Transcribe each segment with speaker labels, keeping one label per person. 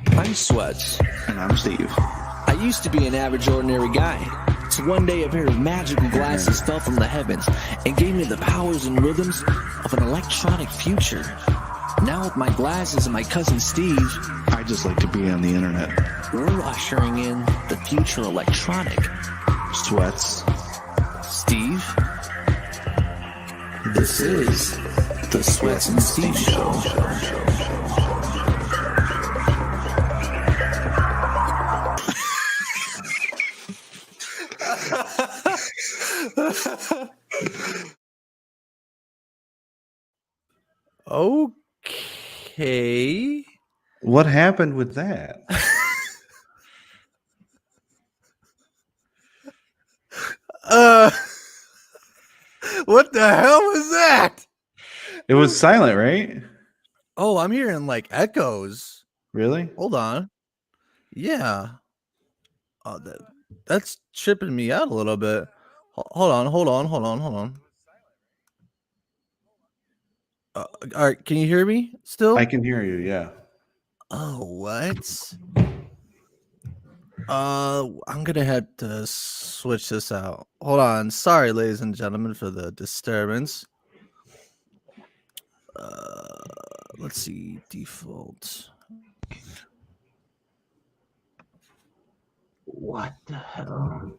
Speaker 1: I'm Sweats.
Speaker 2: And I'm Steve.
Speaker 1: I used to be an average, ordinary guy. So one day a pair of magical glasses fell from the heavens and gave me the powers and rhythms of an electronic future. Now with my glasses and my cousin Steve,
Speaker 2: I just like to be on the internet.
Speaker 1: we're ushering in the future electronic.
Speaker 2: Sweats.
Speaker 1: Steve, this is the Sweats and Steve Show.
Speaker 3: Okay.
Speaker 2: What happened with that?
Speaker 3: What the hell was that?
Speaker 2: It was silent, right?
Speaker 3: Oh, I'm hearing like echoes.
Speaker 2: Really?
Speaker 3: Hold on. Yeah. Oh, that's tripping me out a little bit. Hold on. All right, can you hear me still?
Speaker 2: I can hear you, yeah.
Speaker 3: Oh, what? I'm gonna have to switch this out. Hold on. Sorry, ladies and gentlemen, for the disturbance. Let's see. Default.
Speaker 4: What the hell?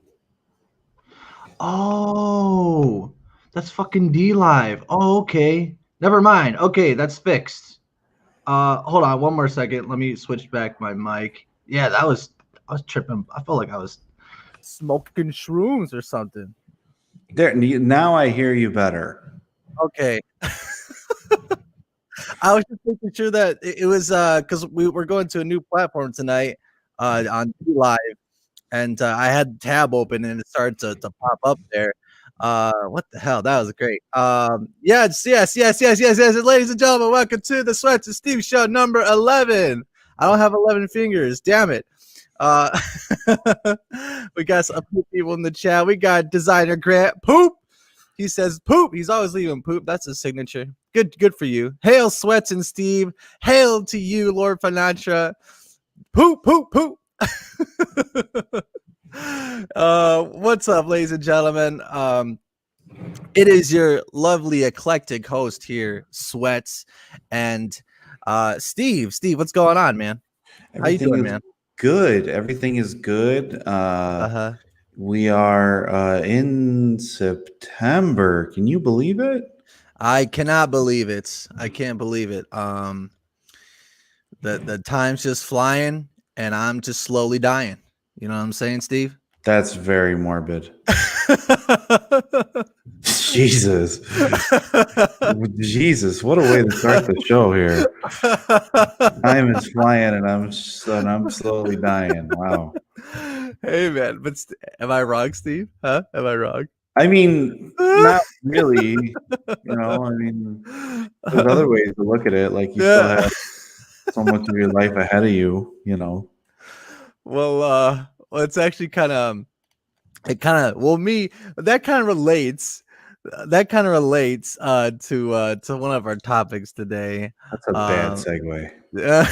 Speaker 4: Oh, that's fucking D Live. Oh, okay. Never mind. Okay, that's fixed. Hold on one more second. Let me switch back my mic. Yeah, I was tripping. I felt like I was
Speaker 3: Smoking shrooms or something.
Speaker 2: There, now I hear you better.
Speaker 3: Okay. I was just making sure that it was because we were going to a new platform tonight on D Live, and I had the tab open and it started to pop up there. What the hell? That was great. Yes. Ladies and gentlemen, welcome to the Sweats and Steve Show number 11. I don't have 11 fingers. Damn it. We got a few people in the chat. We got designer Grant Poop. He says poop. He's always leaving poop. That's his signature. Good for you. Hail Sweats and Steve. Hail to you, Lord Finantra. Poop. What's up, ladies and gentlemen? It is your lovely eclectic host here, Sweats, and Steve. Steve, what's going on, man? How you doing, man?
Speaker 2: Good. Everything is good. We are in September. Can you believe it?
Speaker 3: I cannot believe it. I can't believe it. The time's just flying, and I'm just slowly dying. You know what I'm saying, Steve?
Speaker 2: That's very morbid. Jesus, what a way to start the show here. Time is flying, and I'm slowly dying. Wow.
Speaker 3: Hey, man, but am I wrong, Steve? Huh? Am I wrong?
Speaker 2: I mean, not really. You know, I mean, there's other ways to look at it. Like you still have so much of your life ahead of you. You know.
Speaker 3: Well, it's actually kind of. It kind of that kind of relates. That kind of relates to one of our topics today.
Speaker 2: That's a bad segue.
Speaker 3: Yeah.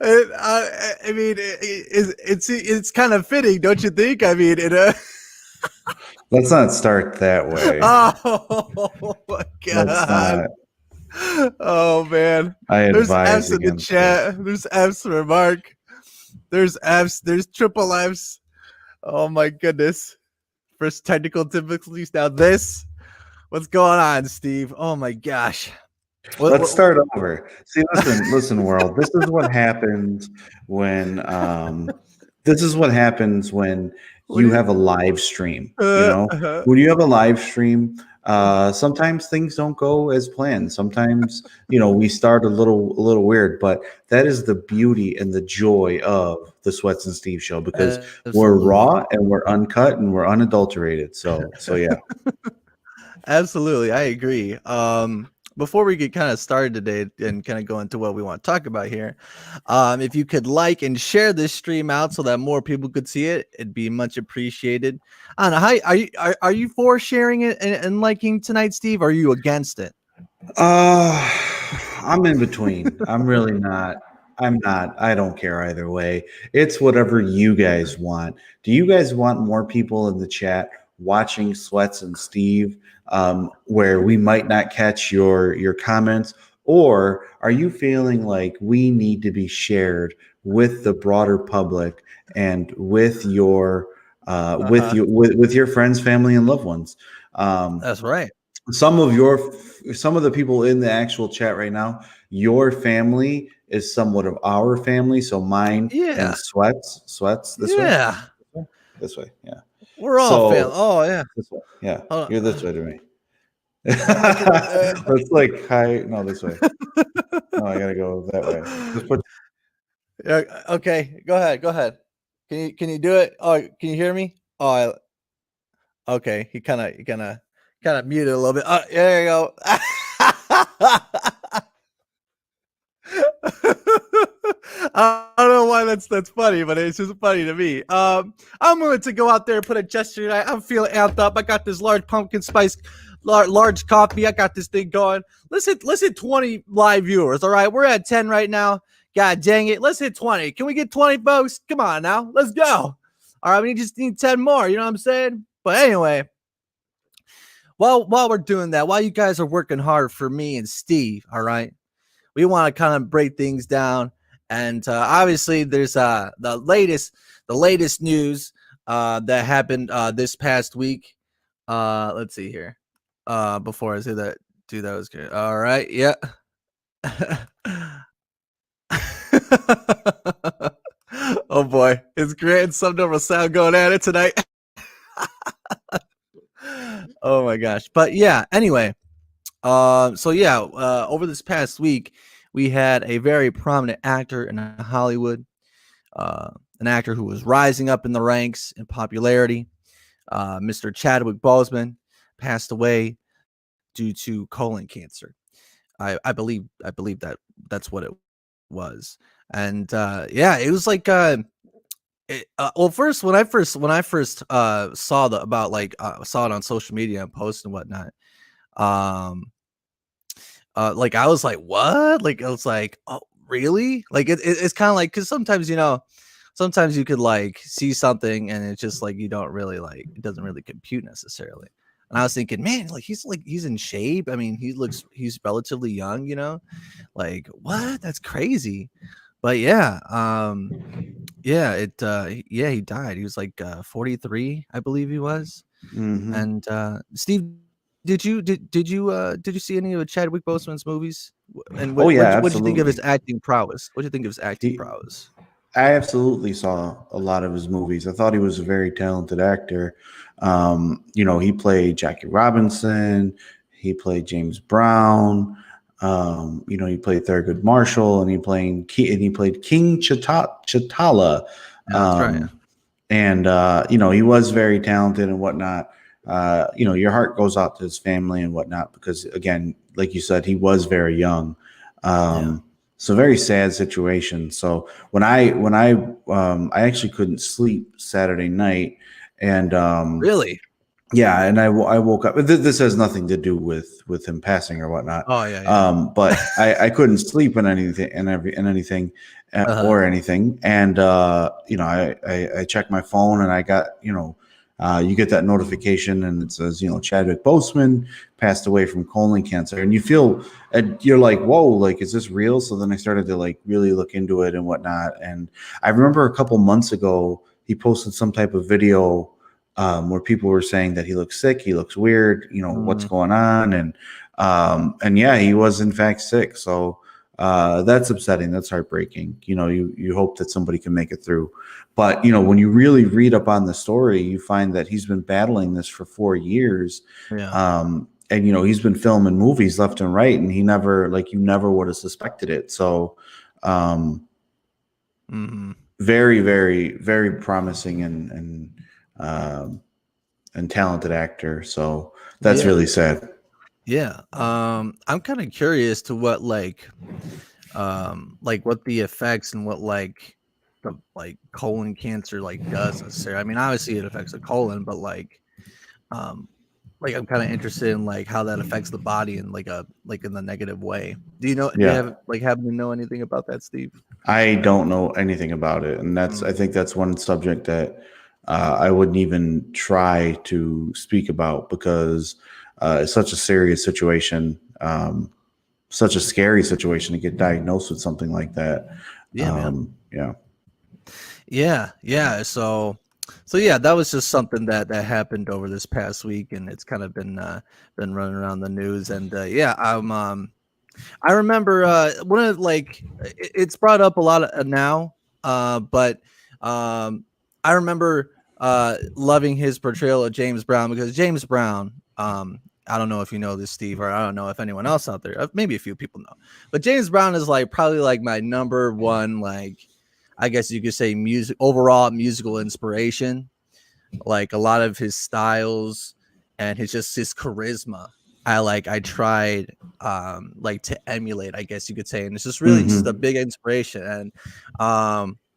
Speaker 3: I mean, it's kind of fitting, don't you think? I mean,
Speaker 2: let's not start that way.
Speaker 3: Oh my God!
Speaker 2: Let's not.
Speaker 3: Oh man!
Speaker 2: There's
Speaker 3: F's in the chat. There's F's for Mark. There's F's. There's triple F's. Oh my goodness! First technical difficulties. Now this. What's going on, Steve? Oh my gosh!
Speaker 2: Let's start over. See, listen, world. This is what happens when. This is what happens when you have a live stream. You know, when you have a live stream. Sometimes things don't go as planned. Sometimes, you know, we start a little weird, but that is the beauty and the joy of the Sweats and Steve Show, because we're raw and we're uncut and we're unadulterated. So yeah.
Speaker 3: Absolutely. I agree. Before we get kind of started today and kind of go into what we want to talk about here, if you could like and share this stream out so that more people could see it, it'd be much appreciated. I don't know, are you for sharing it and liking tonight, Steve? Or are you against it?
Speaker 2: I'm in between. I'm really not. I'm not. I don't care either way. It's whatever you guys want. Do you guys want more people in the chat watching Sweats and Steve, where we might not catch your comments, or are you feeling like we need to be shared with the broader public and with your with your friends, family, and loved ones? Um,
Speaker 3: That's right.
Speaker 2: some of the people in the actual chat right now, your family is somewhat of our family, so mine
Speaker 3: Yeah.
Speaker 2: and sweats this way,
Speaker 3: Yeah.
Speaker 2: yeah.
Speaker 3: We're all family.
Speaker 2: So
Speaker 3: Oh yeah.
Speaker 2: this way, yeah,
Speaker 3: Hold
Speaker 2: you're this
Speaker 3: on.
Speaker 2: way to me.
Speaker 3: Okay.
Speaker 2: It's like hi, no, this way. No, I gotta go that way. Just put.
Speaker 3: Yeah, okay. Go ahead. Go ahead. Can you do it? Oh, can you hear me? Okay. He kind of muted a little bit. There you go. I don't know why that's funny, but it's just funny to me. I'm willing to go out there and put a gesture tonight. I'm feeling amped up. I got this large pumpkin spice, large coffee. I got this thing going. Let's hit 20 live viewers. All right, we're at 10 right now. God dang it, let's hit 20. Can we get 20, folks? Come on now, let's go. All right, we just need 10 more. You know what I'm saying? But anyway, while we're doing that, while you guys are working hard for me and Steve, all right, we want to kind of break things down. And obviously, there's the latest news that happened this past week. Let's see here. Before I say that, dude, that was good. All right, yeah. Oh boy, it's great. Some number sound going at it tonight. Oh my gosh, but yeah. Anyway, over this past week, we had a very prominent actor in Hollywood, an actor who was rising up in the ranks in popularity. Mr. Chadwick Boseman passed away due to colon cancer. I believe that's what it was. And it was like first when I first saw saw it on social media and posts and whatnot. Like I was like, what? Like I was like, oh really? Like it's kind of like, because sometimes sometimes you could like see something and it's just like you don't really like, it doesn't really compute necessarily. And I was thinking, man, like he's in shape. I mean, he's relatively young, like what? That's crazy. But yeah, he died. He was like 43, I believe he was.
Speaker 2: Mm-hmm.
Speaker 3: And Steve, did you see any of Chadwick Boseman's movies? And what did you think of his acting prowess? What did you think of his acting prowess?
Speaker 2: I absolutely saw a lot of his movies. I thought he was a very talented actor. He played Jackie Robinson, he played James Brown, he played Thurgood Marshall, and he played King Chitala.
Speaker 3: That's right.
Speaker 2: And he was very talented and whatnot. Your heart goes out to his family and whatnot, because again, like you said, he was very young. So very sad situation. So when I actually couldn't sleep Saturday night, and
Speaker 3: Really?
Speaker 2: yeah, and I woke up. This has nothing to do with him passing or whatnot.
Speaker 3: Oh yeah.
Speaker 2: But I couldn't sleep in anything or anything, and I checked my phone and I got you get that notification and it says Chadwick Boseman passed away from colon cancer, and you're like, whoa, like is this real? So then I started to like really look into it and whatnot, and I remember a couple months ago he posted some type of video where people were saying that he looks sick, he looks weird, what's going on, and yeah, he was in fact sick. So that's upsetting. That's heartbreaking. You hope that somebody can make it through. But, when you really read up on the story, you find that he's been battling this for 4 years.
Speaker 3: Yeah.
Speaker 2: And, he's been filming movies left and right, and you never would have suspected it. So very, very, very promising and talented actor. So that's really sad.
Speaker 3: Yeah. I'm kind of curious to what what the effects and what the colon cancer does necessarily. I mean, obviously it affects the colon, but I'm kind of interested in like how that affects the body in like in the negative way. Do you know? Do you
Speaker 2: Yeah.
Speaker 3: have happen to know anything about that, Steve?
Speaker 2: I don't know anything about it, and I think that's one subject that I wouldn't even try to speak about because it's such a serious situation, such a scary situation to get diagnosed with something like that.
Speaker 3: Yeah, man.
Speaker 2: Yeah.
Speaker 3: Yeah. So yeah, that was just something that happened over this past week, and it's kind of been running around the news. And I remember one of it's brought up a lot now, but I remember loving his portrayal of James Brown because James Brown. I don't know if you know this, Steve, or I don't know if anyone else out there, maybe a few people know, but James Brown is like probably like my number one, like I guess you could say overall musical inspiration. Like a lot of his styles and his charisma. I tried to emulate, I guess you could say, and it's just really just a big inspiration. And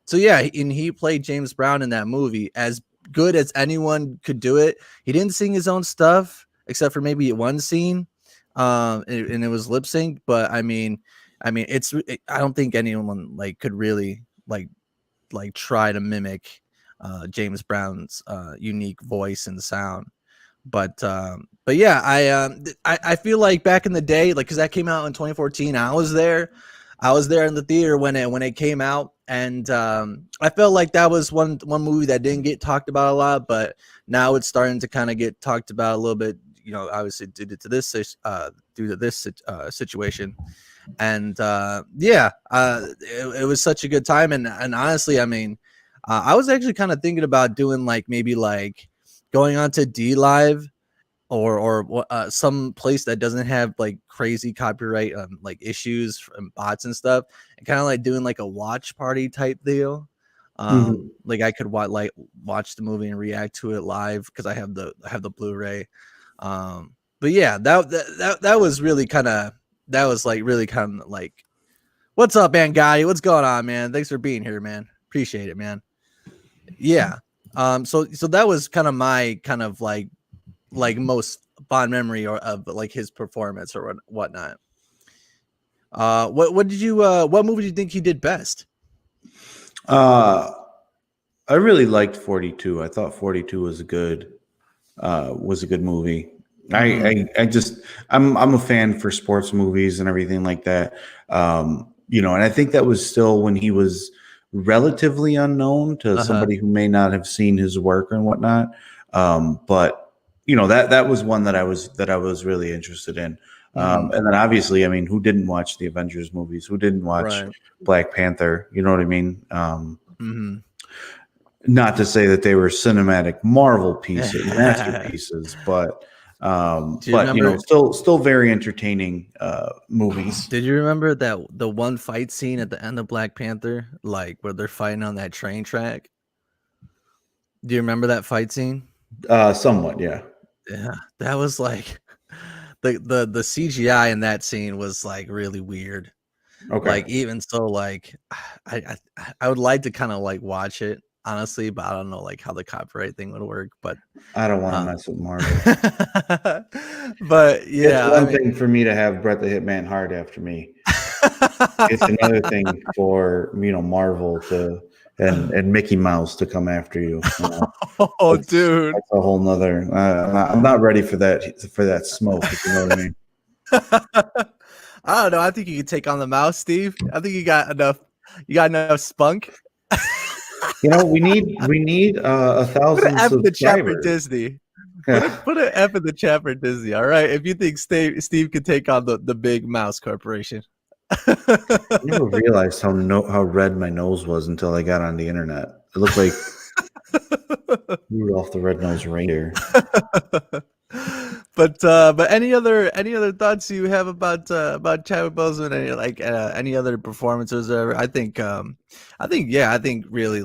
Speaker 3: so yeah, and he played James Brown in that movie as good as anyone could do it. He didn't sing his own stuff except for maybe one scene, and it was lip sync. But I mean, I don't think anyone could really try to mimic James Brown's unique voice and sound. But yeah, I feel like back in the day, like, because that came out in 2014, I was there in the theater when it came out, and I felt like that was one movie that didn't get talked about a lot, but now it's starting to kind of get talked about a little bit, obviously due to this situation. And it was such a good time, and honestly, I mean, I was actually kind of thinking about doing maybe going on to D Live or some place that doesn't have crazy copyright issues and bots and stuff, and kind of doing a watch party type deal. I could watch the movie and react to it live because I have the Blu-ray. But yeah, that was really kind of what's up, man, Gotti? What's going on, man? Thanks for being here, man. Appreciate it, man. Yeah. So that was kind of my kind of most fond memory of his performance or whatnot. What movie do you think he did best?
Speaker 2: I really liked 42. I thought 42 was a good movie. I'm a fan for sports movies and everything like that. And I think that was still when he was relatively unknown to somebody who may not have seen his work and whatnot. But that was one that I was really interested in. And then obviously, I mean, who didn't watch the Avengers movies? Who didn't watch Black Panther? You know what I mean? Not to say that they were cinematic Marvel masterpieces, but still very entertaining movies.
Speaker 3: Did you remember that the one fight scene at the end of Black Panther, where they're fighting on that train track? Do you remember that fight scene?
Speaker 2: Somewhat, yeah.
Speaker 3: Yeah, that was the CGI in that scene was really weird.
Speaker 2: Okay.
Speaker 3: Even so, I would like to kind of watch it, honestly, but I don't know how the copyright thing would work. But
Speaker 2: I don't want to mess with Marvel.
Speaker 3: But yeah,
Speaker 2: it's one thing for me to have Bret the Hitman Hart after me. It's another thing for Marvel to and Mickey Mouse to come after you.
Speaker 3: Oh, dude,
Speaker 2: that's a whole nother. I'm not ready for that smoke. If you know what I mean.
Speaker 3: I don't know. I think you could take on the mouse, Steve. I think you got enough. You got enough spunk.
Speaker 2: We need 1,000
Speaker 3: subscribers. The chat for Disney. Put an F in the chat for Disney. All right. If you think Steve could take on the big mouse corporation.
Speaker 2: I never realized how red my nose was until I got on the internet. It looked like Rudolph the Red-Nosed Reindeer.
Speaker 3: But any other thoughts you have about Chadwick Boseman? Any other performances? I think really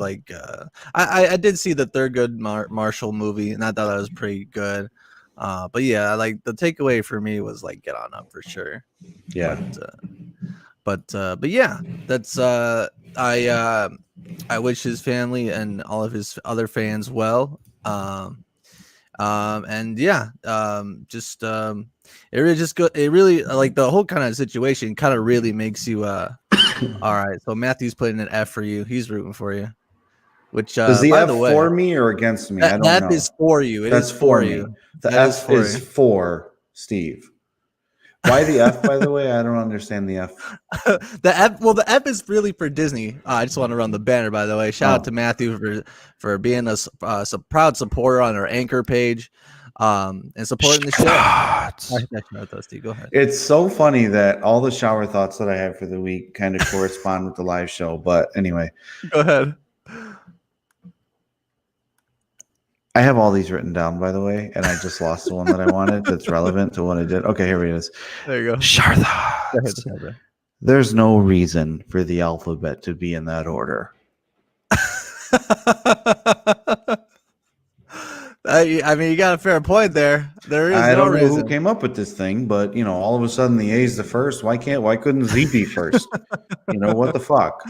Speaker 3: I did see the Thurgood Marshall movie, and I thought that was pretty good. But yeah, the takeaway for me was Get On Up for sure.
Speaker 2: Yeah.
Speaker 3: But yeah, that's I wish his family and all of his other fans well. And yeah, it really it really like the whole kind of situation kind of really makes you all right. So Matthew's putting an F for you. He's rooting for you. Which
Speaker 2: Is the
Speaker 3: by
Speaker 2: F
Speaker 3: the way,
Speaker 2: for me or against me? I don't
Speaker 3: that
Speaker 2: know.
Speaker 3: is for you. It
Speaker 2: That's
Speaker 3: is for
Speaker 2: me.
Speaker 3: you.
Speaker 2: The
Speaker 3: That
Speaker 2: F is for Steve. Why the F, by the way? I don't understand the F.
Speaker 3: The F, well, the F is really for Disney. I just want to run the banner, by the way. Shout out to Matthew for being a proud supporter on our Anchor page, and supporting the show. Go ahead.
Speaker 2: It's so funny that all the shower thoughts that I have for the week kind of correspond with the live show. But anyway,
Speaker 3: go ahead.
Speaker 2: I have all these written down, by the way, and I just lost the one that I wanted that's relevant to what I did. Okay, here it is.
Speaker 3: There you go.
Speaker 2: Shower thoughts. There's no reason for the alphabet to be in that order.
Speaker 3: I mean, you got a fair point there. There is
Speaker 2: I
Speaker 3: no
Speaker 2: don't know
Speaker 3: reason.
Speaker 2: who came up with this thing, but all of a sudden the A's the first. Why couldn't Z be first? What the fuck?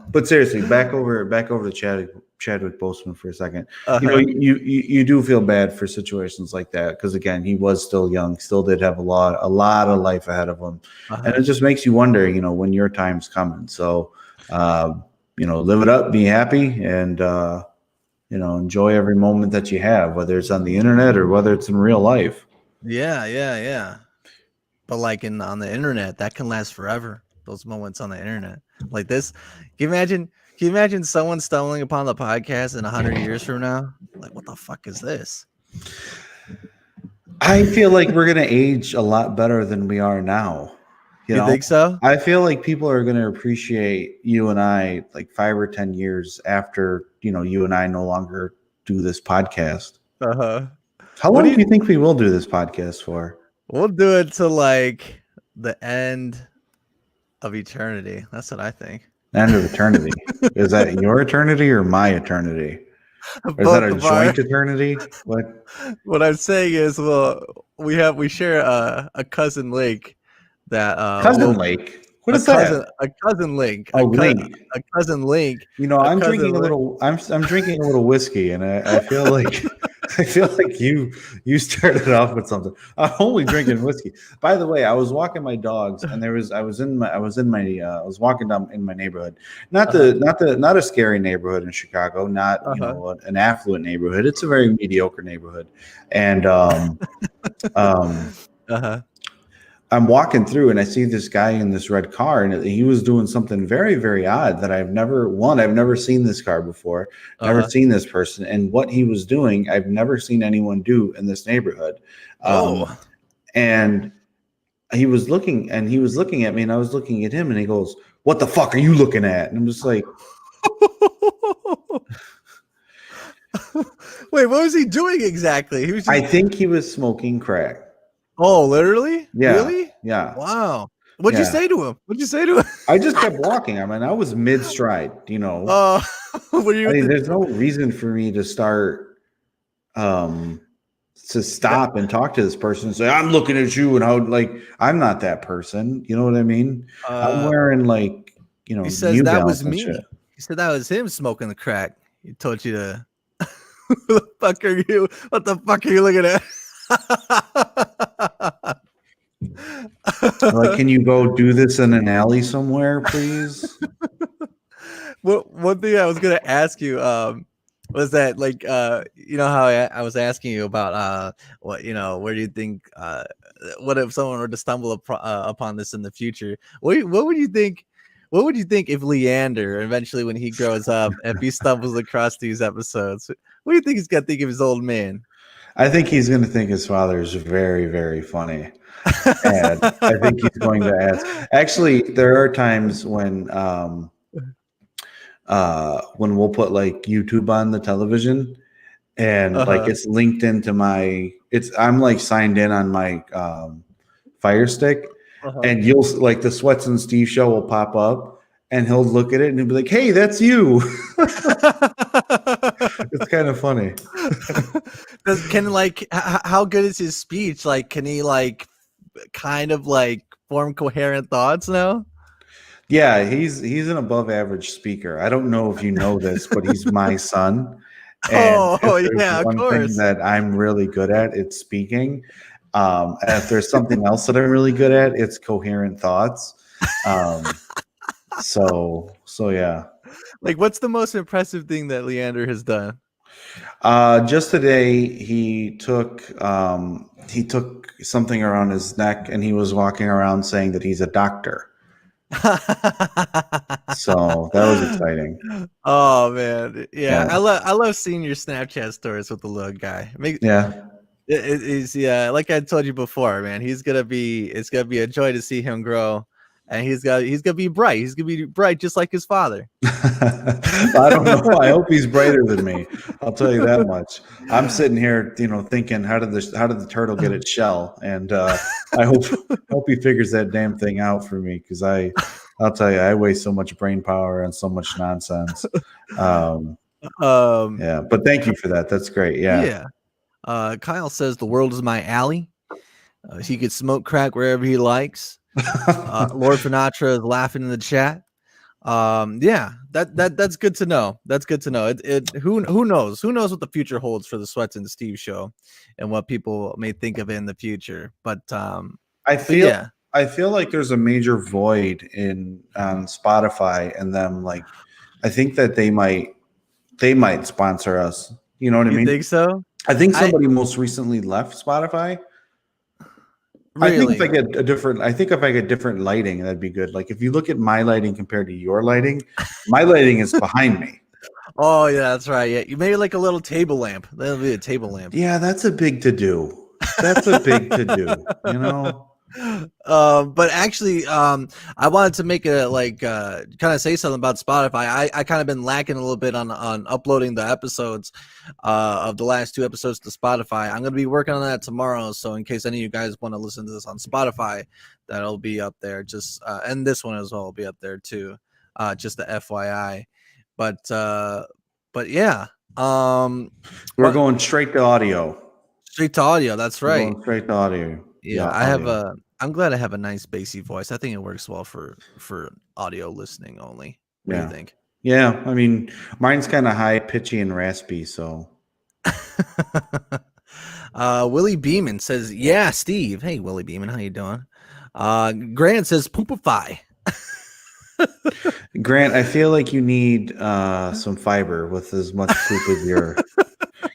Speaker 2: But seriously, back over to Chadwick Boseman for a second. You do feel bad for situations like that because again, he was still young, still did have a lot of life ahead of him, and it just makes you wonder, when your time's coming. So, live it up, be happy, and enjoy every moment that you have, whether it's on the internet or whether it's in real life.
Speaker 3: Yeah. But like on the internet, that can last forever. Those moments on the internet, like this. Can you imagine someone stumbling upon the podcast in 100 years from now? Like, what the fuck is this?
Speaker 2: I feel like we're gonna age a lot better than we are now.
Speaker 3: You think so?
Speaker 2: I feel like people are gonna appreciate you and I like 5 or 10 years after you and I no longer do this podcast. How long do you think we will do this podcast for?
Speaker 3: We'll do it to like the end of eternity. That's what I think.
Speaker 2: End of eternity. Is that your eternity or my eternity? Or is that a joint eternity?
Speaker 3: What I'm saying is, well, we share a cousin lake that
Speaker 2: cousin lake. What is that?
Speaker 3: A cousin link.
Speaker 2: A link.
Speaker 3: A cousin link.
Speaker 2: I'm drinking a little. I'm drinking a little whiskey, and I feel like you started off with something. I'm only drinking whiskey. By the way, I was walking my dogs, and I was walking down in my neighborhood. Not a scary neighborhood in Chicago. Not an affluent neighborhood. It's a very mediocre neighborhood, and I'm walking through and I see this guy in this red car, and he was doing something very, very odd that I've never seen this car before, never seen this person. And what he was doing, I've never seen anyone do in this neighborhood. And he was looking at me, and I was looking at him, and he goes, "What the fuck are you looking at?" And I'm just like,
Speaker 3: wait, what was he doing exactly?
Speaker 2: I think he was smoking crack.
Speaker 3: Oh, literally?
Speaker 2: Yeah.
Speaker 3: Really?
Speaker 2: Yeah.
Speaker 3: Wow. What'd you say to him?
Speaker 2: I just kept walking. I mean, I was mid-stride,
Speaker 3: what are you
Speaker 2: there's no reason for me to start to stop and talk to this person and say, "I'm looking at you," and I'm not that person. You know what I mean? I'm wearing
Speaker 3: he says that was me. He said that was him smoking the crack. He told you to What the fuck are you looking at?
Speaker 2: Can you go do this in an alley somewhere, please?
Speaker 3: One thing I was gonna ask you was that how I was asking you about where do you think what if someone were to stumble upon this in the future? What would you think? What would you think if Leander eventually, when he grows up, if he stumbles across these episodes, what do you think he's gonna think of his old man?
Speaker 2: I think he's going to think his father is very, very funny. And I think he's going to ask. Actually, there are times when we'll put YouTube on the television, and it's linked into I'm signed in on my Fire Stick, and you'll the Sweats and Steve show will pop up, and he'll look at it and he'll be like, "Hey, that's you." It's kind of funny.
Speaker 3: How good is his speech? Can he kind of form coherent thoughts now?
Speaker 2: Yeah, he's an above average speaker. I don't know if you know this, but he's my son, And if
Speaker 3: Oh
Speaker 2: there's
Speaker 3: yeah, of
Speaker 2: one thing
Speaker 3: course.
Speaker 2: that I'm really good at, it's speaking. And if there's something else that I'm really good at, it's coherent thoughts. So yeah.
Speaker 3: Like, what's the most impressive thing that Leander has done?
Speaker 2: Just today, he took something around his neck, and he was walking around saying that he's a doctor. So that was exciting.
Speaker 3: Oh man, yeah.
Speaker 2: Yeah.
Speaker 3: I love seeing your Snapchat stories with the little guy.
Speaker 2: Yeah.
Speaker 3: It's yeah, like I told you before, man. It's gonna be a joy to see him grow, and he's gonna be bright. He's gonna be bright just like his father.
Speaker 2: I don't know. I hope he's brighter than me. I'll tell you that much. I'm sitting here, thinking, how did the turtle get its shell? And I hope he figures that damn thing out for me, because I'll tell you, I waste so much brain power on so much nonsense. Yeah, but thank you for that. That's great. Yeah.
Speaker 3: Kyle says the world is my alley. He could smoke crack wherever he likes. Lord Finatra is laughing in the chat. Yeah, that's good to know. That's good to know. Who knows what the future holds for the Sweats and Steve show, and what people may think of it in the future. But
Speaker 2: I feel like there's a major void on Spotify, and them, like, I think that they might sponsor us. You know what I mean?
Speaker 3: You think so?
Speaker 2: I think somebody most recently left Spotify.
Speaker 3: Really?
Speaker 2: I think if I get different lighting, that'd be good. Like, if you look at my lighting compared to your lighting, my lighting is behind me.
Speaker 3: Oh yeah, that's right. Yeah, you made like a little table lamp. That'll be a table lamp.
Speaker 2: Yeah, that's a big to do. That's a big to do. You know.
Speaker 3: But actually, I wanted to make a kind of say something about Spotify. I kind of been lacking a little bit on uploading the episodes of the last 2 episodes to Spotify. I'm gonna be working on that tomorrow. So in case any of you guys want to listen to this on Spotify, that'll be up there. Just and this one as well will be up there too. Just the FYI. But yeah,
Speaker 2: we're going straight to audio.
Speaker 3: Straight to audio. That's right.
Speaker 2: We're going straight to audio.
Speaker 3: Yeah, I'm glad I have a nice bassy voice. I think it works well for audio listening only. What do you think?
Speaker 2: Yeah, I mean, mine's kind of high, pitchy, and raspy. So,
Speaker 3: Willie Beeman says, "Yeah, Steve. Hey, Willie Beeman, how you doing?" Grant says, "Poopify."
Speaker 2: Grant, I feel like you need some fiber with as much poop as your.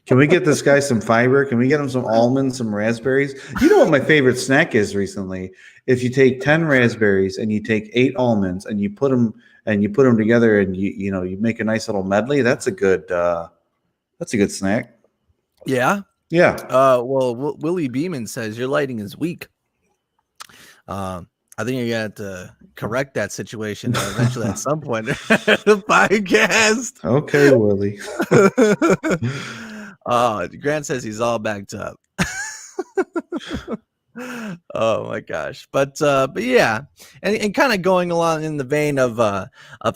Speaker 2: Can we get this guy some fiber? Can we get him some almonds, some raspberries? You know what my favorite snack is recently? If you take 10 raspberries and you take 8 almonds and you put them together, and you make a nice little medley. That's a good snack.
Speaker 3: Yeah.
Speaker 2: Yeah.
Speaker 3: Well, Willie Beeman says your lighting is weak. I think you got to correct that situation eventually at some point in the podcast.
Speaker 2: Okay, Willie.
Speaker 3: Grant says he's all backed up. Oh my gosh. But yeah, and kind of going along in the vein of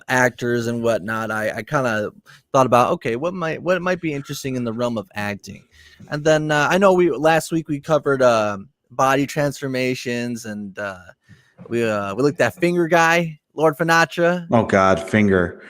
Speaker 3: actors and whatnot, I kind of thought about, okay, what might be interesting in the realm of acting. And then I know last week we covered body transformations, and we looked at Finger Guy, Lord Finatra.
Speaker 2: Oh God, Finger.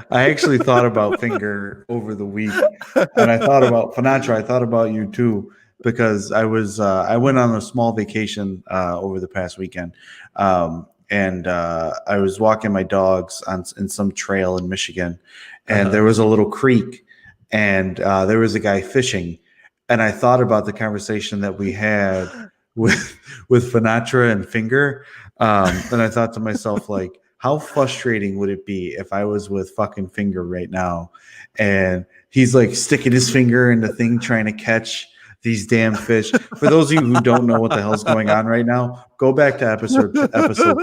Speaker 2: I actually thought about Finger over the week, and I thought about Finatra. I thought about you too, because I went on a small vacation over the past weekend, and I was walking my dogs in some trail in Michigan, and there was a little creek, and there was a guy fishing, and I thought about the conversation that we had with Finatra and Finger, and I thought to myself, like, how frustrating would it be if I was with fucking Finger right now, and he's like sticking his finger in the thing trying to catch these damn fish. For those of you who don't know what the hell's going on right now, go back to episode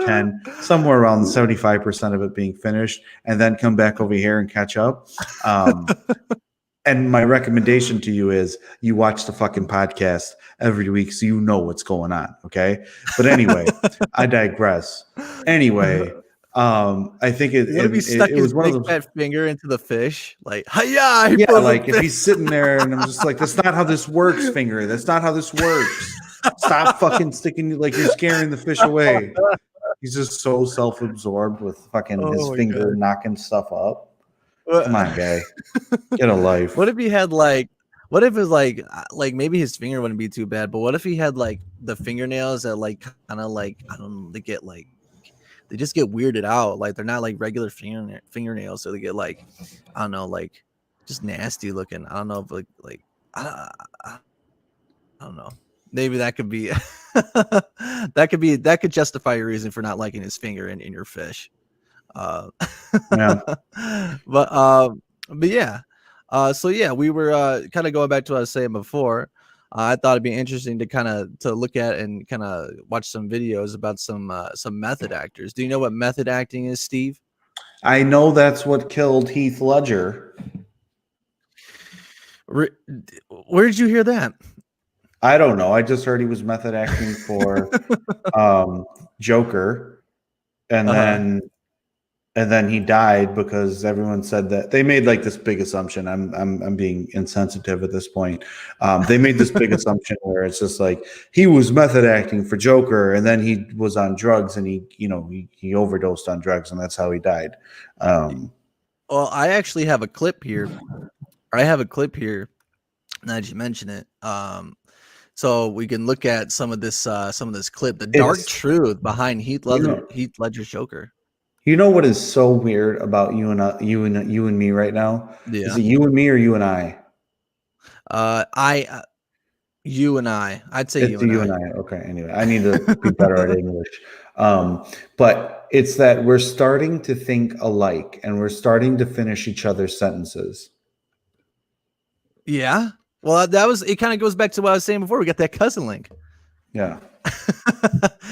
Speaker 2: 10, somewhere around 75% of it being finished, and then come back over here and catch up. And my recommendation to you is you watch the fucking podcast every week so you know what's going on, okay? But anyway, I digress. Anyway, I think it was one of those
Speaker 3: fat finger into the fish, like hiya.
Speaker 2: Yeah, like if he's sitting there and I'm just like, that's not how this works, Finger. That's not how this works. Stop fucking sticking, like you're scaring the fish away. He's just so self-absorbed with fucking his finger knocking stuff up. Come on, guy. Get a life.
Speaker 3: What if he had like? What if it's like maybe his finger wouldn't be too bad, but what if he had like the fingernails that like kind of like I don't know, they just get weirded out, like they're not like regular fingernails, so they get like I don't know, like just nasty looking. I don't know if I don't know. Maybe that could be that could justify your reason for not liking his finger in your fish.
Speaker 2: Yeah.
Speaker 3: but yeah. So yeah, we were kind of going back to what I was saying before. I thought it'd be interesting to look at and kind of watch some videos about some method actors. Do you know what method acting is, Steve?
Speaker 2: I know that's what killed Heath Ledger.
Speaker 3: Where did you hear that?
Speaker 2: I don't know. I just heard he was method acting for Joker, and then he died because everyone said that they made like this big assumption. I'm being insensitive at this point. They made this big assumption where it's just like he was method acting for Joker, and then he was on drugs, and he overdosed on drugs, and that's how he died.
Speaker 3: Well, I actually have a clip here. Now that you mention it. So we can look at some of this clip, the dark truth behind Heath Ledger's Joker.
Speaker 2: You know what is so weird about you and me right now?
Speaker 3: Yeah.
Speaker 2: Is it you and me or you and I?
Speaker 3: You and I. I'd say
Speaker 2: it's you and I. Okay. Anyway, I need to be better at English. But it's that we're starting to think alike, and we're starting to finish each other's sentences.
Speaker 3: Yeah. Well, it kind of goes back to what I was saying before. We got that cousin link.
Speaker 2: Yeah.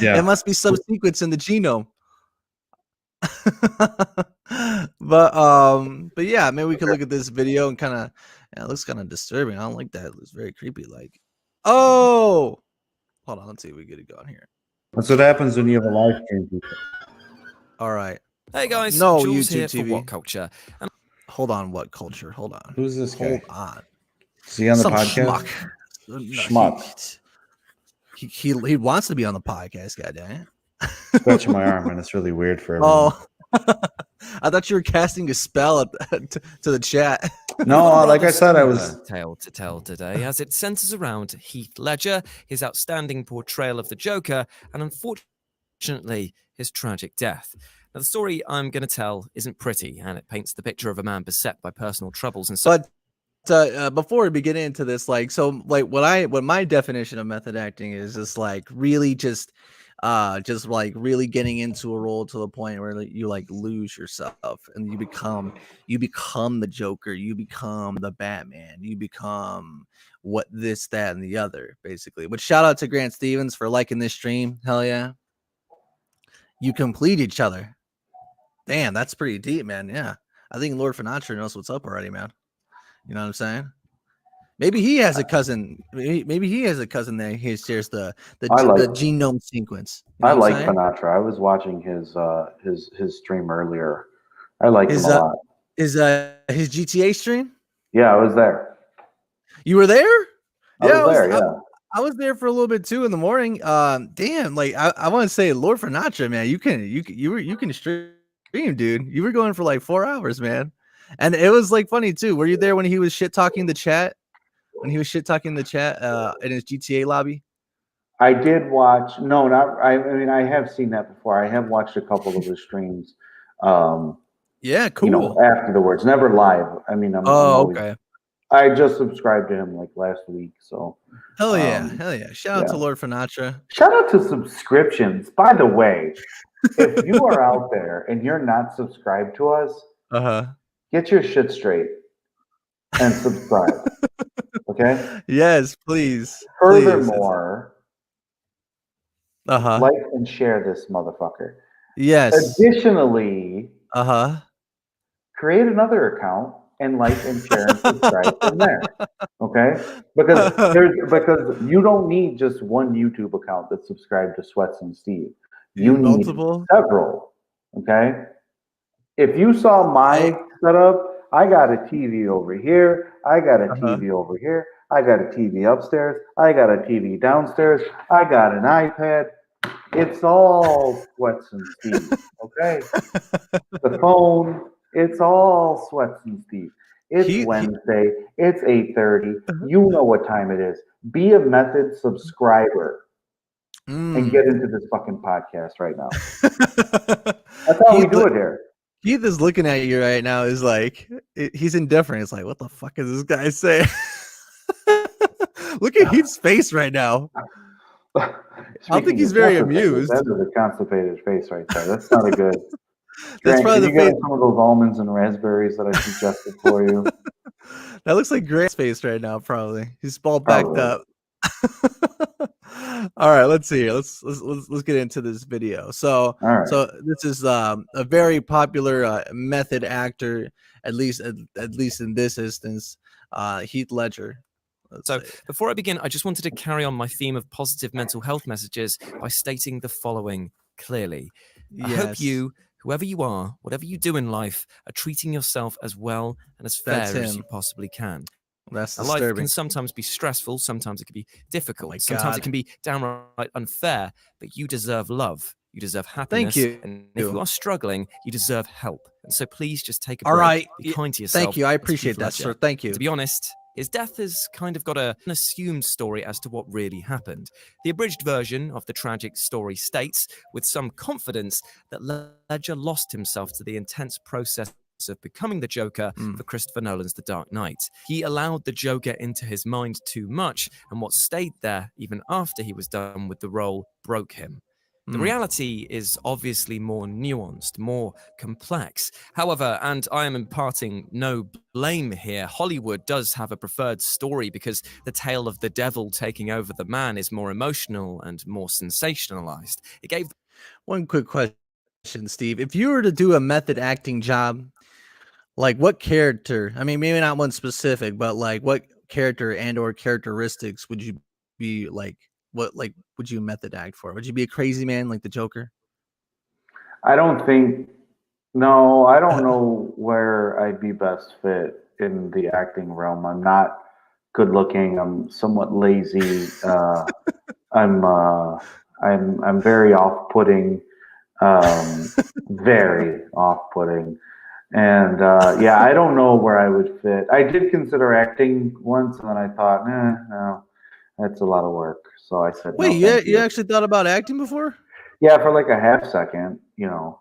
Speaker 2: Yeah.
Speaker 3: It must be some sequence in the genome. but yeah, maybe we could look at this video and kind of it looks kind of disturbing. I don't like that. It looks very creepy. Like, oh, hold on, let's see if we get it going here.
Speaker 2: That's what happens when you have a live stream.
Speaker 3: All right.
Speaker 5: Hey guys,
Speaker 3: no
Speaker 5: Jules
Speaker 3: YouTube
Speaker 5: here
Speaker 3: TV.
Speaker 5: For What Culture.
Speaker 3: Hold on, What Culture? Hold on.
Speaker 2: Who's this guy?
Speaker 3: Hold on.
Speaker 2: Is he on the
Speaker 3: Some
Speaker 2: podcast?
Speaker 3: Schmuck. He wants to be on the podcast, goddamn.
Speaker 2: Scratching my arm, and it's really weird for everyone.
Speaker 3: Oh, I thought you were casting a spell to the chat.
Speaker 2: No, like I said, I was
Speaker 5: tale to tell today, as it centers around Heath Ledger, his outstanding portrayal of the Joker, and unfortunately, his tragic death. Now, the story I'm going to tell isn't pretty, and it paints the picture of a man beset by personal troubles and so.
Speaker 3: But before we begin into this, what my definition of method acting is just like really just like really getting into a role to the point where you like lose yourself and you become the Joker, you become the Batman, you become what this, that, and the other, basically. But shout out to Grant Stevens for liking this stream. Hell yeah. You complete each other. Damn, that's pretty deep, man. Yeah. I think Lord Finatra knows what's up already, man. You know what I'm saying? Maybe he has a cousin. Maybe he has a cousin that he shares the genome sequence. You know
Speaker 2: I like Sinatra. I was watching his stream earlier. I like him a lot.
Speaker 3: Is his GTA stream?
Speaker 2: Yeah, I was there.
Speaker 3: You were there?
Speaker 2: I was there.
Speaker 3: I was there for a little bit too in the morning. Damn, like I want to say, Lord Finatra, man, you can stream, dude. You were going for like 4 hours, man. And it was like funny too. Were you there when he was shit talking the chat? When he was shit talking the chat in his GTA lobby?
Speaker 2: I did watch. No, not. I mean, I have seen that before. I have watched a couple of his streams.
Speaker 3: Yeah, cool.
Speaker 2: You know, afterwards, never live. I mean, I'm always,
Speaker 3: okay.
Speaker 2: I just subscribed to him like last week. So
Speaker 3: hell yeah! Shout out to Lord Finatra.
Speaker 2: Shout out to subscriptions. By the way, if you are out there and you're not subscribed to us, get your shit straight and subscribe. Okay.
Speaker 3: Yes, please.
Speaker 2: Furthermore,
Speaker 3: please.
Speaker 2: Like and share this motherfucker.
Speaker 3: Yes.
Speaker 2: Additionally,
Speaker 3: create
Speaker 2: another account and like and share and subscribe from there. Okay? Because you don't need just one YouTube account that's subscribed to Sweats and Steve. You need multiple, several. Okay? If you saw my setup, I got a TV over here. I got a TV over here. I got a TV upstairs. I got a TV downstairs. I got an iPad. It's all Sweats and Steve. Okay? The phone, It's all Sweats and Steve. It's Wednesday. It's 8:30. You know what time it is. Be a Method subscriber and get into this fucking podcast right now. That's how we do it here.
Speaker 3: Keith is looking at you right now. Is like he's indifferent. It's like, what the fuck is this guy saying? Look at Keith's face right now. I don't think he's very amused.
Speaker 2: That is a constipated face right there. That's not a good.
Speaker 3: That's
Speaker 2: Grant,
Speaker 3: probably
Speaker 2: can you get some of those almonds and raspberries that I suggested for you?
Speaker 3: That looks like Grant's face right now. Probably he's all backed up. All right, let's see here. Let's get into this video. So, so this is a very popular method actor, at least in this instance, Heath Ledger.
Speaker 5: So before I begin, I just wanted to carry on my theme of positive mental health messages by stating the following clearly. I hope you, whoever you are, whatever you do in life, are treating yourself as well and as fair as you possibly can.
Speaker 3: That's
Speaker 5: disturbing. Life can sometimes be stressful, sometimes it can be difficult, sometimes it can be downright unfair, but you deserve love. You deserve happiness.
Speaker 3: Thank you.
Speaker 5: And if you are struggling, you deserve help. And so please just take a break. All right. Be kind to yourself.
Speaker 3: Thank you. I appreciate that, sir. Thank you.
Speaker 5: To be honest, his death has kind of got an assumed story as to what really happened. The abridged version of the tragic story states, with some confidence, that Ledger lost himself to the intense process of becoming the Joker for Christopher Nolan's The Dark Knight. He allowed the Joker into his mind too much, and what stayed there even after he was done with the role broke him. The reality is obviously more nuanced, more complex. However, and I am imparting no blame here, Hollywood does have a preferred story because the tale of the devil taking over the man is more emotional and more sensationalized. It gave...
Speaker 3: One quick question, Steve. If you were to do a method acting job, like what character, I mean, maybe not one specific, but like what character and or characteristics would you be like, what like would you method act for? Would you be a crazy man like the Joker?
Speaker 2: I don't think, no, I don't know where I'd be best fit in the acting realm. I'm not good looking. I'm somewhat lazy. I'm very off-putting, very off-putting. And yeah, I don't know where I would fit. I did consider acting once, and then I thought, no, that's a lot of work. So I said,
Speaker 3: wait,
Speaker 2: no,
Speaker 3: you actually thought about acting before?
Speaker 2: Yeah, for like a half second, you know.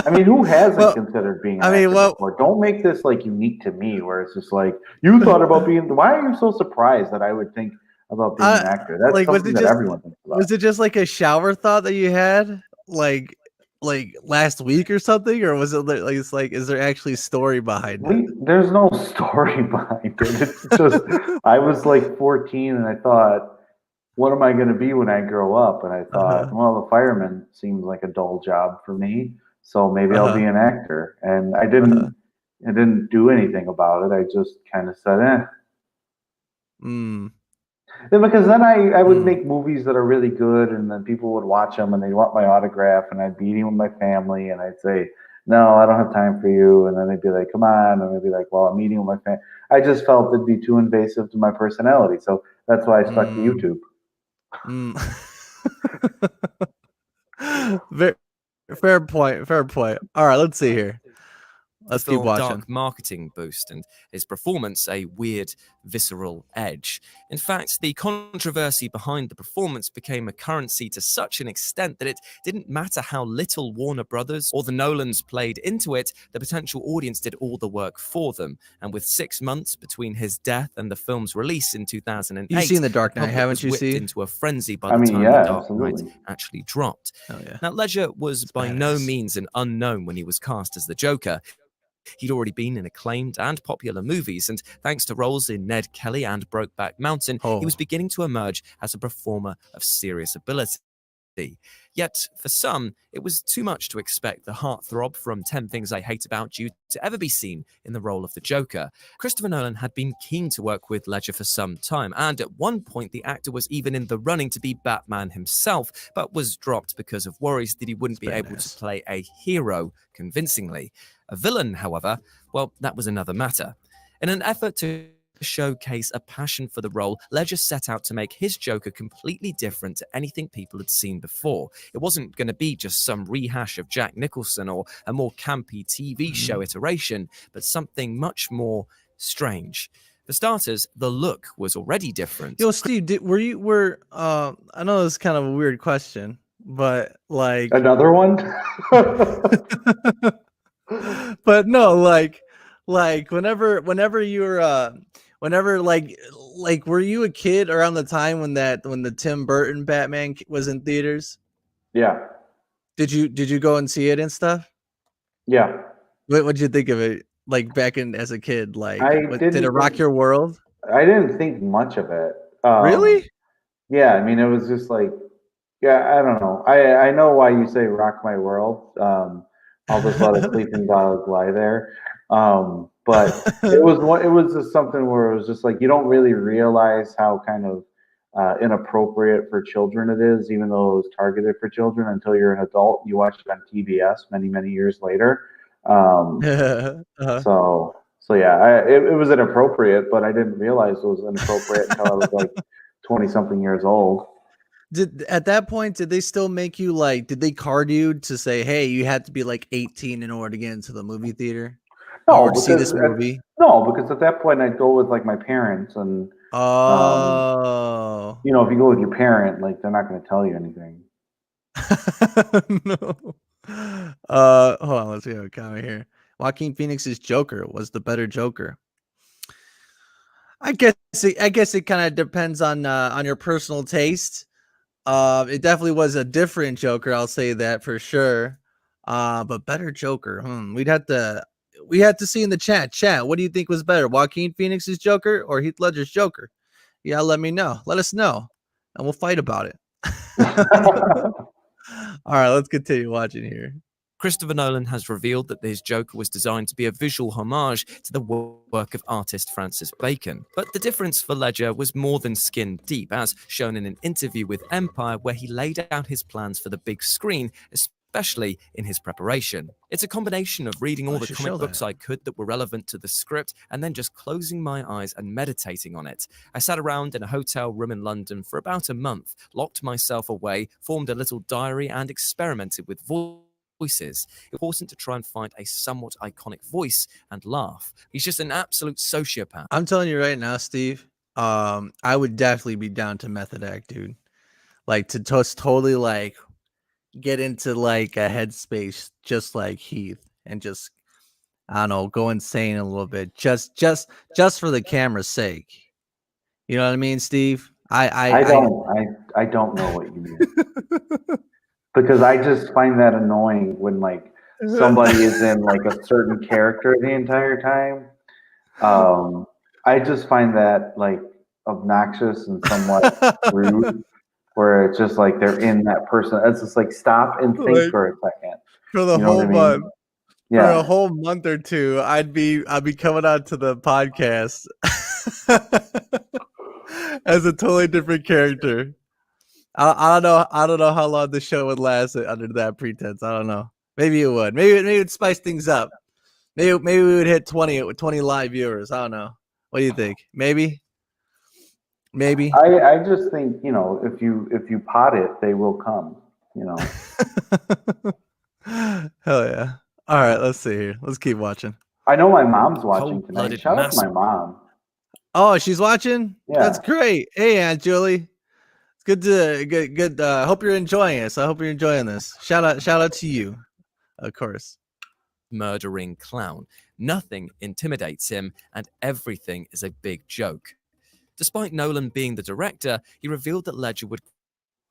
Speaker 2: I mean, who hasn't considered being an actor before? Don't make this like unique to me, where it's just like you thought about being. Why are you so surprised that I would think about being an actor? That's like, something that everyone thinks about.
Speaker 3: Was it just like a shower thought that you had, like last week or something, or was it like it's like is there actually story behind it?
Speaker 2: There's no story behind it. It's just I was like 14 and I thought, what am I going to be when I grow up? And I thought, well, the fireman seems like a dull job for me, so maybe I'll be an actor. And I didn't do anything about it. I just kind of said, Because then I would make movies that are really good, and then people would watch them, and they'd want my autograph, and I'd be eating with my family, and I'd say, no, I don't have time for you. And then they'd be like, come on. And I'd be like, well, I'm eating with my family. I just felt it'd be too invasive to my personality. So that's why I stuck to YouTube.
Speaker 3: Fair point. All right, let's see here. Let's keep watching.
Speaker 5: Dark marketing boost and his performance a weird, visceral edge. In fact, the controversy behind the performance became a currency to such an extent that it didn't matter how little Warner Brothers or the Nolans played into it, the potential audience did all the work for them. And with 6 months between his death and the film's release in 2008,
Speaker 3: you've seen The Dark Knight, haven't you?
Speaker 5: Whipped into a frenzy by the time The Dark Knight actually dropped. Now, Ledger was by no means an unknown when he was cast as the Joker. He'd already been in acclaimed and popular movies, and thanks to roles in Ned Kelly and Brokeback Mountain, he was beginning to emerge as a performer of serious ability. Yet, for some, it was too much to expect the heartthrob from 10 Things I Hate About You to ever be seen in the role of the Joker. Christopher Nolan had been keen to work with Ledger for some time, and at one point the actor was even in the running to be Batman himself, but was dropped because of worries that he wouldn't be able to play a hero convincingly. A villain, however, well, that was another matter. In an effort to showcase a passion for the role, Ledger set out to make his Joker completely different to anything people had seen before. It wasn't going to be just some rehash of Jack Nicholson or a more campy TV show iteration, but something much more strange. For starters, the look was already different.
Speaker 3: Yo, Steve, I know it's kind of a weird question, but like
Speaker 2: Another one?
Speaker 3: but no, like whenever you were whenever like were you a kid around the time when the Tim Burton Batman was in theaters?
Speaker 2: Yeah.
Speaker 3: Did you go and see it and stuff?
Speaker 2: Yeah.
Speaker 3: What'd you think of it? Like back in as a kid, like did it rock
Speaker 2: think-
Speaker 3: your world?
Speaker 2: I didn't think much of it.
Speaker 3: Really?
Speaker 2: Yeah, I mean, it was just like, yeah, I don't know. I know why you say rock my world. I'll just let a sleeping dog lie there. But it was just something where it was just like, you don't really realize how kind of inappropriate for children it is, even though it was targeted for children until you're an adult. You watch it on TBS many years later. So yeah, it was inappropriate, but I didn't realize it was inappropriate until I was like 20 something years old.
Speaker 3: At that point, did they still make you like? Did they card you to say, "Hey, you had to be like 18 in order to get into the movie theater or to see this movie"?
Speaker 2: No, because at that point I'd go with like my parents, and
Speaker 3: oh,
Speaker 2: you know, if you go with your parent, like they're not going to tell you anything.
Speaker 3: No. Hold on, let's see a comment here. Joaquin Phoenix's Joker was the better Joker. I guess it kind of depends on your personal taste. It definitely was a different Joker, I'll say that for sure. But better Joker. We had to see in the chat. Chat, what do you think was better? Joaquin Phoenix's Joker or Heath Ledger's Joker? Yeah, let me know. Let us know. And we'll fight about it. All right, let's continue watching here.
Speaker 5: Christopher Nolan has revealed that his Joker was designed to be a visual homage to the work of artist Francis Bacon. But the difference for Ledger was more than skin deep, as shown in an interview with Empire, where he laid out his plans for the big screen, especially in his preparation. It's a combination of reading all the comic books I could that were relevant to the script, and then just closing my eyes and meditating on it. I sat around in a hotel room in London for about a month, locked myself away, formed a little diary, and experimented with voices. Important to try and find a somewhat iconic voice and laugh. He's just an absolute sociopath.
Speaker 3: I'm telling you right now, Steve, I would definitely be down to method act, dude. Like to just totally like get into like a headspace just like Heath and just, I don't know, go insane a little bit just for the camera's sake. You know what I mean, Steve? I
Speaker 2: don't know what you mean. Because I just find that annoying when like somebody is in like a certain character the entire time. I just find that like obnoxious and somewhat rude, where it's just like they're in that person. It's just like stop and think
Speaker 3: Like,
Speaker 2: for a second.
Speaker 3: for the
Speaker 2: You know
Speaker 3: whole
Speaker 2: what I mean?
Speaker 3: month.
Speaker 2: Yeah.
Speaker 3: For a whole month or two, I'd be coming out to the podcast as a totally different character. I don't know how long the show would last under that pretense. I don't know. Maybe it would. Maybe it would spice things up. Maybe we would hit 20 live viewers. I don't know. What do you think? Maybe.
Speaker 2: I just think, you know, if you pot it, they will come. You know.
Speaker 3: Hell yeah. All right, let's see here. Let's keep watching.
Speaker 2: I know my mom's watching tonight. Shout out to my mom.
Speaker 3: Oh, she's watching?
Speaker 2: Yeah.
Speaker 3: That's great. Hey, Aunt Julie. It's good. Hope you're enjoying this. I hope you're enjoying this. Shout out to you, of course.
Speaker 5: Murdering clown. Nothing intimidates him, and everything is a big joke. Despite Nolan being the director, he revealed that Ledger would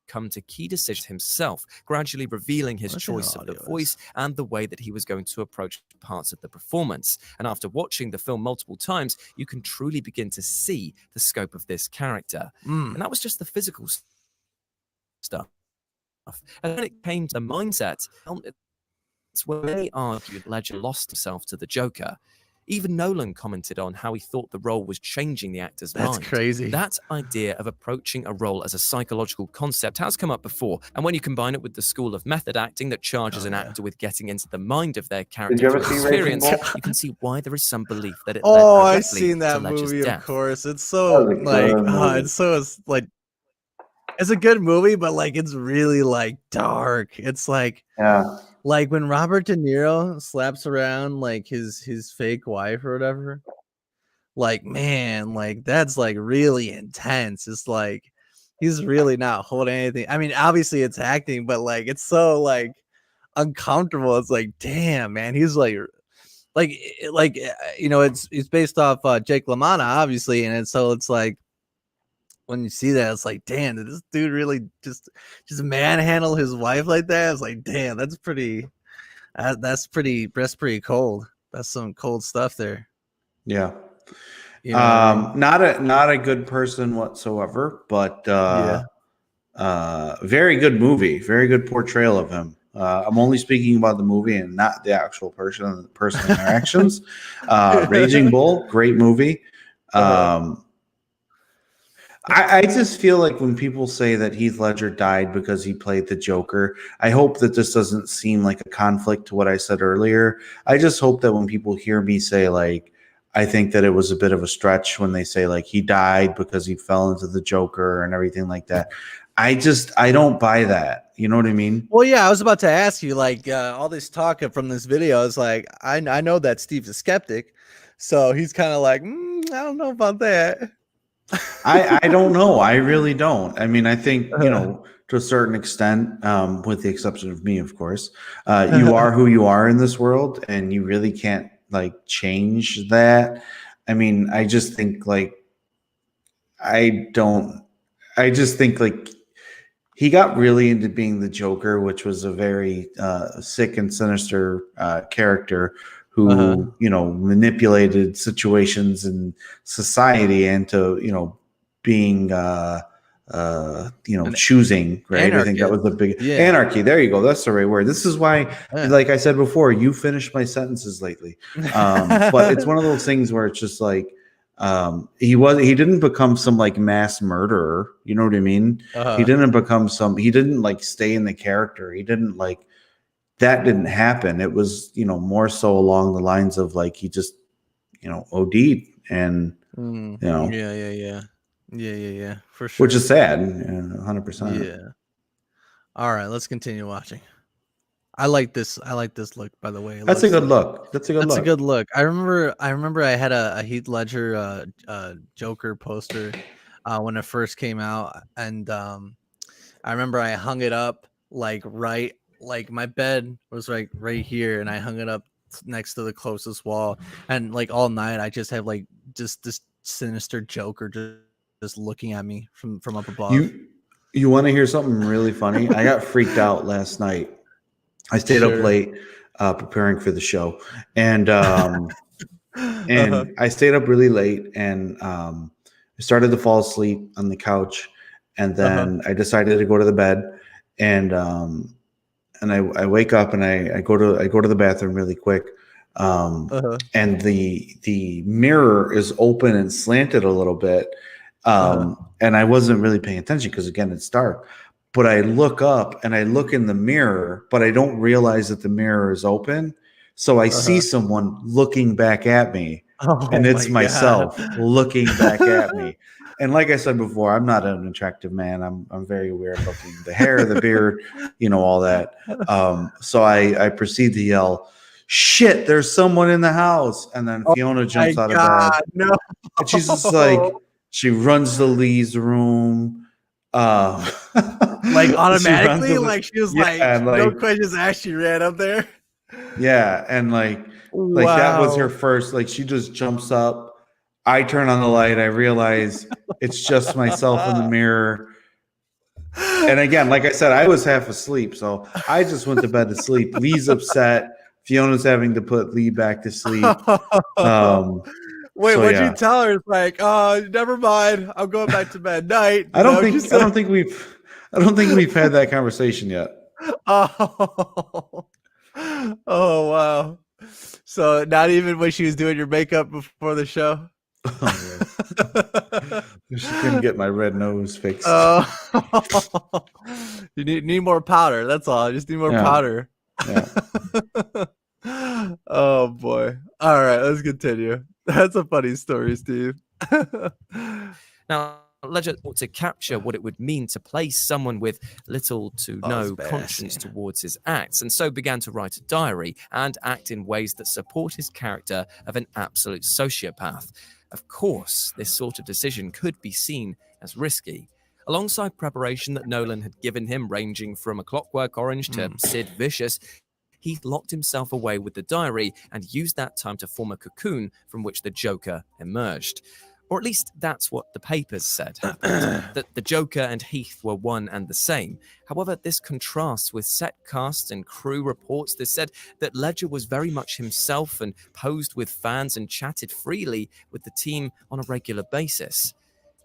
Speaker 5: come to key decisions himself, gradually revealing his choice of the voice and the way that he was going to approach parts of the performance. And after watching the film multiple times, you can truly begin to see the scope of this character. And that was just the physical stuff. And when it came to the mindset, it's where many argued Ledger lost himself to the Joker. Even Nolan commented on how he thought the role was changing the actor's mind.
Speaker 3: That's crazy.
Speaker 5: That idea of approaching a role as a psychological concept has come up before, and when you combine it with the school of method acting that charges an actor with getting into the mind of their character
Speaker 2: you ever
Speaker 5: through
Speaker 2: see Raging
Speaker 5: experience,
Speaker 2: Bull?
Speaker 5: you can see why there is some belief that it led
Speaker 3: Oh, I've
Speaker 5: directly
Speaker 3: seen
Speaker 5: to
Speaker 3: that
Speaker 5: Ledger's
Speaker 3: movie,
Speaker 5: death.
Speaker 3: of course. It's so
Speaker 2: That was a
Speaker 3: like,
Speaker 2: good movie.
Speaker 3: it's so it's a good movie, but like it's really like dark. It's like when Robert De Niro slaps around like his fake wife or whatever. Like, man, like that's like really intense. It's like he's really not holding anything. I mean, obviously it's acting, but like it's so like uncomfortable. It's like, damn, man, he's like it's based off Jake LaMotta, obviously, and it's like when you see that, it's like, damn, did this dude really just manhandle his wife like that? It's like, damn, that's pretty cold. That's some cold stuff there.
Speaker 2: Yeah.
Speaker 3: You know what I mean?
Speaker 2: Not a good person whatsoever, but very good movie, very good portrayal of him. I'm only speaking about the movie and not the actual personal interactions. Raging Bull, great movie. I just feel like when people say that Heath Ledger died because he played the Joker, I hope that this doesn't seem like a conflict to what I said earlier. I just hope that when people hear me say, like, I think that it was a bit of a stretch when they say, like, he died because he fell into the Joker and everything like that. I don't buy that. You know what I mean?
Speaker 3: Well, yeah, I was about to ask you, like, all this talk from this video is like, I know that Steve's a skeptic, so he's kind of like, I don't know about that.
Speaker 2: I don't know. I really don't. I mean, I think, to a certain extent, with the exception of me, of course, you are who you are in this world, and you really can't like change that. I mean, I just think like he got really into being the Joker, which was a very sick and sinister character who, manipulated situations in society into, being, choosing, right?
Speaker 3: Anarchy.
Speaker 2: I think that was the big anarchy. There you go. That's the right word. This is why, like I said before, you finished my sentences lately. But it's one of those things where it's just like, he didn't become some like mass murderer. You know what I mean? He didn't like stay in the character. He didn't like, that didn't happen. It was, more so along the lines of like, he just, OD'd and,
Speaker 3: Yeah, for sure.
Speaker 2: Which is sad, 100%.
Speaker 3: Yeah. All right, let's continue watching. I like this look, by the way.
Speaker 2: That's a good look. That's a good
Speaker 3: look. I remember I had a Heath Ledger Joker poster when it first came out, and I remember I hung it up like my bed was like right here, and I hung it up next to the closest wall, and like all night I just have like just this sinister Joker just looking at me from up above.
Speaker 2: You want to hear something really funny? I got freaked out last night. I stayed up late preparing for the show, and I stayed up really late, and I started to fall asleep on the couch, and then I decided to go to the bed, and I wake up and I go to the bathroom really quick, and the mirror is open and slanted a little bit, and I wasn't really paying attention because again it's dark. But I look up and I look in the mirror, but I don't realize that the mirror is open. So I see someone looking back at me, and it's myself looking back at me. And like I said before, I'm not an attractive man. I'm very weird looking. The hair, the beard, all that. So I proceed to yell, "Shit, there's someone in the house." And then Fiona jumps out of bed.
Speaker 3: No.
Speaker 2: And she's just like, she runs to Lee's room.
Speaker 3: Like automatically, she was like no questions asked, she ran up there.
Speaker 2: Yeah, and like that was her first, like she just jumps up. I turn on the light, I realize it's just myself in the mirror. And again, like I said, I was half asleep, so I just went to bed to sleep. Lee's upset. Fiona's having to put Lee back to sleep.
Speaker 3: Wait, what'd you tell her? It's like, never mind. I'm going back to bed. Night.
Speaker 2: I don't think we've had that conversation yet.
Speaker 3: Oh wow. So not even when she was doing your makeup before the show.
Speaker 2: Oh, yeah. She couldn't get my red nose fixed.
Speaker 3: You need more powder. That's all. Just need more powder.
Speaker 2: Yeah.
Speaker 3: Oh boy. All right, let's continue. That's a funny story, Steve.
Speaker 5: Now, Ledger ought to capture what it would mean to place someone with little to no conscience towards his acts, and so began to write a diary and act in ways that support his character of an absolute sociopath. Of course, this sort of decision could be seen as risky. Alongside preparation that Nolan had given him, ranging from A Clockwork Orange to Sid Vicious, Heath locked himself away with the diary and used that time to form a cocoon from which the Joker emerged. Or at least that's what the papers said happened, that the Joker and Heath were one and the same. However, this contrasts with set cast and crew reports that said that Ledger was very much himself and posed with fans and chatted freely with the team on a regular basis.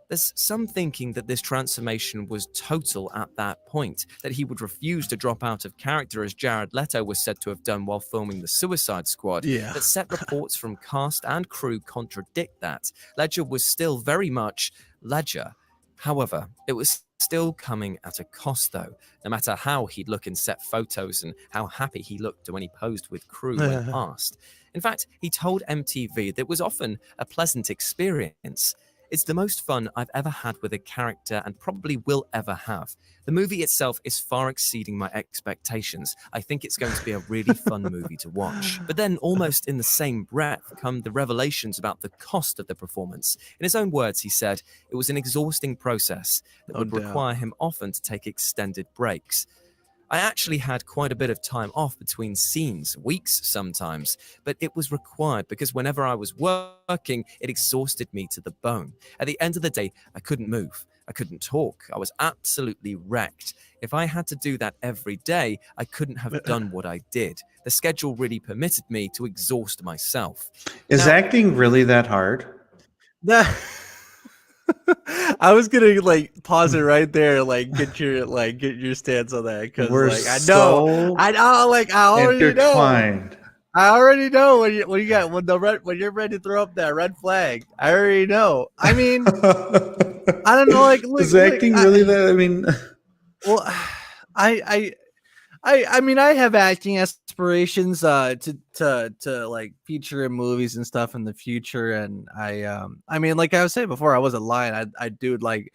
Speaker 5: There's some thinking that this transformation was total at that point, that he would refuse to drop out of character as Jared Leto was said to have done while filming The Suicide Squad.
Speaker 3: Yeah.
Speaker 5: But set reports from cast and crew contradict that. Ledger was still very much Ledger. However, it was still coming at a cost though, no matter how he'd look in set photos and how happy he looked when he posed with crew when asked. In fact, he told MTV that it was often a pleasant experience. It's the most fun I've ever had with a character and probably will ever have. The movie itself is far exceeding my expectations. I think it's going to be a really fun movie to watch. But then, almost in the same breath, come the revelations about the cost of the performance. In his own words, he said, it was an exhausting process that would require him often to take extended breaks. I actually had quite a bit of time off between scenes, weeks sometimes, but it was required because whenever I was working, it exhausted me to the bone. At the end of the day, I couldn't move. I couldn't talk. I was absolutely wrecked. If I had to do that every day, I couldn't have done what I did. The schedule really permitted me to exhaust myself.
Speaker 2: Is acting really that hard?
Speaker 3: I was gonna pause it right there, get your stance on that because I already know when you're ready to throw up that red flag. I already know. I mean, I don't know.
Speaker 2: Is acting really that? I mean,
Speaker 3: well, I mean, I have acting aspirations to feature in movies and stuff in the future, and I mean, like I was saying before, I wasn't lying. I would like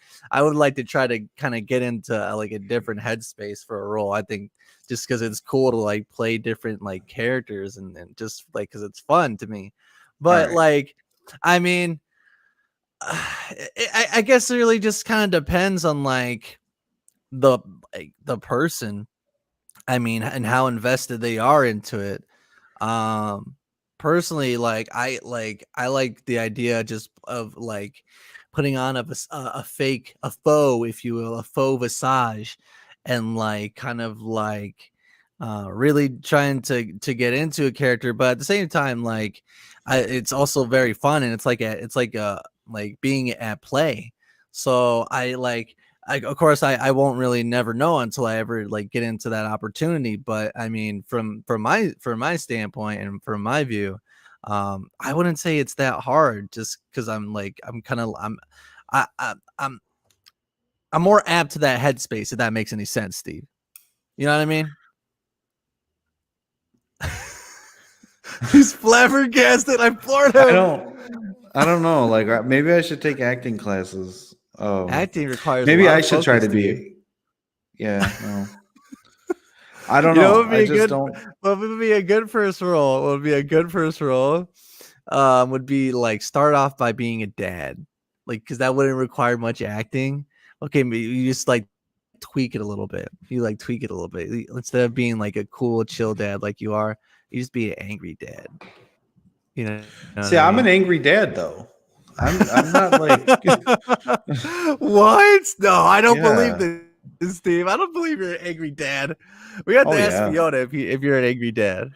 Speaker 3: to try to kind of get into a different headspace for a role. I think just because it's cool to play different characters and just because it's fun to me. But I mean, I guess it really just kind of depends on the person. I mean, and how invested they are into it. Personally, I like the idea just of putting on a faux, if you will, a faux visage, and really trying to get into a character, but at the same time, it's also very fun, and it's like being at play. So of course, I won't really never know until I ever get into that opportunity. But I mean, from my standpoint and from my view, I wouldn't say it's that hard. Just because I'm more apt to that headspace. If that makes any sense, Steve. You know what I mean? He's flabbergasted. I floored him.
Speaker 2: I don't know. Maybe I should take acting classes. Oh,
Speaker 3: acting requires.
Speaker 2: Maybe I should try to be. Yeah, no. I don't know.
Speaker 3: What would be a good first role? What would be a good first role? Would be start off by being a dad, because that wouldn't require much acting. Okay, maybe you just tweak it a little bit. You tweak it a little bit instead of being a cool, chill dad like you are. You just be an angry dad. You know.
Speaker 2: See, I'm an angry dad though. I'm not
Speaker 3: What? No, I don't believe this, Steve. I don't believe you're an angry dad. We have to ask Fiona if you're an angry dad.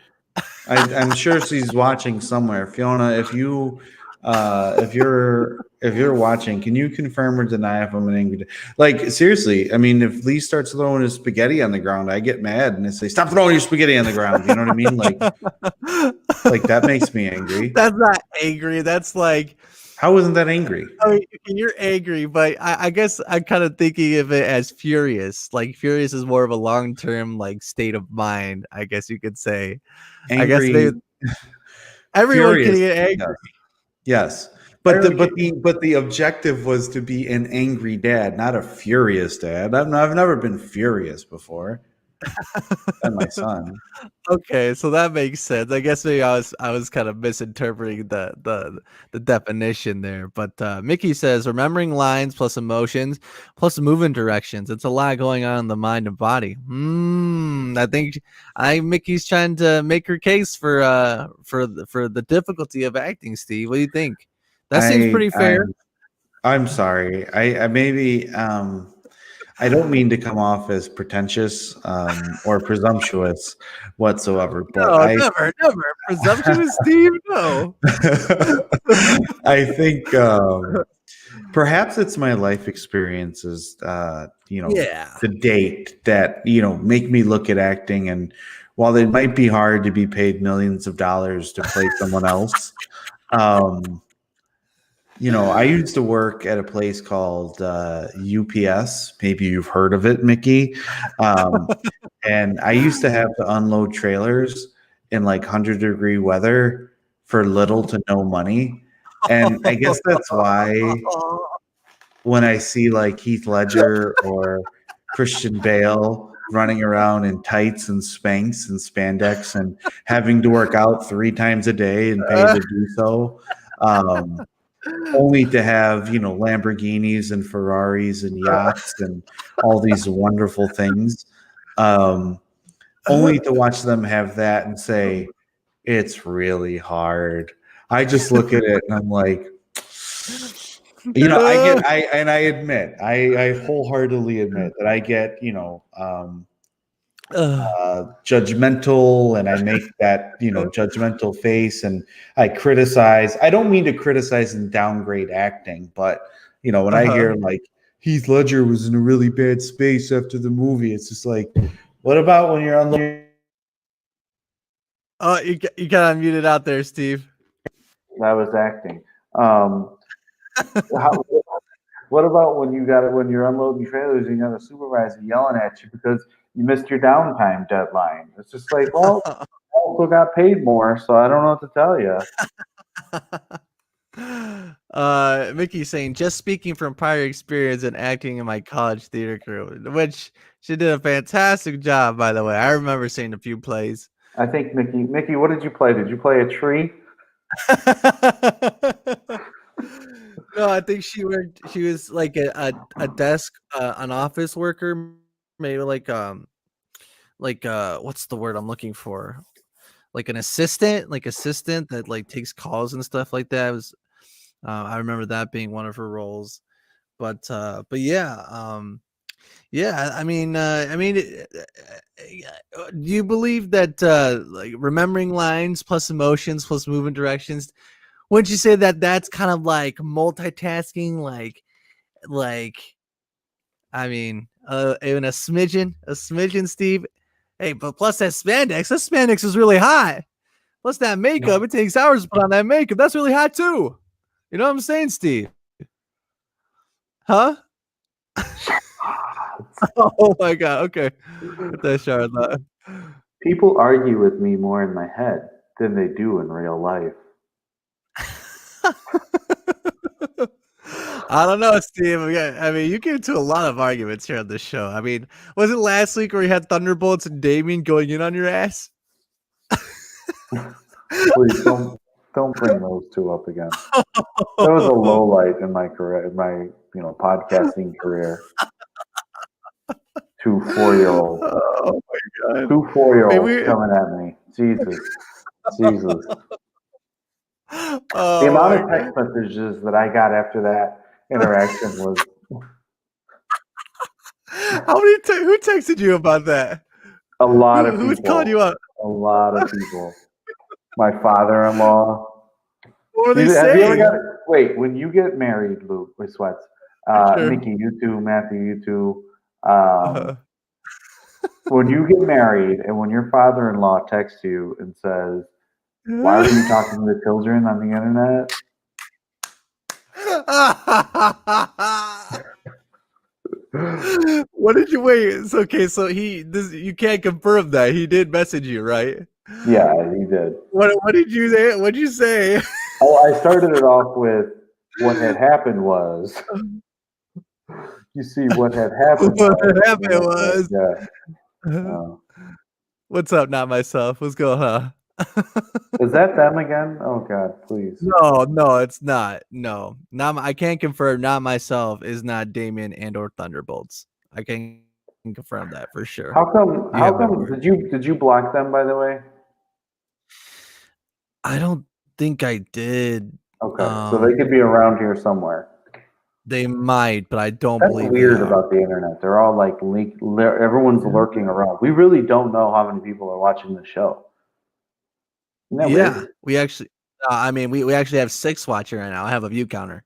Speaker 2: I'm sure she's watching somewhere. Fiona, if you If you're watching, can you confirm or deny if I'm an angry dad? Like, seriously, I mean, if Lee starts throwing his spaghetti on the ground, I get mad and I say, "Stop throwing your spaghetti on the ground." You know what I mean? Like that makes me angry.
Speaker 3: That's not angry. That's like,
Speaker 2: How isn't that angry?
Speaker 3: I mean, you're angry, but I guess I'm kind of thinking of it as furious. Like furious is more of a long-term like state of mind, I guess you could say. I guess
Speaker 2: Angry,
Speaker 3: maybe everyone can
Speaker 2: furious.
Speaker 3: get angry.
Speaker 2: Yes. But
Speaker 3: Everyone
Speaker 2: the objective was to be an angry dad, not a furious dad. I've never been furious before. And my son.
Speaker 3: Okay, so that makes sense. I guess maybe I was kind of misinterpreting the definition there. But Mickey says remembering lines plus emotions plus movement directions. It's a lot going on in the mind and body. I think Mickey's trying to make her case for the difficulty of acting. Steve, what do you think? That seems pretty fair.
Speaker 2: I'm sorry. I maybe I don't mean to come off as pretentious or presumptuous whatsoever, but
Speaker 3: No, never presumptuous, Steve. No.
Speaker 2: I think perhaps it's my life experiences, to date that make me look at acting. And while it might be hard to be paid millions of dollars to play someone else, I used to work at a place called UPS. Maybe you've heard of it, Mickey. And I used to have to unload trailers in like 100-degree weather for little to no money. And I guess that's why when I see like Heath Ledger or Christian Bale running around in tights and Spanx and spandex and having to work out 3 times a day and paid to do so, only to have Lamborghinis and Ferraris and yachts and all these wonderful things, only to watch them have that and say it's really hard. I just look at it and I'm like, I admit, I wholeheartedly admit that I get judgmental, and I make that judgmental face, and I criticize. I don't mean to criticize and downgrade acting, but when I hear like Heath Ledger was in a really bad space after the movie, it's just like, what about when you're on the
Speaker 3: you got unmuted out there, Steve.
Speaker 2: I was acting. What about when you're unloading trailers and you got a supervisor yelling at you because you missed your downtime deadline? It's just like, well, I also got paid more, so I don't know what to tell you.
Speaker 3: Mickey's saying, just speaking from prior experience in acting in my college theater crew, which she did a fantastic job, by the way. I remember seeing a few plays.
Speaker 2: I think Mickey, what did you play? Did you play a tree?
Speaker 3: No, I think she was like a desk, an office worker, maybe like what's the word I'm looking for? Like an assistant that like takes calls and stuff like that. It was I remember that being one of her roles. But yeah, yeah, I mean, do you believe that like remembering lines plus emotions plus movement directions? Wouldn't you say that that's kind of like multitasking? I mean, even a smidgen, Steve. Hey, but plus that spandex is really hot. Plus that makeup, it takes hours to put on that makeup. That's really hot too. You know what I'm saying, Steve? Huh? Oh my God. Okay. Get that shower thought.
Speaker 2: People argue with me more in my head than they do in real life.
Speaker 3: I don't know, Steve. I mean, you get into a lot of arguments here on this show. I mean, was it last week where you had Thunderbolts and Damien going in on your ass?
Speaker 2: Please don't bring those two up again. That was a low light in my career, in my podcasting career. 2 4-year-olds.
Speaker 3: Oh my God.
Speaker 2: 2 4-year-olds coming at me. Jesus. The amount of text messages that I got after that interaction was.
Speaker 3: Who texted you about that?
Speaker 2: A lot of people.
Speaker 3: Who's calling you up?
Speaker 2: A lot of people. My father-in-law.
Speaker 3: What are they
Speaker 2: Have you ever
Speaker 3: saying?
Speaker 2: wait, when you get married, Luke, with Sweats,
Speaker 3: Sure.
Speaker 2: Nikki, you too, Matthew, you too.
Speaker 3: Uh-huh.
Speaker 2: When you get married and when your father-in-law texts you and says, "Why are you talking to the children on the internet?"
Speaker 3: What did you wait? It's okay, so you can't confirm that. He did message you, right?
Speaker 2: Yeah, he did.
Speaker 3: What did you say? What'd you say?
Speaker 2: Oh, I started it off with what had happened was. You see, what had happened
Speaker 3: What
Speaker 2: was.
Speaker 3: happened was.
Speaker 2: Yeah.
Speaker 3: What's up, not myself? What's going on?
Speaker 2: Is that them again? Oh God, please.
Speaker 3: No, it's not. No, I can't confirm. Not myself is not Damien and or Thunderbolts. I can confirm that for sure.
Speaker 2: How come?
Speaker 3: You have my word.
Speaker 2: Did you block them? By the way.
Speaker 3: I don't think I did.
Speaker 2: Okay, so they could be around here somewhere.
Speaker 3: They might, but I don't
Speaker 2: That's
Speaker 3: believe
Speaker 2: weird
Speaker 3: they are.
Speaker 2: about the internet. They're all like everyone's lurking around. We really don't know how many people are watching the show. Isn't that weird?
Speaker 3: We actually. We actually have 6 watching right now. I have a view counter.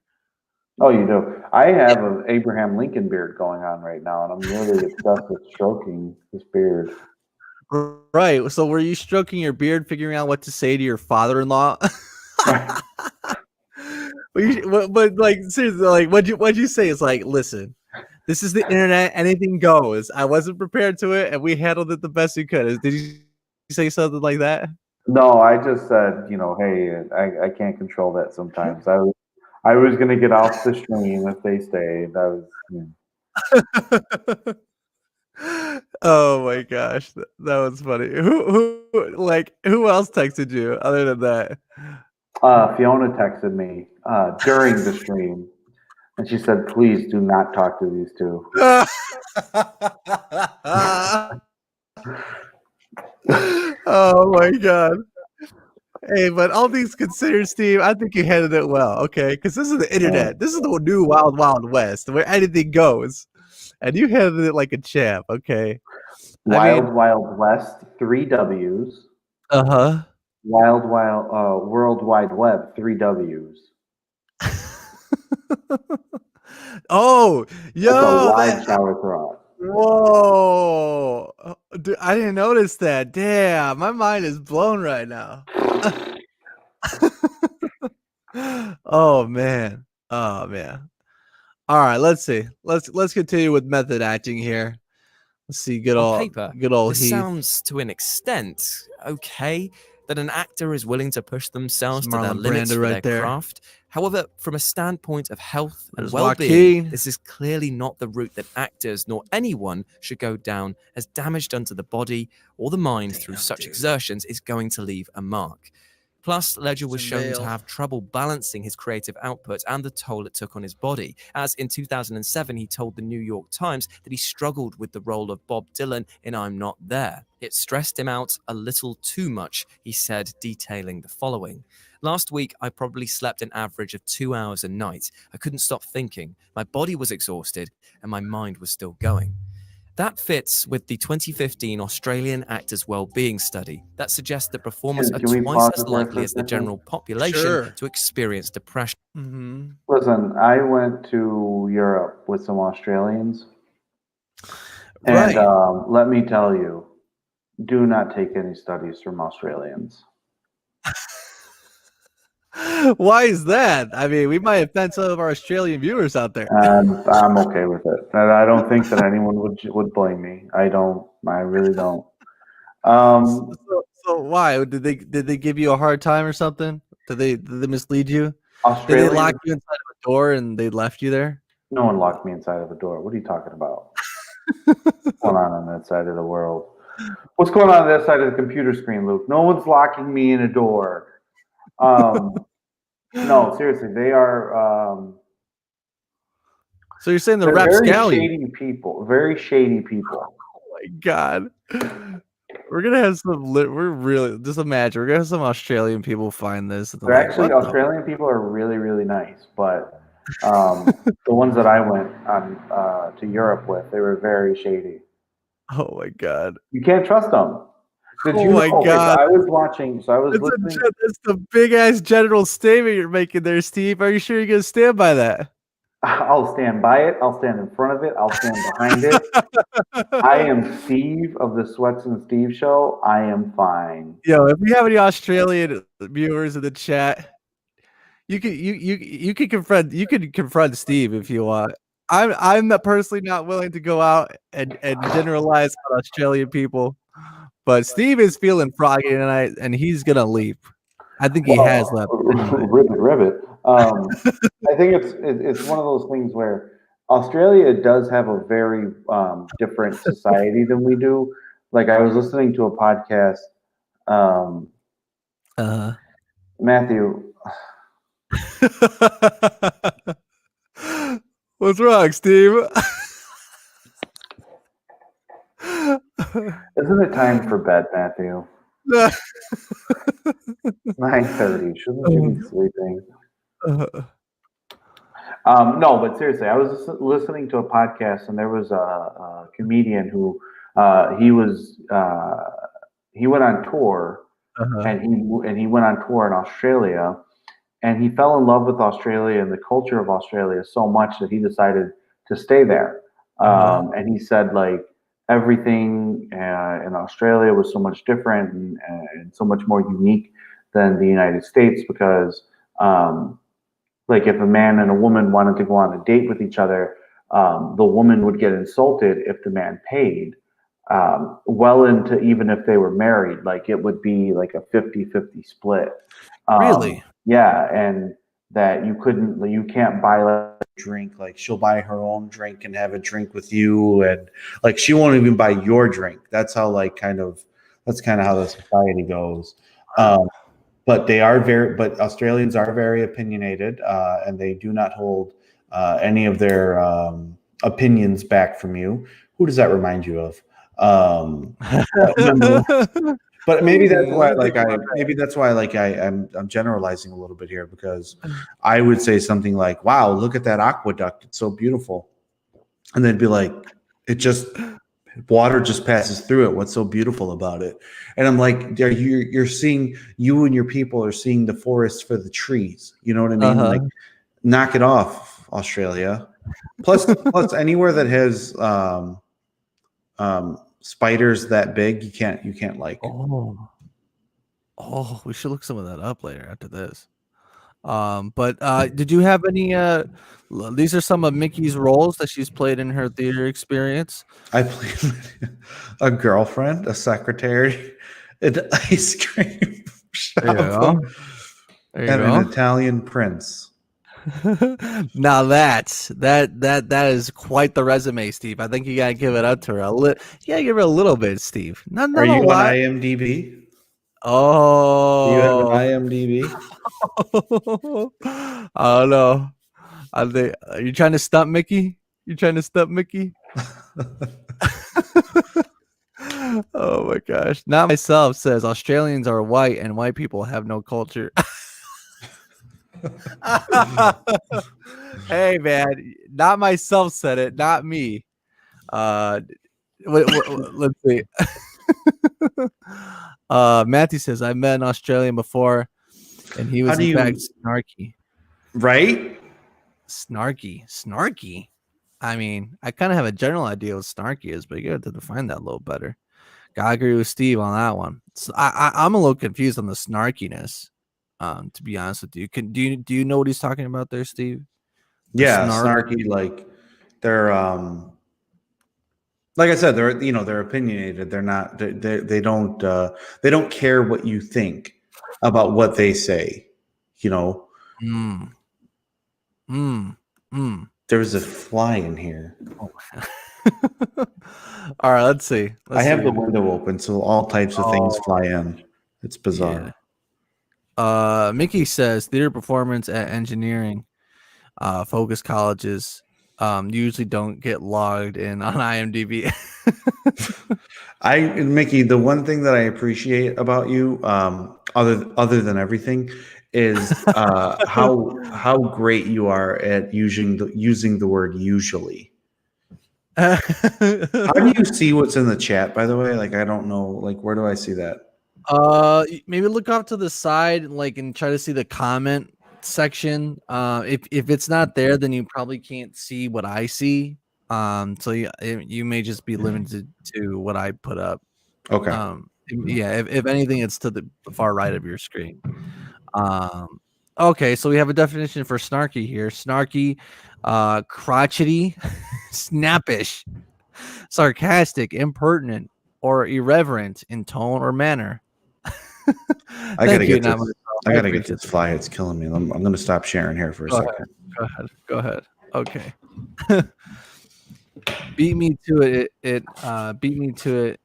Speaker 2: Oh, you do. I have an Abraham Lincoln beard going on right now, and I'm really obsessed with stroking this beard.
Speaker 3: Right. So, were you stroking your beard, figuring out what to say to your father-in-law? But like seriously, like what'd you say? It's like, listen, this is the internet, anything goes. I wasn't prepared to it, and we handled it the best we could. Did you say something like that?
Speaker 2: No, I just said, hey, I can't control that sometimes. I was gonna get off the stream if they stayed.
Speaker 3: Oh my gosh, that was funny. Who else texted you other than that?
Speaker 2: Fiona texted me during the stream, and she said, "Please do not talk to these two."
Speaker 3: Oh my god. Hey, but all things considered, Steve, I think you handled it well, okay? Because this is the internet. This is the new wild, wild west where anything goes. And you handled it like a champ, okay?
Speaker 2: Wild West, 3 W's.
Speaker 3: Uh-huh.
Speaker 2: Wild World Wide Web, 3 W's.
Speaker 3: Oh, yo,
Speaker 2: That's a wide shower thought.
Speaker 3: whoa. Dude, I didn't notice that. Damn, my mind is blown right now. Oh man. Oh man. All right, let's see. Let's continue with method acting here. Let's see, good
Speaker 5: On
Speaker 3: old
Speaker 5: paper, this
Speaker 3: Heath.
Speaker 5: sounds to an extent okay that an actor is willing to push themselves to their
Speaker 3: Marlon
Speaker 5: limits
Speaker 3: Brando
Speaker 5: for
Speaker 3: right
Speaker 5: their
Speaker 3: there.
Speaker 5: craft. However, from a standpoint of health and
Speaker 3: There's
Speaker 5: well-being,
Speaker 3: Joaquin.
Speaker 5: this is clearly not the route that actors nor anyone should go down, as damage done to the body or the mind through such exertions is going to leave a mark. Plus, Ledger was shown to have trouble balancing his creative output and the toll it took on his body, as in 2007 he told the New York Times that he struggled with the role of Bob Dylan in I'm Not There. It stressed him out a little too much, he said, detailing the following. Last week, I probably slept an average of 2 hours a night. I couldn't stop thinking. My body was exhausted and my mind was still going. That fits with the 2015 Australian Actors Wellbeing Study that suggests that performers are
Speaker 2: Can we
Speaker 5: twice
Speaker 2: pause
Speaker 5: as
Speaker 2: it there for
Speaker 5: likely
Speaker 2: a
Speaker 5: as the
Speaker 2: second?
Speaker 5: general population to experience depression.
Speaker 3: Mm-hmm.
Speaker 2: Listen, I went to Europe with some Australians.
Speaker 3: Right.
Speaker 2: And let me tell you, do not take any studies from Australians.
Speaker 3: Why is that? I mean, we might offend some of our Australian viewers out there.
Speaker 2: I'm okay with it. And I don't think that anyone would blame me. I really don't.
Speaker 3: So why did they give you a hard time or something? Did they mislead you? Did they
Speaker 2: Australia?
Speaker 3: lock you inside of a door and they left you there?
Speaker 2: No one locked me inside of a door. What are you talking about? What's going on that side of the world? What's going on that side of the computer screen, Luke? No one's locking me in a door. No, seriously, they are.
Speaker 3: So you're saying the
Speaker 2: They're very
Speaker 3: rapscallion?
Speaker 2: shady people. Very shady people.
Speaker 3: Oh my god. We're gonna have some. We're really just imagine. We're gonna have some Australian people find this. And
Speaker 2: They're actually Australian people are really, really nice, but the ones that I went on to Europe with, they were very shady.
Speaker 3: Oh my god.
Speaker 2: You can't trust them. Did
Speaker 3: Oh
Speaker 2: you
Speaker 3: my
Speaker 2: know?
Speaker 3: God.
Speaker 2: I was watching. So I was listening.
Speaker 3: That's the big ass general statement you're making there, Steve. Are you sure you're gonna stand by that?
Speaker 2: I'll stand by it. I'll stand in front of it. I'll stand behind it. I am Steve of the Sweats and Steve show. I am fine.
Speaker 3: Yo, if we have any Australian viewers in the chat, you can confront Steve if you want. I'm not personally not willing to go out and generalize on Australian people, but Steve is feeling froggy tonight, and he's gonna leave. I think he has left. Anyway.
Speaker 2: Ribbit. I think it's one of those things where Australia does have a very different society than we do. Like I was listening to a podcast. Matthew,
Speaker 3: What's wrong, Steve?
Speaker 2: isn't it time for bed, Matthew? 9:30. Shouldn't you be sleeping? No, but seriously, I was listening to a podcast, and there was a comedian who he went on tour, and he went on tour in Australia, and he fell in love with Australia and the culture of Australia so much that he decided to stay there. And he said like everything in Australia was so much different and so much more unique than the United States because. Like if a man and a woman wanted to go on a date with each other, the woman would get insulted if the man paid. Well into even if they were married, like it would be like a 50-50 split.
Speaker 3: Really?
Speaker 2: Yeah, and that you can't buy like a drink. Like she'll buy her own drink and have a drink with you, and like she won't even buy your drink. That's how that's kind of how the society goes. But Australians are very opinionated, and they do not hold any of their opinions back from you. Who does that remind you of? But maybe that's why I'm generalizing a little bit here because I would say something like, "Wow, look at that aqueduct; it's so beautiful," and they'd be like, water just passes through it. What's so beautiful about it? And I'm like, you're seeing, you and your people are seeing the forest for the trees. You know what I mean? Like, knock it off, Australia. Plus anywhere that has spiders that big, you can't like.
Speaker 3: Oh, we should look some of that up later after this. But did you have any these are some of Mickey's roles that she's played in her theater experience.
Speaker 2: I played a girlfriend, a secretary, an ice cream shop, and an Italian prince.
Speaker 3: Now that is quite the resume, Steve. I think you gotta give it up to her a little. Yeah, give her a little bit, Steve. Not
Speaker 2: Are you
Speaker 3: on
Speaker 2: IMDb?
Speaker 3: Oh,
Speaker 2: you have an IMDb?
Speaker 3: I don't know. Are you trying to stump Mickey? You trying to stump Mickey? Oh my gosh. Not myself says Australians are white and white people have no culture. Hey man, not myself said it, not me. Let's see. Matthew says I met an Australian before and he was in fact snarky.
Speaker 2: Right?
Speaker 3: Snarky. I mean, I kind of have a general idea what snarky is, but you got to define that a little better. I agree with Steve on that one. So I'm a little confused on the snarkiness. To be honest with you, do you know what he's talking about there, Steve?
Speaker 2: Yeah, snarky. Like they're like I said, they're opinionated. They're not. They don't care what you think about what they say. You know. There's a fly in here.
Speaker 3: All right, let's see.
Speaker 2: I have the window open, so all types of things fly in. It's bizarre.
Speaker 3: Yeah. Mickey says theater performance at engineering focus colleges usually don't get logged in on IMDb.
Speaker 2: Mickey, the one thing that I appreciate about you, other than everything, is how great you are at using the word usually. How do you see what's in the chat, by the way? Like, I don't know. Like, where do I see that?
Speaker 3: Maybe look off to the side, like, and try to see the comment section. If it's not there, then you probably can't see what I see. So you may just be limited to what I put up.
Speaker 2: Okay.
Speaker 3: Yeah. If anything, it's to the far right of your screen. Okay, so we have a definition for snarky here. Snarky, crotchety, snappish, sarcastic, impertinent, or irreverent in tone or manner.
Speaker 2: I gotta get
Speaker 3: Not
Speaker 2: this.
Speaker 3: myself.
Speaker 2: I gotta get
Speaker 3: appreciate
Speaker 2: this fly. It's killing me. I'm gonna stop sharing here for a second.
Speaker 3: Go ahead. Okay. Beat me to it. Beat me to it.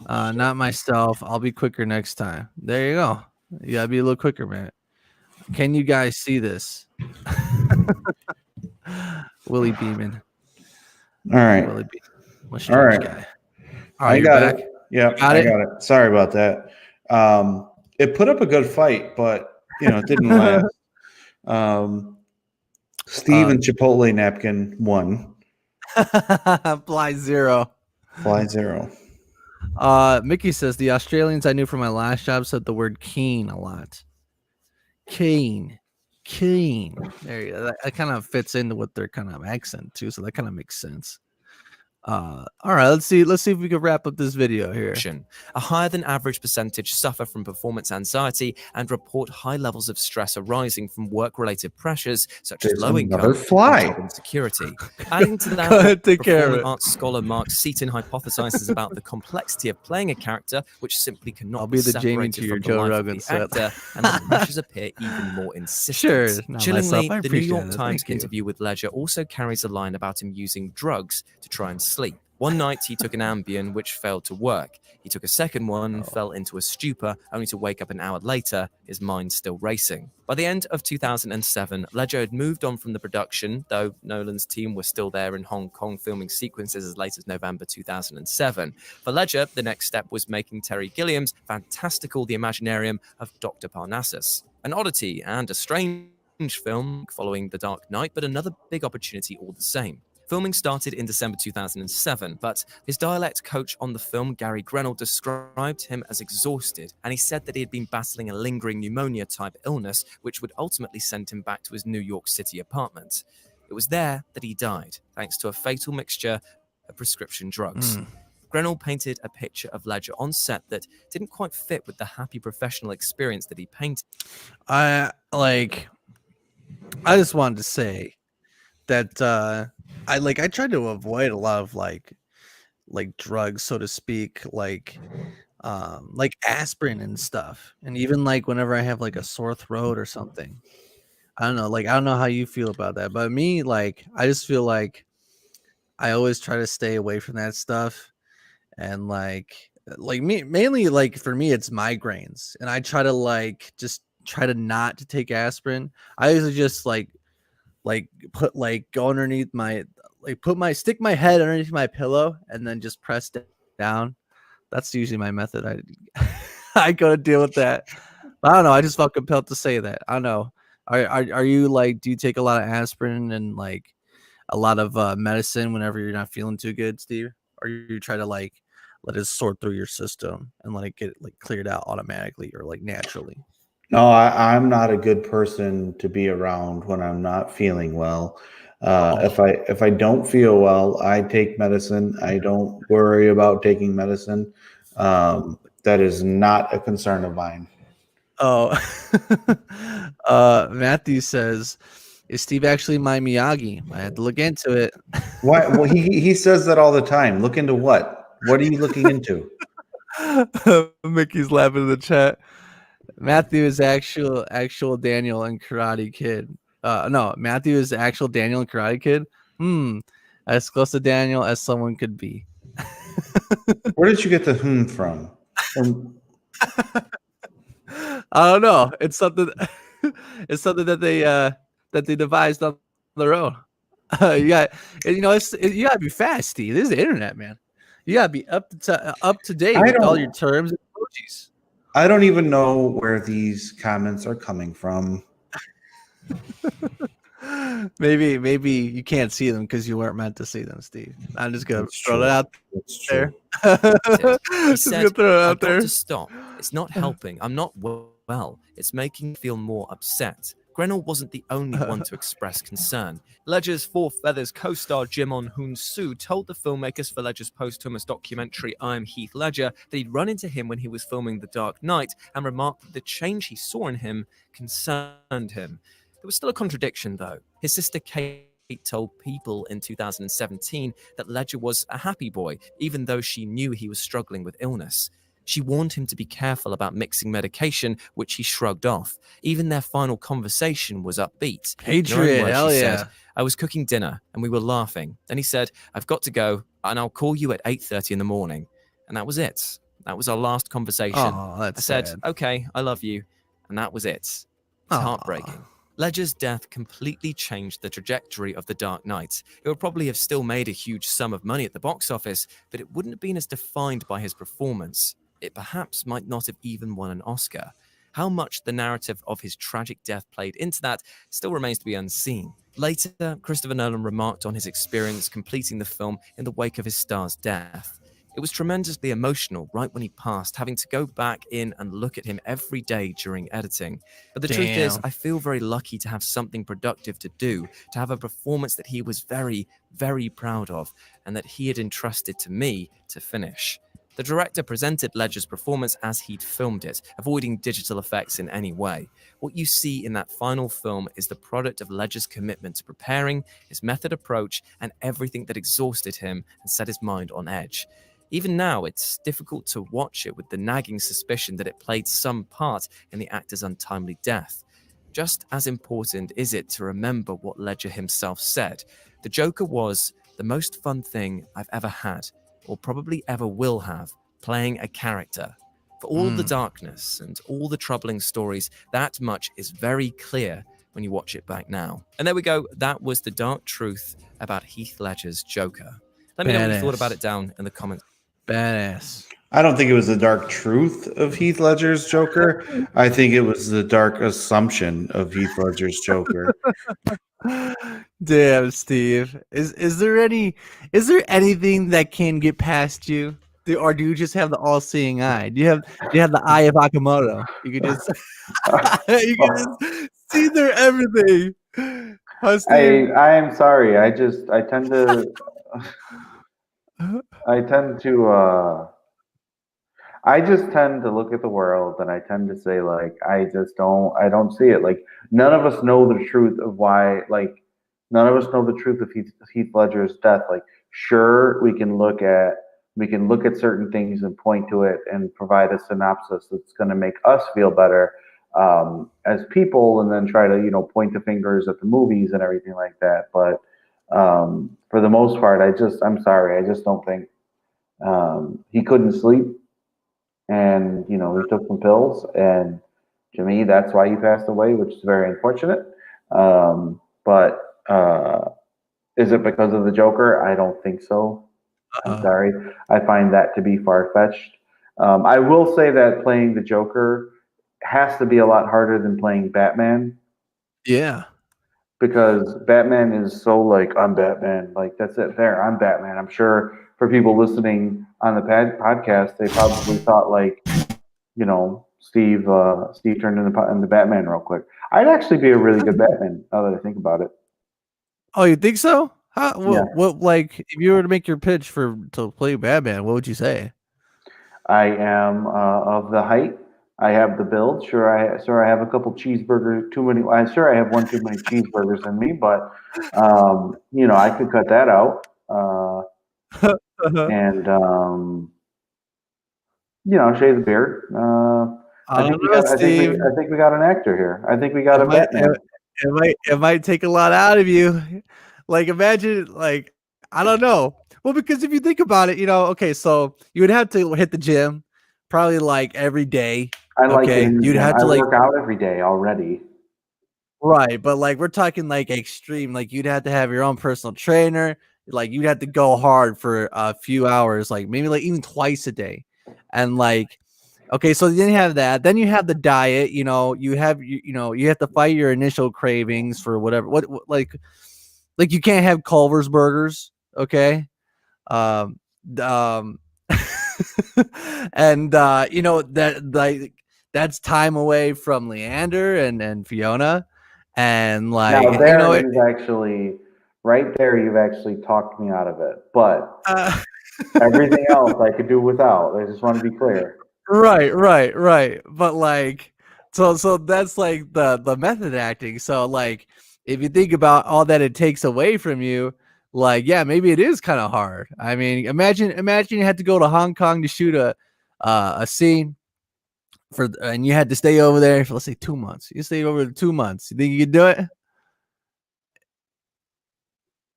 Speaker 3: Not myself. I'll be quicker next time. There you go. You gotta be a little quicker, man. Can you guys see this? Willie Beeman.
Speaker 2: All right.
Speaker 3: Willie Beeman.
Speaker 2: All right.
Speaker 3: Guy.
Speaker 2: I got it. Yeah, I got it. Sorry about that. It put up a good fight, but it didn't last. Steve and Chipotle Napkin won.
Speaker 3: Fly 0.
Speaker 2: Fly 0.
Speaker 3: Mickey says the Australians I knew from my last job said the word keen a lot. Keen. There you go. That kind of fits into with their kind of accent too, so that kind of makes sense. All right, let's see if we can wrap up this video here.
Speaker 5: A higher than average percentage suffer from performance anxiety and report high levels of stress arising from work-related pressures such as low income and job insecurity. Adding to that, performing arts scholar Mark Seaton hypothesizes about the complexity of playing a character which simply cannot be separated from the life of the actor, and the pressures appear even more insistent. Chillingly, the New York Times interview with Ledger also carries a line about him using drugs to try and sleep. One night he took an Ambien which failed to work. He took a second one and fell into a stupor, only to wake up an hour later, his mind still racing. By the end of 2007, Ledger had moved on from the production, though Nolan's team were still there in Hong Kong filming sequences as late as November 2007. For Ledger, the next step was making Terry Gilliam's fantastical The Imaginarium of Dr. Parnassus. An oddity and a strange film following The Dark Knight, but another big opportunity all the same. Filming started in December 2007, but his dialect coach on the film, Gary Grenell, described him as exhausted, and he said that he had been battling a lingering pneumonia-type illness, which would ultimately send him back to his New York City apartment. It was there that he died, thanks to a fatal mixture of prescription drugs. Grenell painted a picture of Ledger on set that didn't quite fit with the happy professional experience that he painted.
Speaker 3: I just wanted to say that I tried to avoid a lot of like drugs, so to speak, like aspirin and stuff. And even like whenever I have like a sore throat or something, I don't know how you feel about that, but me, like, I just feel like I always try to stay away from that stuff. And like me, mainly like for me, it's migraines, and I try to just try to not to take aspirin. I usually just put go underneath my stick my head underneath my pillow and then just press down. That's usually my method. I gotta deal with that. But I don't know. I just felt compelled to say that. I don't know. Are you do you take a lot of aspirin and like a lot of medicine whenever you're not feeling too good, Steve? Or you try to let it sort through your system and let it get cleared out automatically or naturally?
Speaker 2: No, I'm not a good person to be around when I'm not feeling well. If I don't feel well, I take medicine. I don't worry about taking medicine. That is not a concern of mine.
Speaker 3: Oh, Matthew says, "Is Steve actually my Miyagi?" I had to look into it.
Speaker 2: Why? Well, he says that all the time. Look into what? What are you looking into?
Speaker 3: Mickey's laughing in the chat. Matthew is actual Daniel and Karate Kid. No, Matthew is actual Daniel and Karate Kid. As close to Daniel as someone could be.
Speaker 2: Where did you get the from?
Speaker 3: I don't know. It's something. It's something that they devised on their own. You gotta be fast, Steve. This is the internet, man. You gotta be up to date with all your terms and emojis.
Speaker 2: I don't even know where these comments are coming from.
Speaker 3: Maybe you can't see them because you weren't meant to see them, Steve. I'm just gonna
Speaker 2: That's
Speaker 3: throw
Speaker 2: true.
Speaker 3: it out
Speaker 2: That's
Speaker 3: there.
Speaker 2: true.
Speaker 5: He
Speaker 3: Just gonna
Speaker 5: said,
Speaker 3: throw it
Speaker 5: I've
Speaker 3: out
Speaker 5: got
Speaker 3: there.
Speaker 5: to stop. It's not helping. I'm not well. It's making me feel more upset. Grenell wasn't the only one to express concern. Ledger's Four Feathers co-star Jimon Hoon-soo told the filmmakers for Ledger's posthumous documentary I Am Heath Ledger that he'd run into him when he was filming The Dark Knight and remarked that the change he saw in him concerned him. There was still a contradiction, though. His sister Kate told People in 2017 that Ledger was a happy boy, even though she knew he was struggling with illness. She warned him to be careful about mixing medication, which he shrugged off. Even their final conversation was upbeat. In her own
Speaker 3: Patriot,
Speaker 5: words,
Speaker 3: hell
Speaker 5: she
Speaker 3: yeah.
Speaker 5: said, I was cooking dinner and we were laughing. Then he said, I've got to go and I'll call you at 8:30 in the morning. And that was it. That was our last conversation.
Speaker 3: Oh,
Speaker 5: I
Speaker 3: that's
Speaker 5: said,
Speaker 3: sad.
Speaker 5: okay, I love you. And that was it. It's
Speaker 3: Aw.
Speaker 5: heartbreaking. Ledger's death completely changed the trajectory of The Dark Knight. It would probably have still made a huge sum of money at the box office, but it wouldn't have been as defined by his performance. It perhaps might not have even won an Oscar. How much the narrative of his tragic death played into that still remains to be unseen. Later, Christopher Nolan remarked on his experience completing the film in the wake of his star's death. It was tremendously emotional right when he passed, having to go back in and look at him every day during editing. But the truth is,
Speaker 3: Damn.
Speaker 5: I feel very lucky to have something productive to do, to have a performance that he was very, very proud of, and that he had entrusted to me to finish. The director presented Ledger's performance as he'd filmed it, avoiding digital effects in any way. What you see in that final film is the product of Ledger's commitment to preparing, his method approach, and everything that exhausted him and set his mind on edge. Even now, it's difficult to watch it with the nagging suspicion that it played some part in the actor's untimely death. Just as important is it to remember what Ledger himself said. The Joker was the most fun thing I've ever had, or probably ever will have, playing a character. For all the darkness and all the troubling stories, that much is very clear when you watch it back now. And there we go. That was the dark truth about Heath Ledger's Joker. Let me know what you thought about it down in the comments.
Speaker 3: Badass.
Speaker 2: I don't think it was the dark truth of Heath Ledger's Joker. I think it was the dark assumption of Heath Ledger's Joker.
Speaker 3: Damn, Steve. Is there anything that can get past you? Or do you just have the all-seeing eye? Do you have the eye of Akamoto? You can just you can just see through everything. Huh, Steve?
Speaker 2: I am sorry. I tend to I just tend to look at the world and I tend to say like I don't see it. Like none of us know the truth of why none of us know the truth of Heath Ledger's death. Like sure we can look at certain things and point to it and provide a synopsis that's going to make us feel better as people, and then try to point the fingers at the movies and everything like that. But for the most part, I'm sorry, I just don't think he couldn't sleep, and he took some pills, and to me that's why he passed away, which is very unfortunate. But is it because of the Joker? I don't think so. I'm sorry. I find that to be far-fetched. I will say that playing the Joker has to be a lot harder than playing Batman,
Speaker 3: Yeah.
Speaker 2: because Batman is so like, I'm Batman. Like, that's it there. I'm Batman. I'm sure for people listening on the podcast, they probably thought like, Steve turned into Batman real quick. I'd actually be a really good Batman now that I think about it.
Speaker 3: Oh, you think so?
Speaker 2: Yeah.
Speaker 3: What like if you were to make your pitch to play Batman, what would you say?
Speaker 2: I am of the height. I have the build. Sure, I have a couple cheeseburgers too many. I'm sure I have one too many cheeseburgers in me, but I could cut that out. And shave the beard.
Speaker 3: I don't know, Steve.
Speaker 2: I think we got an actor here. I think we got a Batman.
Speaker 3: It might take a lot out of you. Like imagine, like I don't know. Well, because if you think about it, okay, so you would have to hit the gym, probably like every day.
Speaker 2: I like
Speaker 3: okay,
Speaker 2: it.
Speaker 3: You'd have to
Speaker 2: work out every day already.
Speaker 3: Right, but like we're talking like extreme. Like you'd have to have your own personal trainer. Like you'd have to go hard for a few hours, like maybe like even twice a day, and like Okay, so then you have that. Then you have the diet. You know, you have you have to fight your initial cravings for whatever. What like you can't have Culver's burgers. Okay, um, um, and you know that like that's time away from Leander and Fiona, and like
Speaker 2: Now
Speaker 3: you know
Speaker 2: there
Speaker 3: it.
Speaker 2: you've actually right there you've actually talked me out of it. But
Speaker 3: Uh,
Speaker 2: everything else I could do without. I just want to be clear.
Speaker 3: right. But like, so that's like the method acting. So like, if you think about all that it takes away from you, like, yeah, maybe it is kind of hard. I mean, imagine you had to go to Hong Kong to shoot a scene and you had to stay over there for let's say 2 months. You stayed over 2 months. You think you could do it?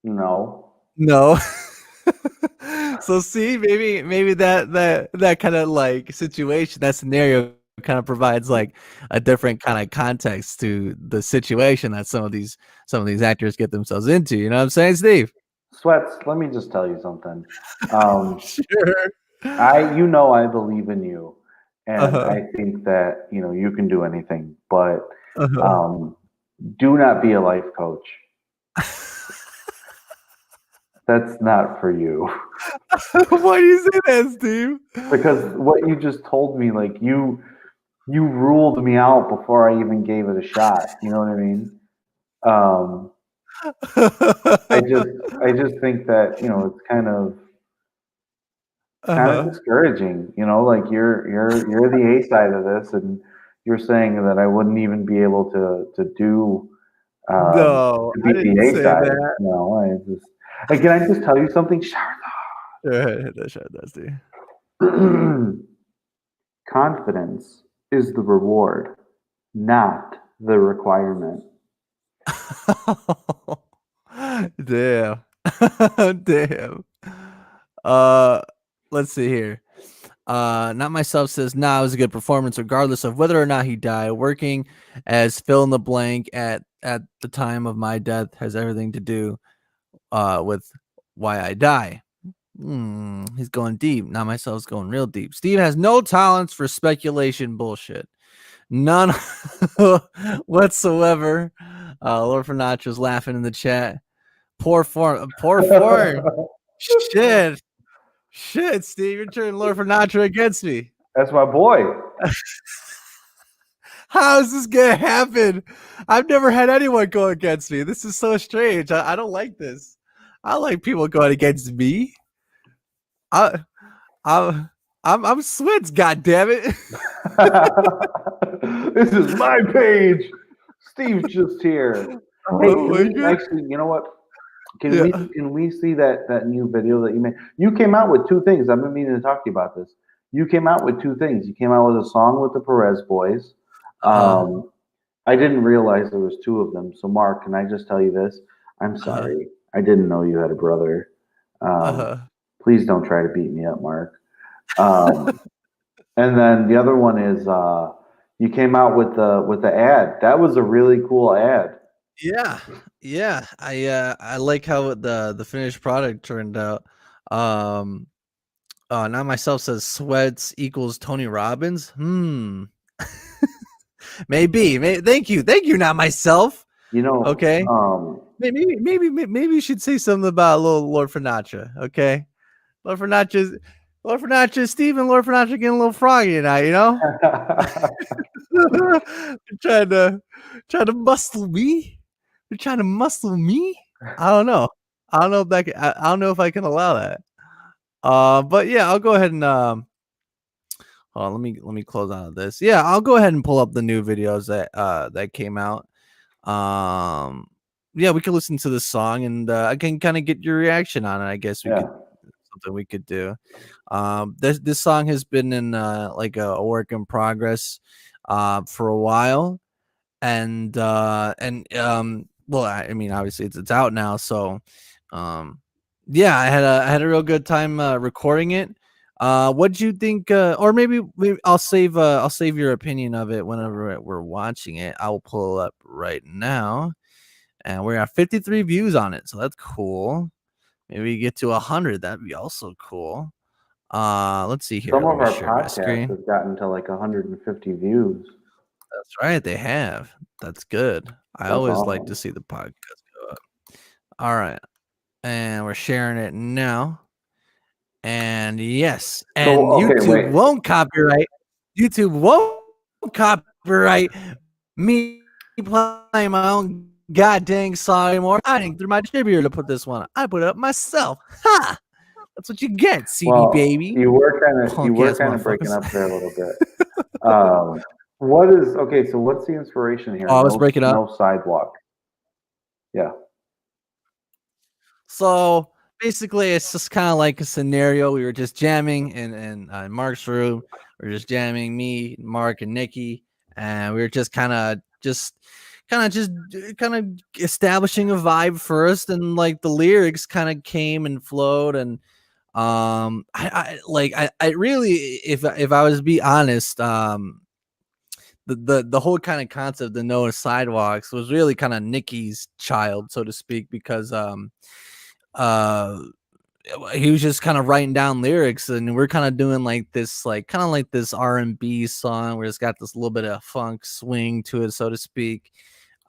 Speaker 2: No.
Speaker 3: No. So see, maybe that kind of like situation, that scenario kind of provides like a different kind of context to the situation that some of these actors get themselves into. You know what I'm saying, Steve?
Speaker 2: Sweats, let me just tell you something.
Speaker 3: Sure.
Speaker 2: I believe in you, and
Speaker 3: Uh-huh.
Speaker 2: I think that you can do anything, but
Speaker 3: Uh-huh.
Speaker 2: do not be a life coach. That's not for you.
Speaker 3: Why do you say that, Steve?
Speaker 2: Because what you just told me, like you ruled me out before I even gave it a shot. You know what I mean? Um, I just think that it's kind of
Speaker 3: Uh-huh.
Speaker 2: discouraging. Like you're the A side of this, and you're saying that I wouldn't even be able to do
Speaker 3: No,
Speaker 2: to
Speaker 3: I
Speaker 2: beat the
Speaker 3: didn't
Speaker 2: A
Speaker 3: say
Speaker 2: side.
Speaker 3: that.
Speaker 2: No, can I just tell you something,
Speaker 3: Sure, Steve.
Speaker 2: Charlotte? Confidence is the reward, not the requirement.
Speaker 3: Damn. Damn. Uh let's see here. Not myself says, nah, it was a good performance, regardless of whether or not he died. Working as fill in the blank at the time of my death has everything to do with why I die. He's going deep. Not myself's going real deep. Steve has no tolerance for speculation bullshit. None whatsoever. Lord Fernando's laughing in the chat. Poor form. Poor form. Shit. Shit, Steve. You're turning Lord Fernando against me.
Speaker 2: That's my boy.
Speaker 3: How is this gonna happen? I've never had anyone go against me. This is so strange. I don't like this. I don't like people going against me. I, I, I'm Switz. God damn it!
Speaker 2: This is my page. Steve's just here. Hey,
Speaker 3: Oh my god!
Speaker 2: actually, you know what? Can we
Speaker 3: Yeah.
Speaker 2: can we see that new video that you made? You came out with two things. I've been meaning to talk to you about this. You came out with two things. You came out with a song with the Perez boys.
Speaker 3: Uh-huh.
Speaker 2: I didn't realize there was two of them. So, Mark, can I just tell you this? I'm
Speaker 3: Uh-huh.
Speaker 2: sorry. I didn't know you had a brother.
Speaker 3: Uh-huh.
Speaker 2: Please don't try to beat me up, Mark. Um, and then the other one is you came out with the ad. That was a really cool ad.
Speaker 3: Yeah. I like how the finished product turned out. Not myself says sweats equals Tony Robbins. Maybe. Thank you. Not myself.
Speaker 2: You know,
Speaker 3: Okay. Maybe you should say something about little Lord Fernaccia. Okay. Lord Fernaccia, Steve and Lord Fernaccia getting a little froggy tonight, you know? They're trying to muscle me. They're trying to muscle me. I don't know. I don't know if I don't know if I can allow that. But yeah, I'll go ahead and hold on, let me close out of this. Yeah, I'll go ahead and pull up the new videos that came out. Yeah, we can listen to the song and I can kind of get your reaction on it. I guess we
Speaker 2: Yeah.
Speaker 3: could something we could do. This song has been in like a work in progress for a while, and well, I mean, obviously it's out now, so yeah, I had a real good time recording it. What'd you think? Or maybe I'll save your opinion of it whenever we're watching it. I'll pull it up right now, and we're at 53 views on it, so that's cool. Maybe we get to 100. That'd be also cool. Let's see here.
Speaker 2: Some
Speaker 3: Let
Speaker 2: of
Speaker 3: me
Speaker 2: our
Speaker 3: share my
Speaker 2: podcasts
Speaker 3: screen.
Speaker 2: have gotten to like 150 views.
Speaker 3: That's right, they have. That's good. I
Speaker 2: That's
Speaker 3: always
Speaker 2: awesome.
Speaker 3: like to see the podcast go up. All right, and we're sharing it now. And yes, and YouTube won't copyright. YouTube won't copyright me playing my own goddamn song anymore. I didn't through my distributor to put this one. I put it up myself. Ha! That's what you get, CD baby.
Speaker 2: You were kind of breaking up there a little bit. So what's the inspiration here?
Speaker 3: Oh, I was breaking up.
Speaker 2: No sidewalk. Yeah.
Speaker 3: So basically, it's just kind of like a scenario. We were just jamming in Mark's room. We were just jamming, me, Mark, and Nikki, and we were just kind of establishing a vibe first, and like the lyrics kind of came and flowed, and I really, if I was to be honest, the whole kind of concept of no sidewalks was really kind of Nikki's child, so to speak, because he was just kind of writing down lyrics, and we're kind of doing like this R&B song where it's got this little bit of funk swing to it, so to speak,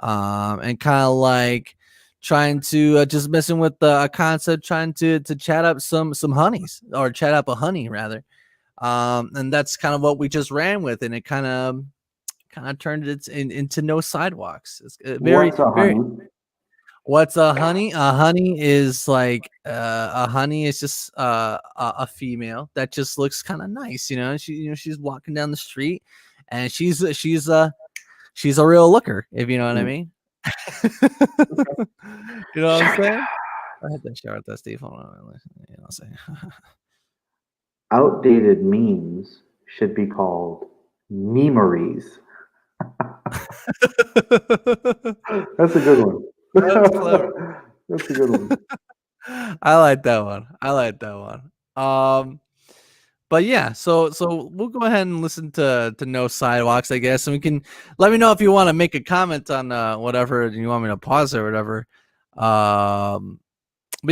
Speaker 3: and kind of like trying to just messing with the concept, trying to chat up some honeys, or chat up a honey rather, and that's kind of what we just ran with, and it kind of turned it into no sidewalks. It's very very. What's a honey? A honey is like a honey is just a female that just looks kind of nice, she's walking down the street, and she's a real looker, if you know what I mean. You know what I'm saying? I had that shower with that, Steve. Hold on, I'll say.
Speaker 2: Outdated memes should be called memories. That's a good one.
Speaker 3: That was clever.
Speaker 2: That's a good one.
Speaker 3: I like that one. But yeah, so we'll go ahead and listen to No Sidewalks, I guess, and we can let me know if you want to make a comment on whatever you want me to pause or whatever. But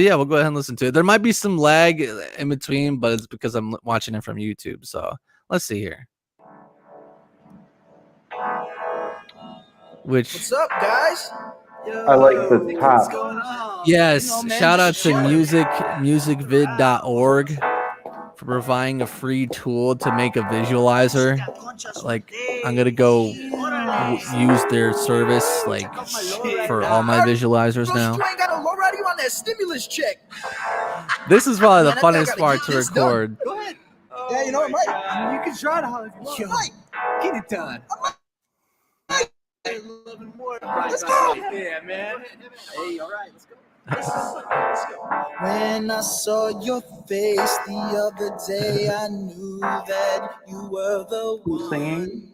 Speaker 3: yeah, we'll go ahead and listen to it. There might be some lag in between, but it's because I'm watching it from YouTube. So let's see here.
Speaker 6: What's up, guys?
Speaker 2: Yo, I like the top.
Speaker 3: Yes, shout out to musicvid.org for providing a free tool to make a visualizer. Like, I'm gonna go use their service like for all my visualizers now.
Speaker 6: You ain't got a lowrider, you on that stimulus check.
Speaker 3: This is probably the funnest part to record.
Speaker 6: Go ahead. Yeah, you know what, Mike? I mean, you can try to holler if you want. Mike, get it done. Let's go. Yeah, man. Hey, all right, let's go. Let's go. When I saw your face the other day, I knew that you were the one.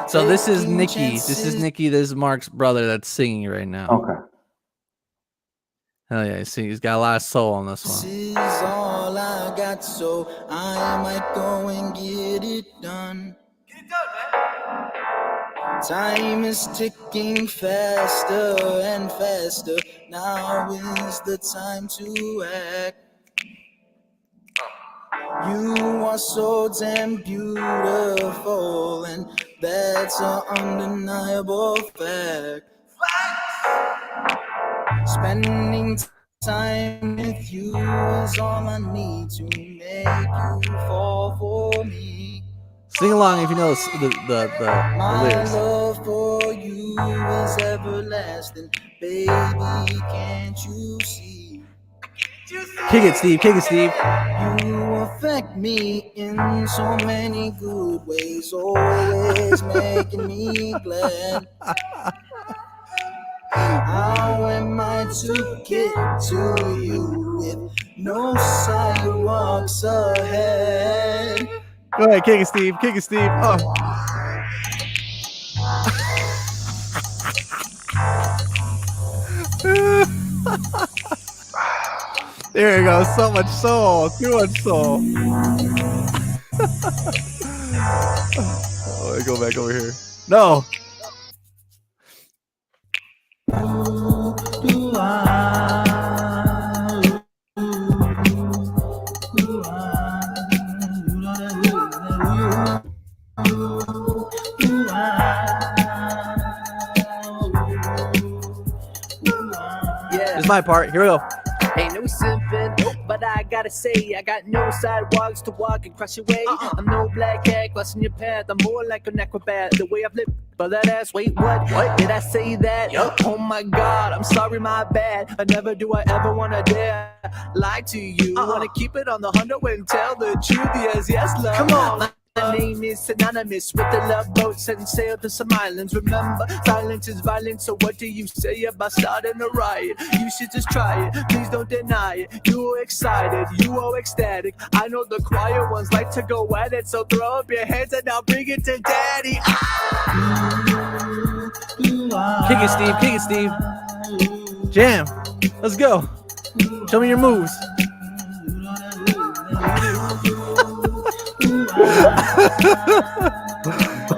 Speaker 3: So this is Nikki. This is Mark's brother that's singing right now.
Speaker 2: Okay.
Speaker 3: Hell yeah, see, he's got a lot of soul on this one.
Speaker 6: This is all I got, so I might go and get it done. Get it done, man. Time is ticking faster and faster. Now is the time to act. You are so damn beautiful, and that's an undeniable fact. Spending time with you is all I need to make you fall for me.
Speaker 3: Sing along if you know the lyrics.
Speaker 6: My love for you is everlasting, baby, can't you see?
Speaker 3: Kick it, Steve. Kick it, Steve.
Speaker 6: You affect me in so many good ways, always making me glad. How am I to get to you if no sidewalks ahead?
Speaker 3: Go ahead, kick it, Steve. Kick it, Steve. Oh. There you go. So much soul. Too much soul. Oh, let me go back over here. No. my part. Here we go.
Speaker 6: Ain't no simping, but I gotta say, I got no sidewalks to walk and cross your way. I'm no black cat crossing your path. I'm more like an acrobat. The way I've lived, but that ass. Wait, what? Did I say that? Oh my God, I'm sorry, my bad. But never do I ever wanna dare lie to you. Wanna keep it on the hundo and tell the truth. Yes, love. Come on. My name is synonymous with the love boats and sail to some islands. Remember, silence is violence. So what do you say about starting a riot? You should just try it. Please don't deny it. You are excited. You are ecstatic. I know the quiet ones like to go at it. So throw up your hands and I'll bring it to daddy.
Speaker 3: Kick it, Steve. Kick it, Steve. Jam. Let's go. Show me your moves.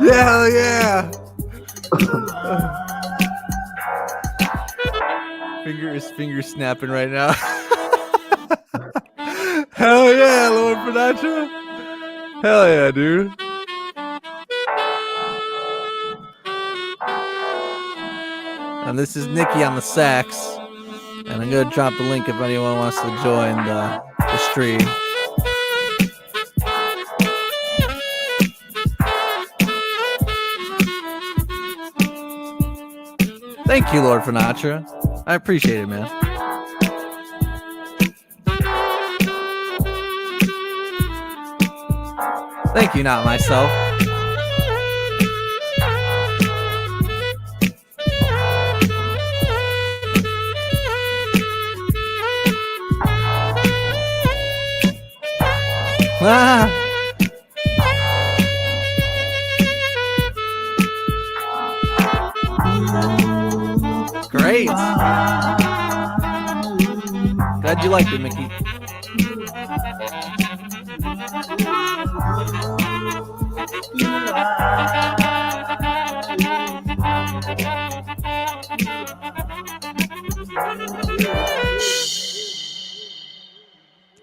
Speaker 3: Hell yeah. Fingers snapping right now. Hell yeah, Lord Panacha. Hell yeah, dude. And this is Nikki on the sax. And I'm gonna drop the link if anyone wants to join the stream. Thank you, Lord Finatra. I appreciate it, man. Thank you, not myself. Ah. Great. Glad you liked it, Mickey.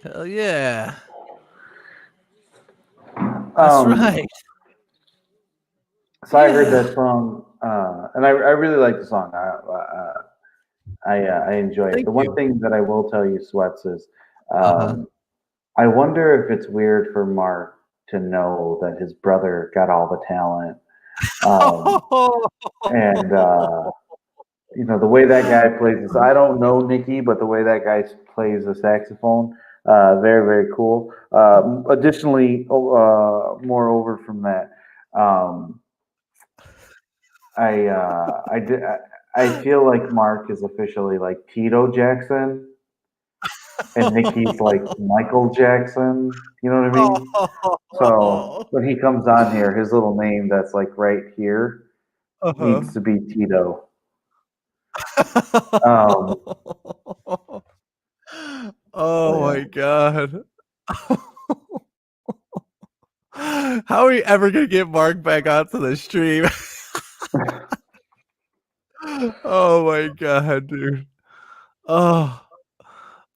Speaker 3: Hell yeah. That's right.
Speaker 2: So I heard that song, and I really like the song. I enjoy it.
Speaker 3: Thank
Speaker 2: The one
Speaker 3: you.
Speaker 2: thing that I will tell you, Sweats, is I wonder if it's weird for Mark to know that his brother got all the talent. And you know, the way that guy plays this, I don't know Nikki, but the way that guy plays the saxophone, very, very cool. Additionally, moreover from that, I feel like Mark is officially like Tito Jackson, and Nikki's like Michael Jackson. You know what I mean? So when he comes on here, his little name that's like right here needs to be Tito.
Speaker 3: Oh my God. How are we ever gonna get Mark back onto the stream? Oh my God, dude. Oh,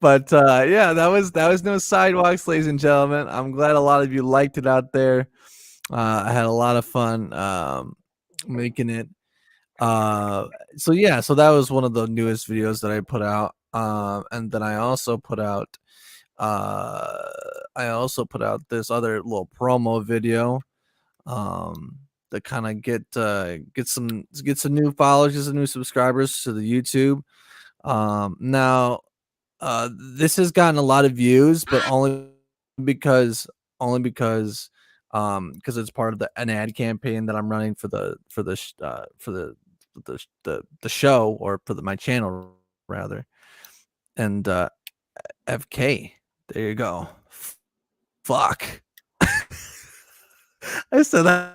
Speaker 3: but yeah, that was no sidewalks, ladies and gentlemen. I'm glad a lot of you liked it out there. I had a lot of fun making it. So yeah, so that was one of the newest videos that I put out. And then I also put out this other little promo video to kind of get some new followers, get some new subscribers to the YouTube. Now this has gotten a lot of views, but only because it's part of an ad campaign that I'm running for the show, or for my channel rather. And FK, there you go. Fuck. I said that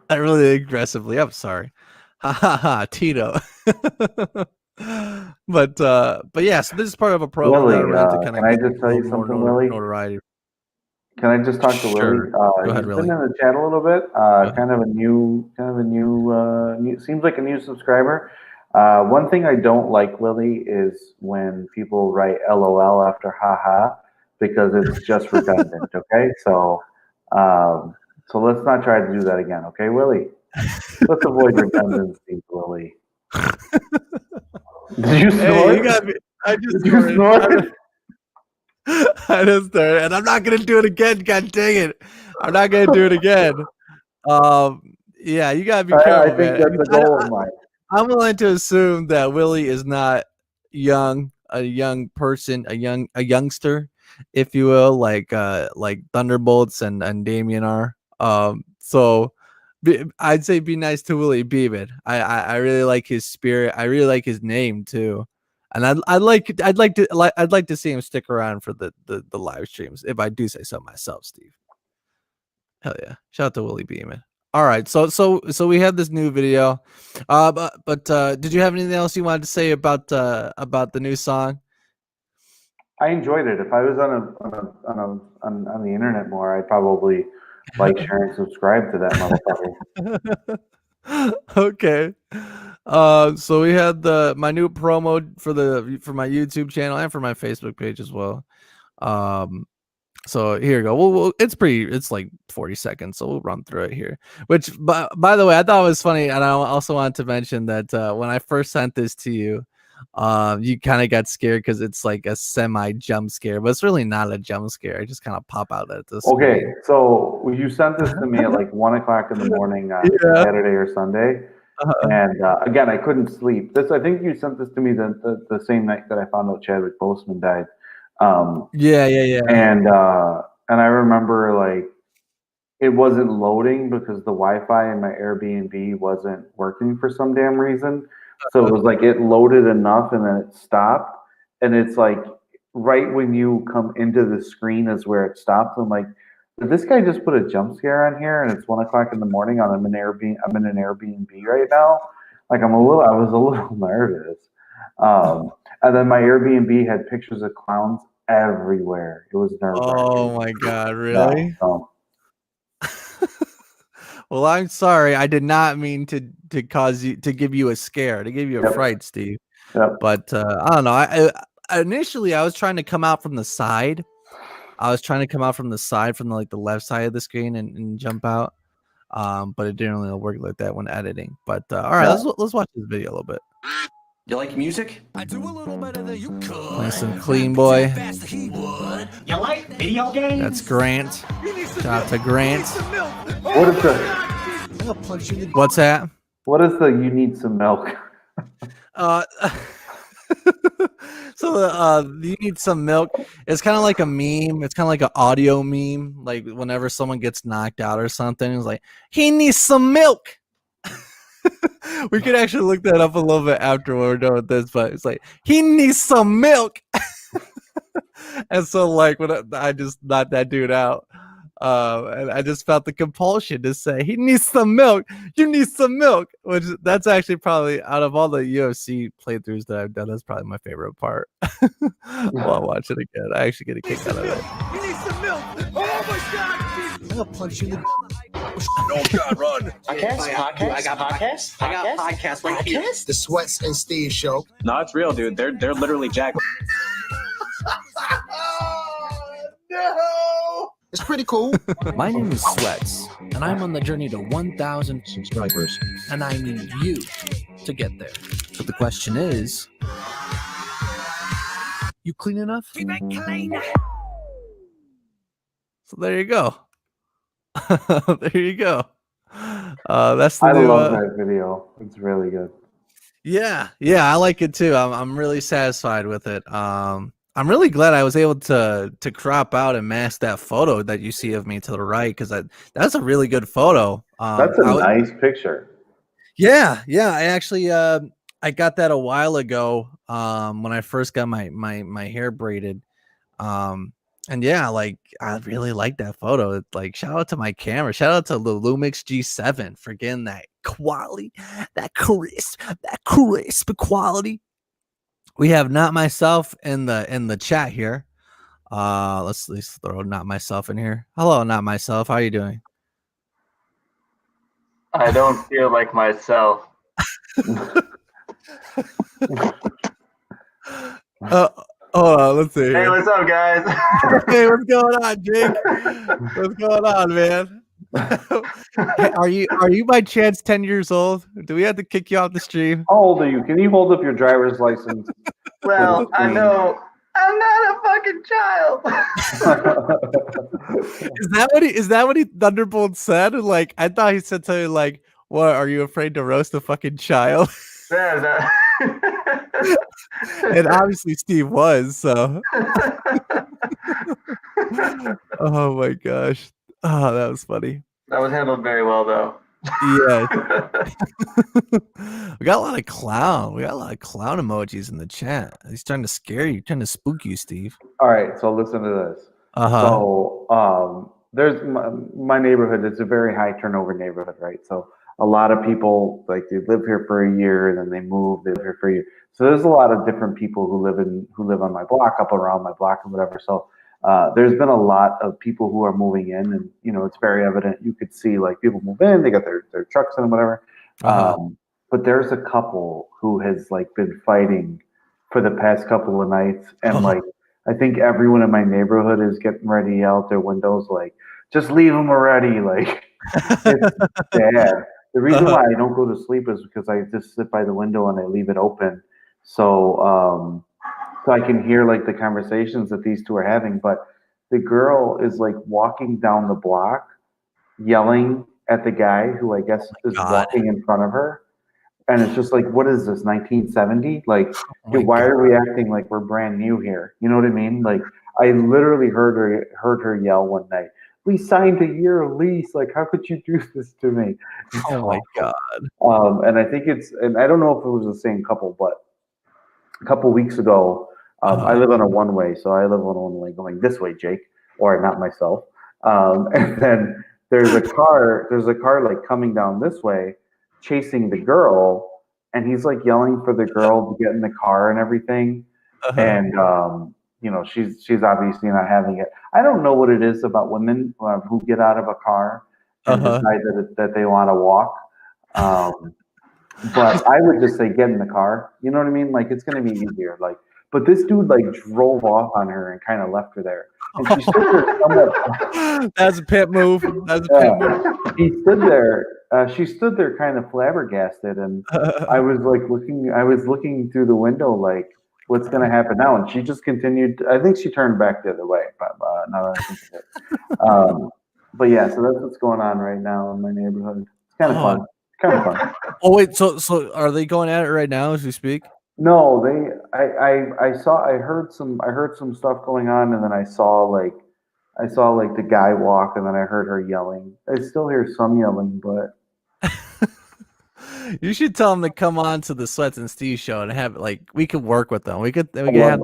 Speaker 3: really aggressively. I'm sorry. Ha ha ha, Tito. But yeah, so this is part of a program
Speaker 2: Willie,
Speaker 3: that I ran to kind of
Speaker 2: can I just tell you something, Willie?
Speaker 3: Notoriety.
Speaker 2: Can I just talk to Willie?
Speaker 3: Go ahead,
Speaker 2: He's
Speaker 3: Willie.
Speaker 2: been in the chat a little bit. Kind of a new, seems like a new subscriber. One thing I don't like, Willie, is when people write LOL after haha, because it's just redundant. Okay, so let's not try to do that again. Okay, Willie. Let's avoid redundancies, Willie. Did you snort?
Speaker 3: Hey, I just
Speaker 2: Did you snort?
Speaker 3: I just started, and I'm not gonna do it again. God dang it! I'm not gonna do it again. Yeah, you gotta be careful,
Speaker 2: I think
Speaker 3: man.
Speaker 2: that's a goal of mine.
Speaker 3: I'm willing to assume that Willie is not young, a young person, a youngster, if you will, like Thunderbolts and Damien are. So I'd say be nice to Willie Beeman. I really like his spirit. I really like his name too. And I'd like to see him stick around for the live streams, if I do say so myself, Steve. Hell yeah. Shout out to Willie Beeman. All right. So we have this new video. But did you have anything else you wanted to say about the new song?
Speaker 2: I enjoyed it. If I was on the internet more, I'd probably like, share, and subscribe to that motherfucker.
Speaker 3: Okay. So we had my new promo for my YouTube channel and for my Facebook page as well. So here you go. Well, it's like 40 seconds, so we'll run through it here. Which, by the way, I thought it was funny, and I also wanted to mention that when I first sent this to you, you kind of got scared because it's like a semi jump scare, but it's really not a jump scare. I just kind of pop out at this.
Speaker 2: Okay, so you sent this to me at like 1 o'clock in the morning on Saturday or Sunday, and again, I couldn't sleep. I think you sent this to me the same night that I found out Chadwick Boseman died.
Speaker 3: Yeah.
Speaker 2: And I remember, like, it wasn't loading because the Wi-Fi in my Airbnb wasn't working for some damn reason. So it was like it loaded enough and then it stopped. And it's like right when you come into the screen is where it stops. I'm like, did this guy just put a jump scare on here? And it's 1 o'clock in the morning I'm in an Airbnb right now. Like I was a little nervous. And then my Airbnb had pictures of clowns everywhere. It was nerve-wracking.
Speaker 3: Oh my God, really?
Speaker 2: No.
Speaker 3: Well, I'm sorry. I did not mean to give you a scare, to give you a fright, Steve.
Speaker 2: Yep.
Speaker 3: But I don't know. I initially I was trying to come out from the side. From the left side of the screen and jump out. But it didn't really work like that when editing. But all right, let's watch this video a little bit.
Speaker 6: You like music?
Speaker 7: I do a little better than you could.
Speaker 3: Play some Clean Boy.
Speaker 6: You like video games?
Speaker 3: That's Grant. Shout out to Grant.
Speaker 2: What is the?
Speaker 3: What's that?
Speaker 2: What is the? You need some milk.
Speaker 3: So you need some milk. It's kind of like a meme. It's kind of like an audio meme. Like whenever someone gets knocked out or something, it's like he needs some milk. We could actually look that up a little bit after we're done with this, but it's like he needs some milk. And so like when I just knocked that dude out, and I just felt the compulsion to say he needs some milk. You need some milk, which that's actually probably out of all the UFC playthroughs that I've done, that's probably my favorite part. While I watch it again, I actually get a kick out of it.
Speaker 7: You need some milk. Oh my God! I'll punch you in the. Oh God, run!
Speaker 6: Podcast? I got podcasts right here.
Speaker 7: The Sweats and Steve Show.
Speaker 8: No, it's real, dude. They're literally jacked.
Speaker 7: No! It's pretty cool.
Speaker 1: My name is Sweats, and I'm on the journey to 1,000 subscribers, and I need you to get there. So the question is, you clean enough?
Speaker 3: So there you go. There you go. That's the
Speaker 2: I
Speaker 3: new,
Speaker 2: love that video. It's really good.
Speaker 3: Yeah, I like it too. I'm really satisfied with it. I'm really glad I was able to crop out and mask that photo that you see of me to the right, because that's a really good photo.
Speaker 2: That's a nice picture.
Speaker 3: Yeah. I actually I got that a while ago when I first got my hair braided. And yeah, like I really like that photo. It's like shout out to my camera, shout out to the Lumix G7 for getting that quality, that crisp quality. We have Not Myself in the chat here. Let's at least throw Not Myself in here. Hello, Not Myself. How are you doing?
Speaker 9: I don't feel like myself.
Speaker 3: Hold on, let's see.
Speaker 9: Hey, what's up, guys?
Speaker 3: Hey, what's going on, Jake? What's going on, man? Hey, are you by chance 10 years old? Do we have to kick you off the stream?
Speaker 2: How old are you? Can you hold up your driver's license?
Speaker 9: Well, I know I'm not a fucking child.
Speaker 3: Is that what he Thunderbolt said? Like, I thought he said something like, "What, are you afraid to roast a fucking child?"
Speaker 9: Yeah,
Speaker 3: And obviously Steve was, so. Oh my gosh. Oh, that was funny.
Speaker 9: that was handled very well, though.
Speaker 3: Yeah. We got a lot of clown. We got a lot of clown emojis in the chat. He's trying to scare you, trying to spook you, Steve.
Speaker 2: All right, so listen to this. So there's my neighborhood. It's a very high turnover neighborhood, right? So a lot of people, like, they live here for a year and then they move. They live here for a year. So there's a lot of different people who live on my block, up around my block, and whatever. So there's been a lot of people who are moving in, and it's very evident. You could see, like, people move in, they got their trucks and whatever. But there's a couple who has, like, been fighting for the past couple of nights, and like, I think everyone in my neighborhood is getting ready to yell out their windows, like, just leave them already. Like, it's bad. The reason why I don't go to sleep is because I just sit by the window and I leave it open. So I can hear, like, the conversations that these two are having. But the girl is, like, walking down the block, yelling at the guy who I guess is walking in front of her. And it's just like, what is this, 1970? Like, why are we acting like we're brand new here? You know what I mean? Like, I literally heard her yell one night, "We signed a year lease. Like, how could you do this to me?"
Speaker 3: Oh my God.
Speaker 2: And I think and I don't know if it was the same couple, but a couple weeks ago, I live on a one-way, so I live on a one-way going this way, Jake, or not myself. And then there's a car like coming down this way, chasing the girl, and he's like yelling for the girl to get in the car and everything. And she's obviously not having it. I don't know what it is about women who get out of a car and decide that they want to walk. But I would just say get in the car. You know what I mean? Like, it's going to be easier. Like, but this dude, like, drove off on her and kind of left her there. And she stood there somewhat.
Speaker 3: That's a pit move. That's a pit move.
Speaker 2: He stood there. She stood there kind of flabbergasted, and I was looking through the window, like, what's going to happen now? And she just continued. I think she turned back the other way. But now that I think of it. But yeah, so that's what's going on right now in my neighborhood. It's kind of fun. Kind of fun.
Speaker 3: Oh wait, so are they going at it right now as we speak?
Speaker 2: No, I heard some stuff going on, and then I saw like the guy walk, and then I heard her yelling. I still hear some yelling, but
Speaker 3: you should tell them to come on to the Sweats and Steve show and have, like, we could work with them. We could have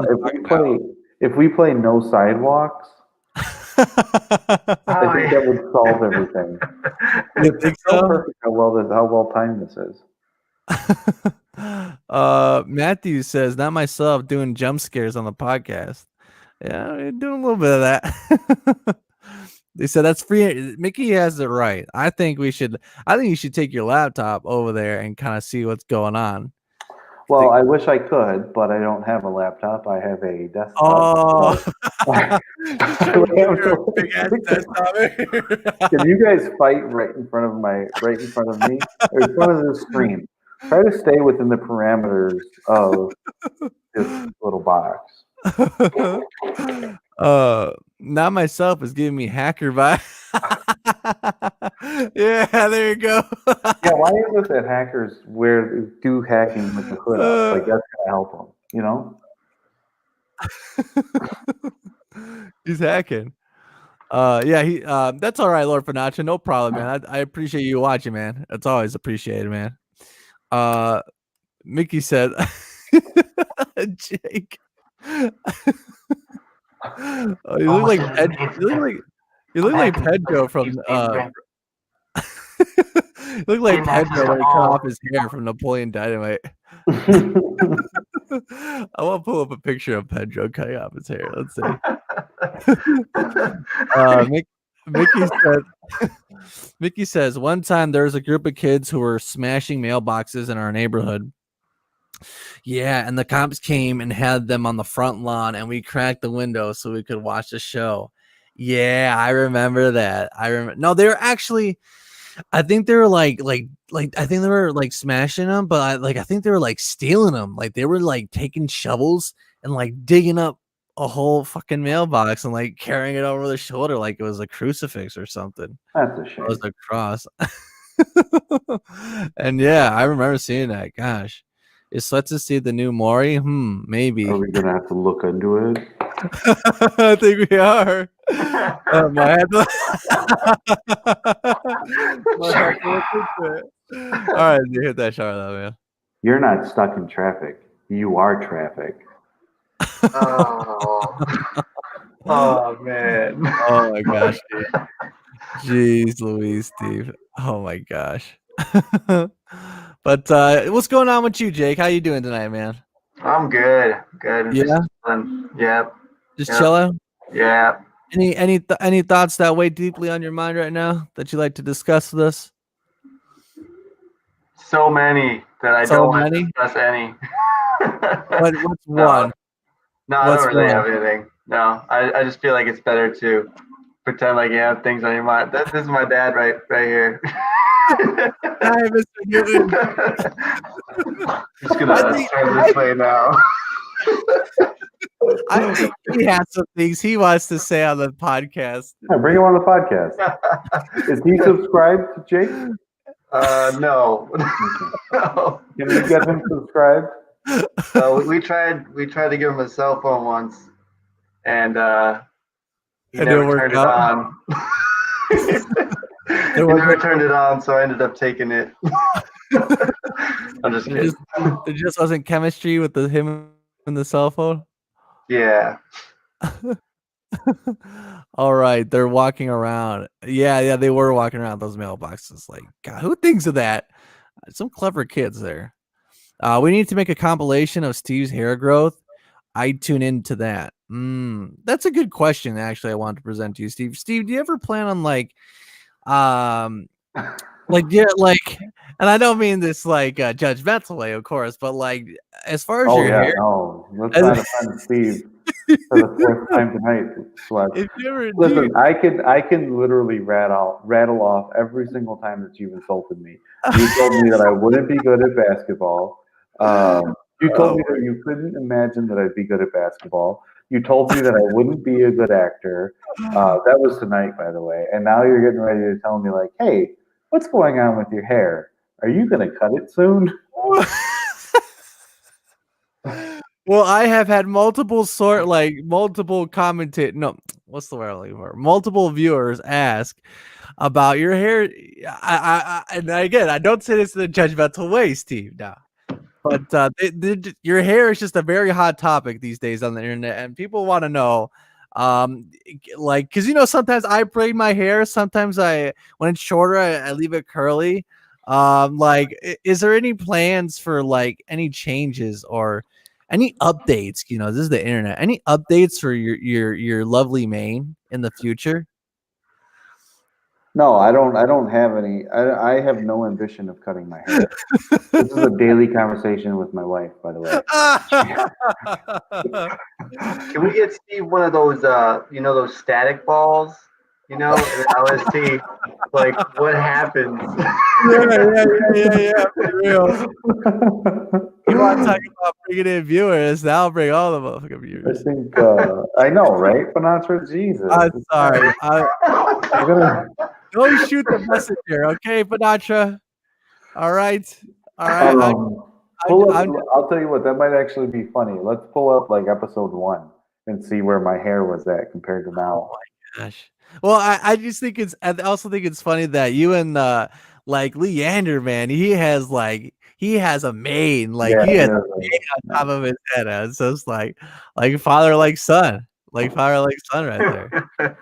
Speaker 2: if we play No Sidewalks, I think that would solve everything.
Speaker 3: You think so?
Speaker 2: Perfect how well timed this is.
Speaker 3: Matthew says, "Not myself doing jump scares on the podcast." Yeah, we're doing a little bit of that. They said that's free. Mickey has it right. I think you should take your laptop over there and kind of see what's going on.
Speaker 2: Well, I wish I could, but I don't have a laptop. I have a desktop.
Speaker 3: Oh,
Speaker 2: Can you guys fight right in front of me, or in front of the screen? Try to stay within the parameters of this little box.
Speaker 3: Not myself is giving me hacker vibe. Yeah, there you go.
Speaker 2: Yeah, why is it that hackers do hacking with the hood up? Like, that's gonna help them, you know?
Speaker 3: He's hacking. Yeah, that's all right, Lord Fanacha. No problem, man. I appreciate you watching, man. It's always appreciated, man. Mickey said, Jake. Oh, you look like Pedro from you look like Pedro when he cut off his hair from Napoleon Dynamite. I want to pull up a picture of Pedro cutting off his hair. Let's see. Mickey says, one time there was a group of kids who were smashing mailboxes in our neighborhood. Yeah, and the cops came and had them on the front lawn, and we cracked the window so we could watch the show. Yeah, I remember that. No, they were actually. I think they were like I think they were like smashing them, but I think they were like stealing them. Like they were like taking shovels and like digging up a whole fucking mailbox and like carrying it over their shoulder like it was a crucifix or something.
Speaker 2: That's a
Speaker 3: It
Speaker 2: shame.
Speaker 3: was a cross. And yeah, I remember seeing that. Gosh, is Sweat to see the new Maury? Maybe.
Speaker 2: Are we gonna have to look into it?
Speaker 3: I think we are. My head. My head look into it. All right, you hit that shot though, man.
Speaker 2: You're not stuck in traffic. You are traffic.
Speaker 9: Oh man.
Speaker 3: Oh my gosh, dude. Jeez Louise, Steve. Oh my gosh. But what's going on with you, Jake? How you doing tonight, man?
Speaker 9: I'm good. Good.
Speaker 3: Yeah?
Speaker 9: Just chilling. Yep.
Speaker 3: Just
Speaker 9: Yep.
Speaker 3: chilling?
Speaker 9: Yeah.
Speaker 3: Any thoughts that weigh deeply on your mind right now that you like to discuss with us?
Speaker 9: So many that I
Speaker 3: So
Speaker 9: don't want to
Speaker 3: many?
Speaker 9: discuss any.
Speaker 3: What's one?
Speaker 9: No, I
Speaker 3: What's
Speaker 9: don't really
Speaker 3: one?
Speaker 9: have anything. No, I just feel like it's better to pretend like you have things on your mind. This is my dad right here.
Speaker 3: Hi, Mr. Newton.
Speaker 9: Just gonna turn this way now.
Speaker 3: I think he has some things he wants to say on the podcast.
Speaker 2: Yeah, bring him on the podcast. Is he subscribed to Jake?
Speaker 9: No. No.
Speaker 2: Can we get him subscribed?
Speaker 9: We tried to give him a cell phone once, and he
Speaker 3: It
Speaker 9: never
Speaker 3: didn't work
Speaker 9: turned it
Speaker 3: out?
Speaker 9: on. He never turned it on, so I ended up taking it. I'm just kidding.
Speaker 3: It just wasn't chemistry with him and the cell phone.
Speaker 9: Yeah.
Speaker 3: All right, they're walking around. Yeah, they were walking around those mailboxes. Like, God, who thinks of that? Some clever kids there. We need to make a compilation of Steve's hair growth. I'd tune into that. That's a good question. Actually, I wanted to present to you, Steve. Steve, do you ever plan on like, and I don't mean this like judgmental way, of course, but like as far as your hair.
Speaker 2: No, let's not offend Steve for the fourth time tonight.
Speaker 3: If you ever
Speaker 2: Listen, I can literally rattle off every single time that you've insulted me. You told me that I wouldn't be good at basketball. You told me that you couldn't imagine that I'd be good at basketball. You told me that I wouldn't be a good actor. That was tonight, by the way. And now you're getting ready to tell me like, hey, what's going on with your hair? Are you going to cut it soon?
Speaker 3: Well, I have had multiple multiple viewers ask about your hair. And again, I don't say this in a judgmental way, Steve. No. But your hair is just a very hot topic these days on the internet, and people want to know, because sometimes I braid my hair, sometimes when it's shorter, I leave it curly. Is there any plans for like any changes or any updates? This is the internet. Any updates for your lovely mane in the future?
Speaker 2: No, I don't have any. I have no ambition of cutting my hair. This is a daily conversation with my wife, by the way.
Speaker 9: Can we get Steve one of those, those static balls? In LST, like what happens?
Speaker 3: Yeah, for real. You want to talk about bringing in viewers? Now I'll bring all the motherfucking viewers.
Speaker 2: I think I know, right? Panatra, Jesus.
Speaker 3: I'm sorry. Don't shoot the messenger, okay, Panatra? All right.
Speaker 2: I'll tell you what, that might actually be funny. Let's pull up like episode 1 and see where my hair was at compared to now.
Speaker 3: Oh my gosh. Well, I also think it's funny that you and Leander, man, he has a mane, he has a mane on top of his head. So it's like father like son right there.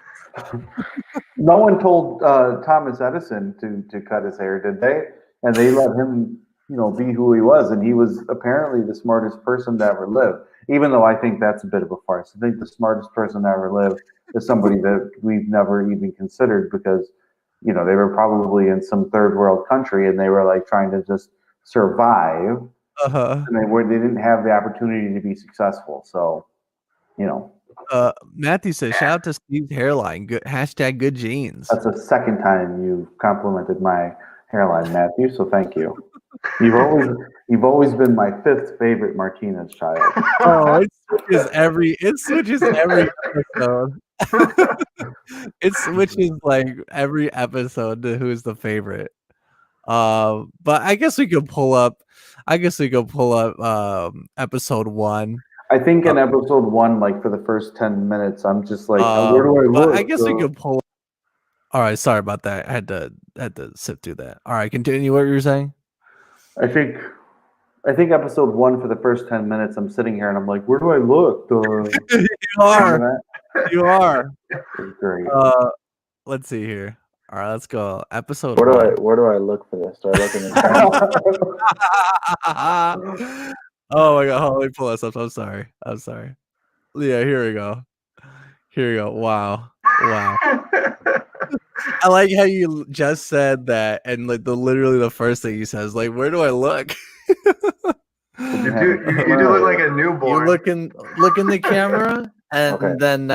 Speaker 2: No one told Thomas Edison to cut his hair, did they? And they let him, be who he was, and he was apparently the smartest person to ever live. Even though I think that's a bit of a farce. I think the smartest person to ever live is somebody that we've never even considered because, they were probably in some third world country and they were like trying to just survive, and they didn't have the opportunity to be successful. So,
Speaker 3: Matthew says, "Shout out to Steve's hairline. Good hashtag good genes."
Speaker 2: That's the second time you've complimented my hairline, Matthew. So thank you. You've always been my fifth favorite Martinez child.
Speaker 3: Oh, it switches every episode. It switches like every episode to who's the favorite. But I guess we could pull up. Episode 1.
Speaker 2: I think in episode 1, like for the first 10 minutes, I'm just like, where do I look?
Speaker 3: I guess we could pull. All right, sorry about that. I had to sit through that. All right, continue what you were saying.
Speaker 2: I think episode 1 for the first 10 minutes, I'm sitting here and I'm like, where do I look?
Speaker 3: You are.
Speaker 2: Great.
Speaker 3: Let's see here. All right, let's go. Episode.
Speaker 2: Where do I look for this? Do I look in the
Speaker 3: Oh my god, hold on, let me pull this up. I'm sorry. Yeah, here we go. Wow. I like how you just said that, and like literally the first thing you said is like, "Where do I look?"
Speaker 9: You do look like a newborn.
Speaker 3: You look in the camera, and
Speaker 2: Okay.
Speaker 3: then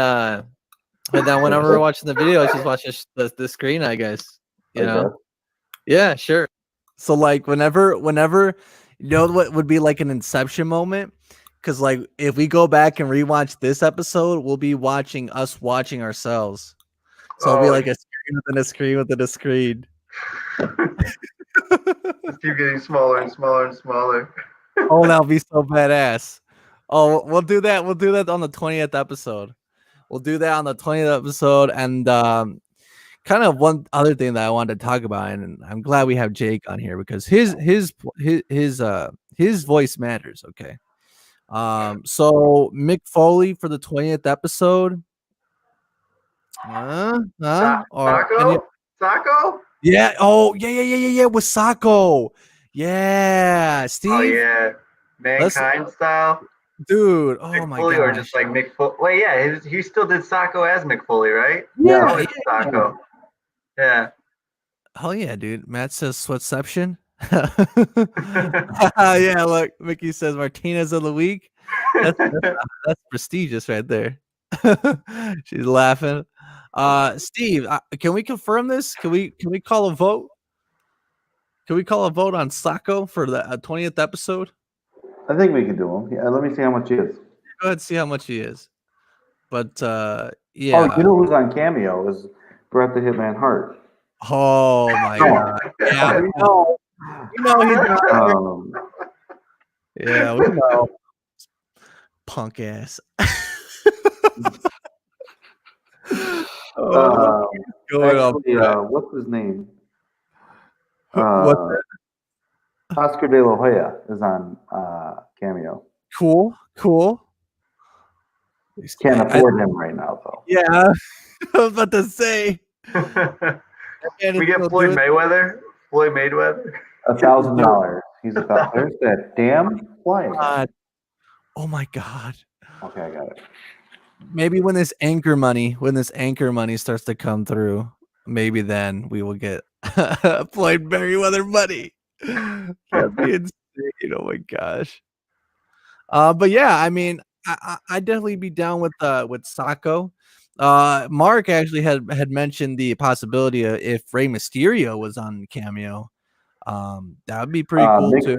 Speaker 3: whenever we're watching the video, I just watch the screen. I guess you know. Yeah, sure. So like whenever you know what would be like an Inception moment, because like if we go back and rewatch this episode, we'll be watching us watching ourselves. So it'll be like a screen within a screen within a screen.
Speaker 9: Just keep getting smaller and smaller and smaller.
Speaker 3: Oh, that'll be so badass. Oh, we'll do that. We'll do that on the 20th episode. And kind of one other thing that I wanted to talk about, and I'm glad we have Jake on here because his voice matters. Okay. So Mick Foley for the 20th episode.
Speaker 9: Sacco?
Speaker 3: Yeah. Oh, yeah. With Sacco. Yeah. Steve.
Speaker 9: Oh, yeah. Mankind style.
Speaker 3: Dude. Oh,
Speaker 9: Mick
Speaker 3: my
Speaker 9: Foley,
Speaker 3: god.
Speaker 9: or just like Mick Foley. Wait, yeah. He still did Sacco as Mick Foley, right?
Speaker 3: Yeah.
Speaker 9: Sacco. Yeah.
Speaker 3: Oh, yeah, dude. Matt says Sweatception. Yeah, look. Mickey says Martinez of the week. That's prestigious right there. She's laughing. Steve, can we confirm this? Can we call a vote? Can we call a vote on Sacco for the 20th episode?
Speaker 2: I think we can do him. Yeah, let me see how much he is.
Speaker 3: Go ahead and see how much he is. But yeah.
Speaker 2: Oh, you know who's on Cameo is Bret the Hitman Hart.
Speaker 3: Oh my god. Yeah, we know. He's not yeah, we know. Punk ass.
Speaker 2: What's his name? Oscar De La Hoya is on Cameo.
Speaker 3: Cool.
Speaker 2: Can't afford him right now, though.
Speaker 3: Yeah, I was about to say.
Speaker 9: We get Floyd Mayweather.
Speaker 2: $1,000. He's about. There's that damn flight.
Speaker 3: Oh my god.
Speaker 2: Okay, I got it.
Speaker 3: Maybe when this anchor money starts to come through, maybe then we will get Floyd Mayweather money. That'd be insane. Oh my gosh. But yeah, I mean, I'd definitely be down with Sacco. Mark actually had mentioned the possibility of if Rey Mysterio was on Cameo. That would be pretty cool
Speaker 2: Mick
Speaker 3: too.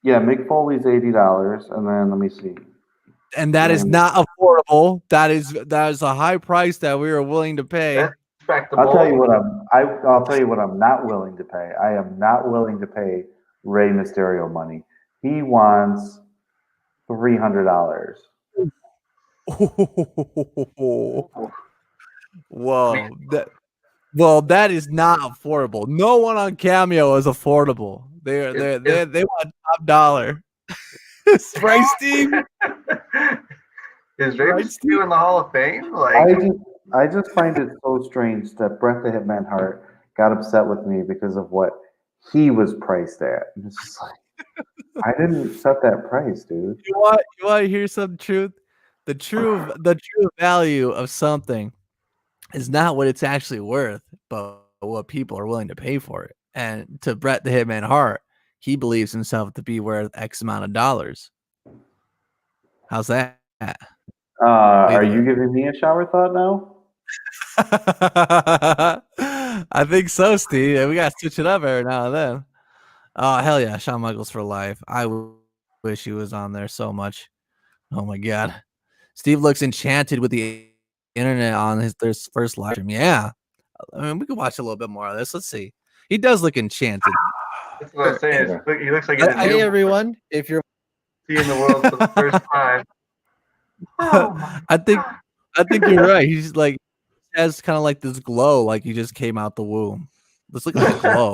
Speaker 2: Mick Foley's $80, and then let me see.
Speaker 3: And that is not affordable. That is a high price that we are willing to pay.
Speaker 2: I'll tell you what I'm not willing to pay. I am not willing to pay Rey Mysterio money. He wants $300.
Speaker 3: Whoa. That is not affordable. No one on Cameo is affordable. They want top dollar. Right, Steve?
Speaker 9: Is Rey Mysterio in the Hall of Fame?
Speaker 2: I just find it so strange that Bret the Hitman Hart got upset with me because of what he was priced at. And it's just like, I didn't set that price, dude.
Speaker 3: You want to hear some truth? The true value of something is not what it's actually worth, but what people are willing to pay for it. And to Bret the Hitman Hart, he believes himself to be worth X amount of dollars. How's that?
Speaker 2: Are you giving me a shower thought now?
Speaker 3: I think so, Steve. We gotta switch it up every now and then. Oh hell yeah, Shawn Michaels for life. I wish he was on there so much. Oh my god, Steve looks enchanted with the internet on their first live stream. Yeah, I mean we could watch a little bit more of this. Let's see. He does look enchanted.
Speaker 9: That's what I'm saying. He looks like
Speaker 3: Hey everyone, if you're
Speaker 9: seeing the world for the first time.
Speaker 3: I think you're right. He's like has kind of like this glow, like he just came out the womb. Let's look at the glow.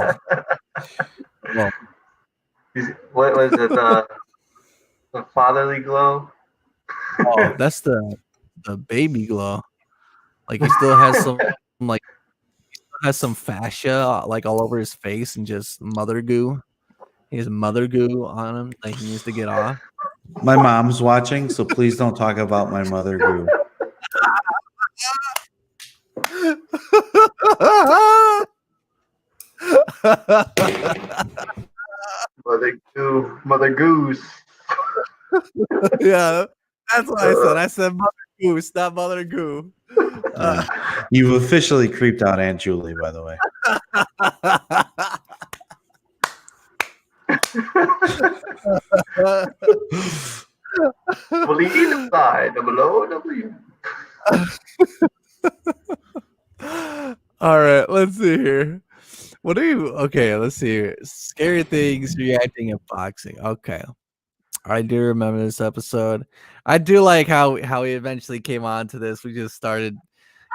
Speaker 3: Well,
Speaker 9: What was it? The fatherly glow?
Speaker 3: oh, that's the baby glow. Like he still has some like has some fascia like all over his face and just mother goo. He has mother goo on him that he needs to get off.
Speaker 2: My mom's watching, so please don't talk about my mother goo.
Speaker 9: Mother goose.
Speaker 3: Yeah, that's what I said. I said mother goose, not mother goo.
Speaker 2: You've officially creeped out Aunt Julie, by the way.
Speaker 3: All right, let's see here. What are you? Okay, let's see here. Scary things reacting in boxing. Okay, I do remember this episode. I do like how he eventually came on to this. We just started.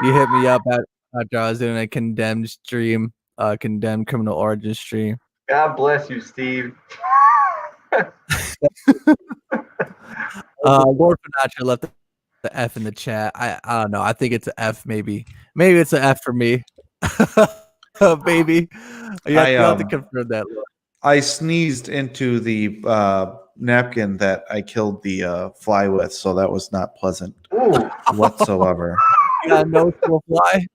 Speaker 3: You hit me up after I was doing a condemned stream, condemned criminal origin stream.
Speaker 9: God bless you, Steve.
Speaker 3: Lord Finatra left the F in the chat. I don't know. I think it's an F, maybe. Maybe it's an F for me. Baby. You have to confirm that.
Speaker 2: I sneezed into the napkin that I killed the fly with, so that was not pleasant whatsoever.
Speaker 3: You got a nose to a fly?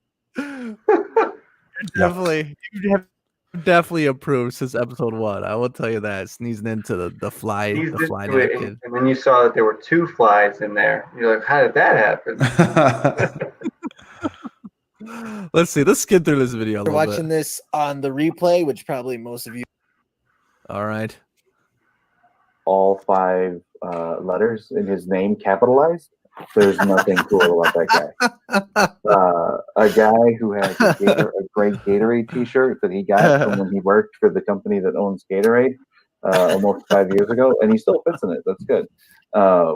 Speaker 3: Definitely approved since episode 1. I will tell you that. Sneezing into the fly napkin.
Speaker 9: And then you saw that there were 2 flies in there. You're like, how did that happen?
Speaker 3: Let's see. Let's skip through this video.
Speaker 6: We're watching this on the replay, which probably most of you.
Speaker 3: All right.
Speaker 10: All 5 letters in his name capitalized. There's nothing cool about that guy. A guy who has a great Gatorade T-shirt that he got from when he worked for the company that owns Gatorade almost 5 years ago, and he still fits in it. That's good.
Speaker 2: I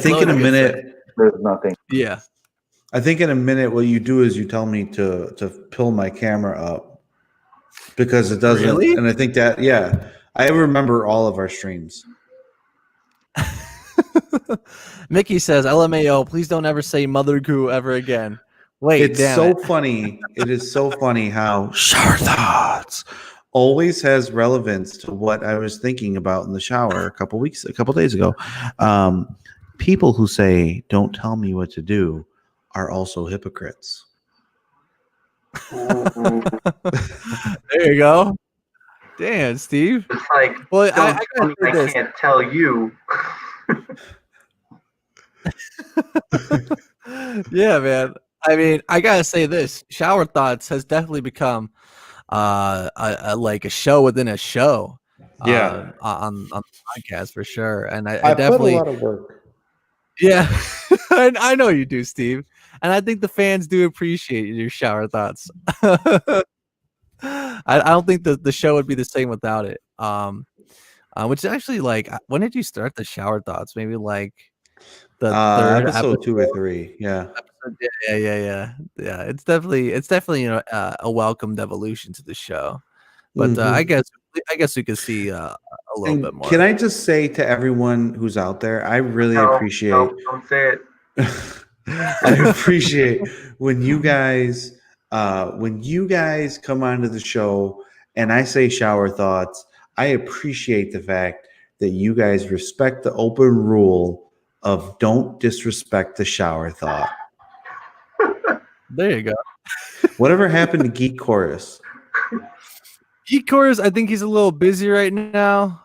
Speaker 2: think in a minute,
Speaker 10: there's nothing.
Speaker 3: Yeah.
Speaker 2: I think in a minute, what you do is you tell me to pull my camera up because it doesn't.
Speaker 3: Really?
Speaker 2: And I think that, yeah, I remember all of our streams.
Speaker 3: Mickey says, LMAO, please don't ever say mother goo ever again. Wait,
Speaker 2: it's so funny. It is so funny how shower thoughts always has relevance to what I was thinking about in the shower a couple days ago. People who say, don't tell me what to do are also hypocrites.
Speaker 3: There you go. Damn, Steve.
Speaker 9: It's like,
Speaker 3: well, I
Speaker 9: can't tell you.
Speaker 3: Yeah, man. I mean, I gotta say this: Shower Thoughts has definitely become like a show within a show.
Speaker 2: Yeah,
Speaker 3: on the podcast for sure. And
Speaker 2: I
Speaker 3: definitely
Speaker 2: put a lot of work.
Speaker 3: Yeah, I know you do, Steve. And I think the fans do appreciate your Shower Thoughts. I don't think the show would be the same without it. Which is actually like, when did you start the Shower Thoughts? Maybe like the third
Speaker 2: episode 2 or 3. Yeah.
Speaker 3: Yeah. It's definitely a welcomed evolution to the show. But I guess we could see a little bit more.
Speaker 2: Can I just say to everyone who's out there, I really appreciate.
Speaker 9: No, don't say it.
Speaker 2: I appreciate when you guys come onto the show and I say Shower Thoughts. I appreciate the fact that you guys respect the open rule of don't disrespect the shower thought.
Speaker 3: There you go.
Speaker 2: Whatever happened to Geek Chorus?
Speaker 3: Geek Chorus, I think he's a little busy right now.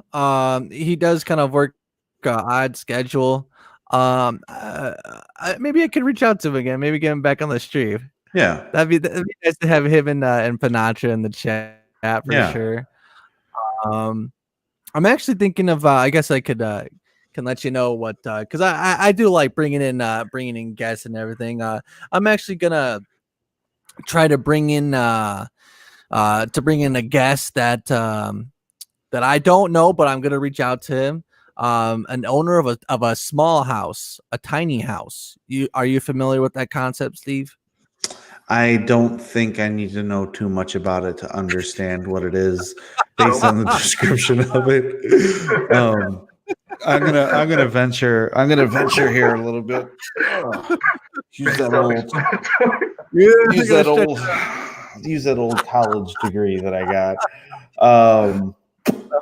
Speaker 3: He does kind of work an odd schedule. Maybe I could reach out to him again. Maybe get him back on the stream.
Speaker 2: Yeah.
Speaker 3: That'd be nice to have him and Panacha in the chat for sure. I'm actually thinking of. I guess I could can let you know what because I do like bringing in guests and everything. I'm actually gonna try to bring in a guest that that I don't know, but I'm gonna reach out to him. An owner of a small house, a tiny house. Are you familiar with that concept, Steve?
Speaker 2: I don't think I need to know too much about it to understand what it is based on the description of it. I'm gonna venture here a little bit. Use that old college degree that I got.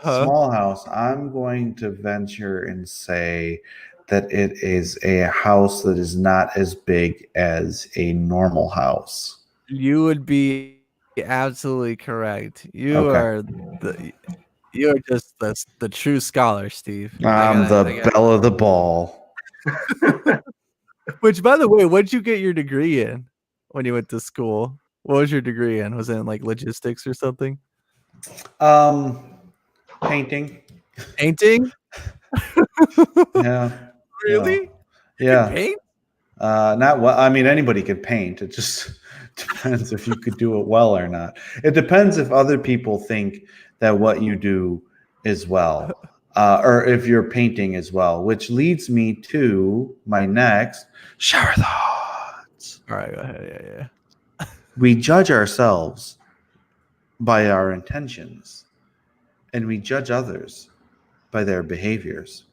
Speaker 2: Small house. I'm going to venture and say that it is a house that is not as big as a normal house.
Speaker 3: You would be absolutely correct. You are just the true scholar, Steve.
Speaker 2: I'm the belle of the ball.
Speaker 3: Which, by the way, what did you get your degree in when you went to school? What was your degree in? Was it in like logistics or something?
Speaker 2: Painting.
Speaker 3: Painting?
Speaker 2: Yeah.
Speaker 3: Really?
Speaker 2: Yeah.
Speaker 3: Paint?
Speaker 2: Not well. I mean, anybody could paint. It just depends if you could do it well or not. It depends if other people think that what you do is well, or if you're painting as well, which leads me to my next shower thoughts.
Speaker 3: All right, go ahead. Yeah.
Speaker 2: We judge ourselves by our intentions, and we judge others by their behaviors.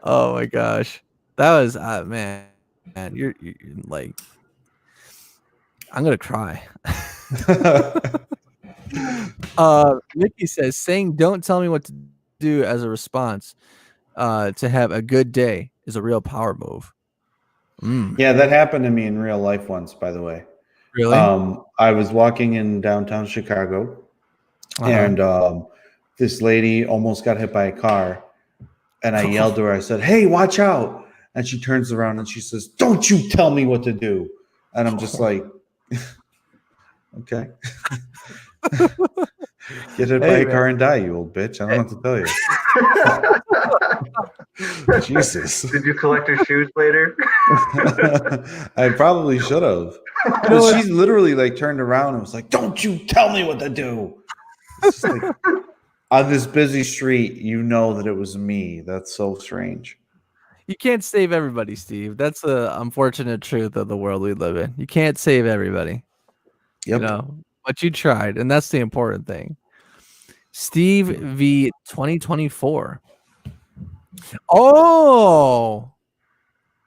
Speaker 3: Oh my gosh, that was man. You're like, I'm gonna cry. Mickey says saying "Don't tell me what to do" as a response to have a good day is a real power move.
Speaker 2: Yeah, that happened to me in real life once, by the way.
Speaker 3: Really?
Speaker 2: I was walking in downtown Chicago, and this lady almost got hit by a car, and I yelled to her. I said, "Hey, watch out!" And she turns around and she says, "Don't you tell me what to do." And I'm just like, okay. Get hit by a car and die, you old bitch. I don't know what to tell you. Jesus.
Speaker 9: Did you collect her shoes later?
Speaker 2: I probably should have. But she literally like turned around and was like, "Don't you tell me what to do." It's just like, on this busy street, you know that it was me. That's so strange.
Speaker 3: You can't save everybody, Steve. That's the unfortunate truth of the world we live in. You can't save everybody.
Speaker 2: Yep.
Speaker 3: You know, but you tried, and that's the important thing. Steve v 2024. Oh,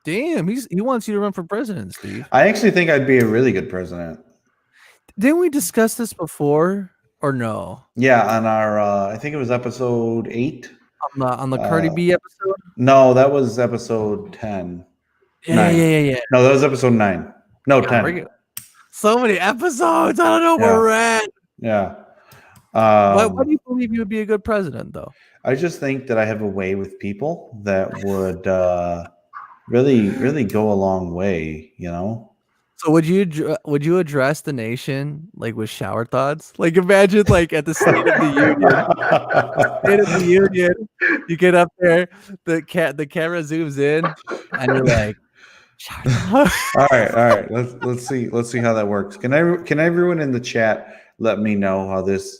Speaker 3: damn! He wants you to run for president, Steve.
Speaker 2: I actually think I'd be a really good president.
Speaker 3: Didn't we discuss this before, or no?
Speaker 2: Yeah, on our I think it was episode 8.
Speaker 3: On the Cardi B episode.
Speaker 2: No, that was episode 10.
Speaker 3: Yeah.
Speaker 2: No, that was episode 9. No, 10.
Speaker 3: So many episodes. I don't know where we're at.
Speaker 2: Yeah.
Speaker 3: Why do you believe you would be a good president, though?
Speaker 2: I just think that I have a way with people that would really go a long way, you know?
Speaker 3: So would you address the nation like with shower thoughts? Like imagine like at the State of the Union, you get up there, the camera zooms in, and you're like, shower thoughts.
Speaker 2: All right. Let's see how that works. Can everyone in the chat let me know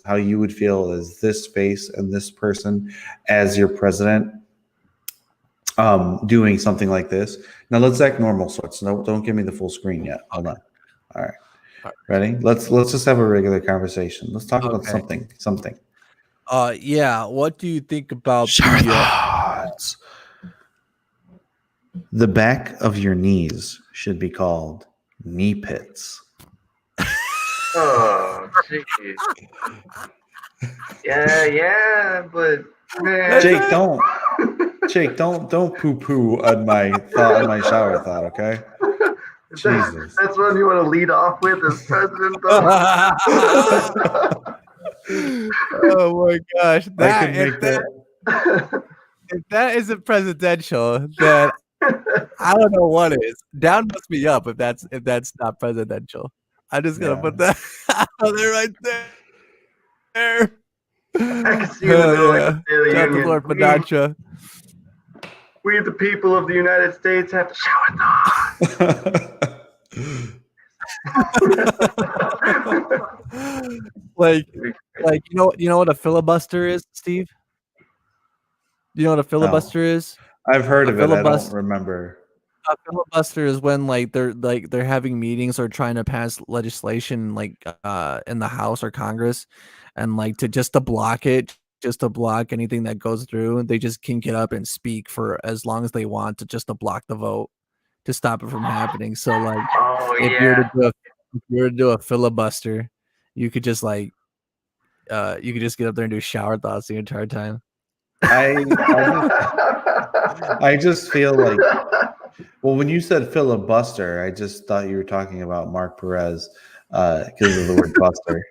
Speaker 2: how you would feel as this face and this person as your president doing something like this. Now let's act normal sorts. No, don't give me the full screen yet. Hold on. All right. Ready? Let's just have a regular conversation. Let's talk about something.
Speaker 3: Yeah. What do you think about
Speaker 2: shower thoughts? The back of your knees should be called knee pits.
Speaker 9: Oh, jeez. Yeah, but man.
Speaker 2: Jake, don't poo-poo on my shower thought, okay? Jesus.
Speaker 9: That's what you want to lead off with as president, though.
Speaker 3: Oh my gosh.
Speaker 2: I can make that.
Speaker 3: If that isn't presidential, then I don't know what is. Down must be up if that's not presidential. I'm just gonna put that out there right there.
Speaker 9: I can see in the middle of the State of the
Speaker 3: Shout out to
Speaker 9: Union.
Speaker 3: Lord Panacha.
Speaker 9: We, the people of the United States, have to shower
Speaker 3: like you know what a filibuster is, Steve? You know what a filibuster is?
Speaker 2: I've heard of it. I don't
Speaker 3: filibuster-
Speaker 2: remember.
Speaker 3: A filibuster is when they're having meetings or trying to pass legislation in the House or Congress, and to block it, just to block anything that goes through. They just can get up and speak for as long as they want to block the vote, to stop it from happening. So if you were to do a filibuster, you could just get up there and do shower thoughts the entire time.
Speaker 2: I just feel like, well, when you said filibuster, I just thought you were talking about Mark Perez because of the word buster.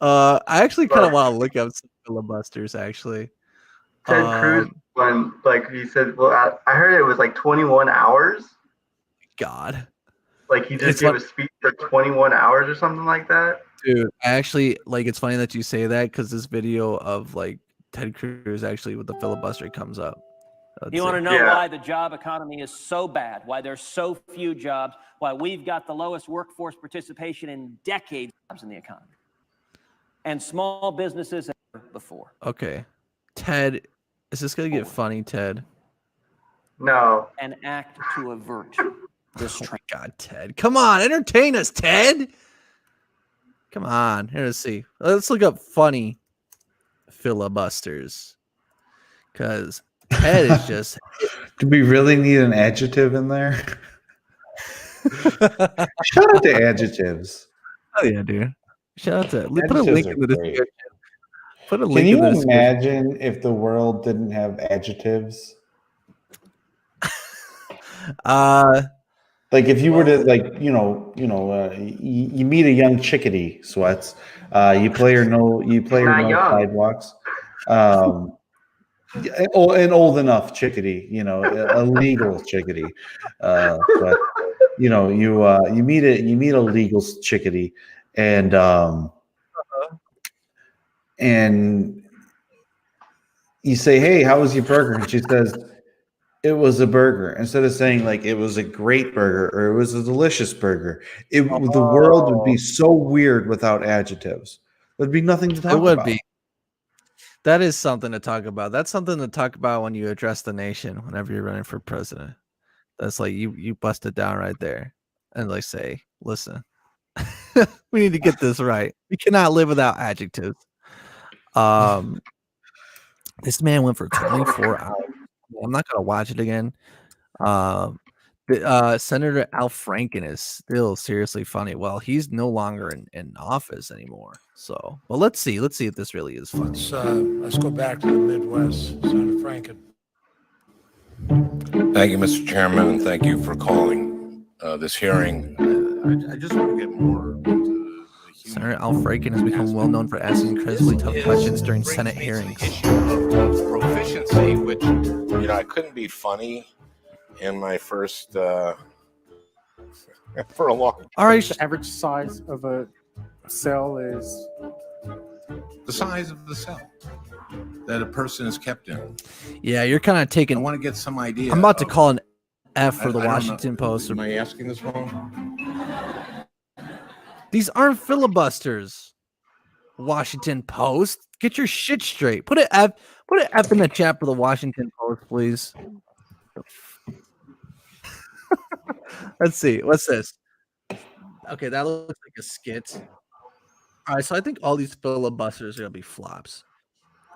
Speaker 3: I actually kind of want to look up some filibusters. Actually,
Speaker 9: Ted Cruz, when he said, well, I heard it was 21 hours.
Speaker 3: God,
Speaker 9: he just gave a speech for 21 hours or something like that.
Speaker 3: Dude, I actually it's funny that you say that, because this video of Ted Cruz actually with the filibuster comes up.
Speaker 11: You want to know why the job economy is so bad, why there's so few jobs, why we've got the lowest workforce participation in decades in the economy, and small businesses ever before.
Speaker 3: Okay, Ted, is this gonna get funny, Ted?
Speaker 9: No.
Speaker 11: An act to avert this trend.
Speaker 3: God, Ted, come on, entertain us, Ted. Come on, here, let's see. Let's look up funny filibusters, because Ted is just.
Speaker 2: Do we really need an adjective in there? Shout out to adjectives.
Speaker 3: Oh yeah, dude. Shout out to. Put a link in the description. Put a link.
Speaker 2: Can you
Speaker 3: in the
Speaker 2: imagine if the world didn't have adjectives? If you were to you meet a young chickadee, Sweats. You play her no sidewalks. An old enough chickadee, a legal chickadee. But you meet a legal chickadee, and you say, "Hey, how was your burger?" And she says, "It was a burger." Instead of saying it was a great burger or it was a delicious burger, the world would be so weird without adjectives. There'd be nothing to talk about.
Speaker 3: It would be. That is something to talk about. That's something to talk about when you address the nation, whenever you're running for president. That's you bust it down right there and say, listen, we need to get this right. We cannot live without adjectives. This man went for 24 hours. I'm not gonna watch it again. Senator Al Franken is still seriously funny. Well, he's no longer in office anymore. So, well, let's see if this really is funny.
Speaker 12: Let's go back to the Midwest, Senator Franken.
Speaker 13: Thank you, Mr. Chairman, and thank you for calling this hearing. I just want to get more into
Speaker 3: Senator Al Franken has become well known for asking incredibly tough questions during Senate hearings.
Speaker 13: Proficiency, which I couldn't be funny in my first for a long time.
Speaker 3: All right,
Speaker 14: the average size of a cell is
Speaker 13: the size of the cell that a person is kept in.
Speaker 3: Yeah, you're kind of taking.
Speaker 13: I want to get some idea.
Speaker 3: I'm about to call an F for the Washington Post.
Speaker 13: Am I asking this wrong?
Speaker 3: These aren't filibusters. Washington Post, get your shit straight. Put an F in the chat for the Washington Post, please. Let's see. What's this? Okay, that looks like a skit. All right, so I think all these filibusters are gonna be flops.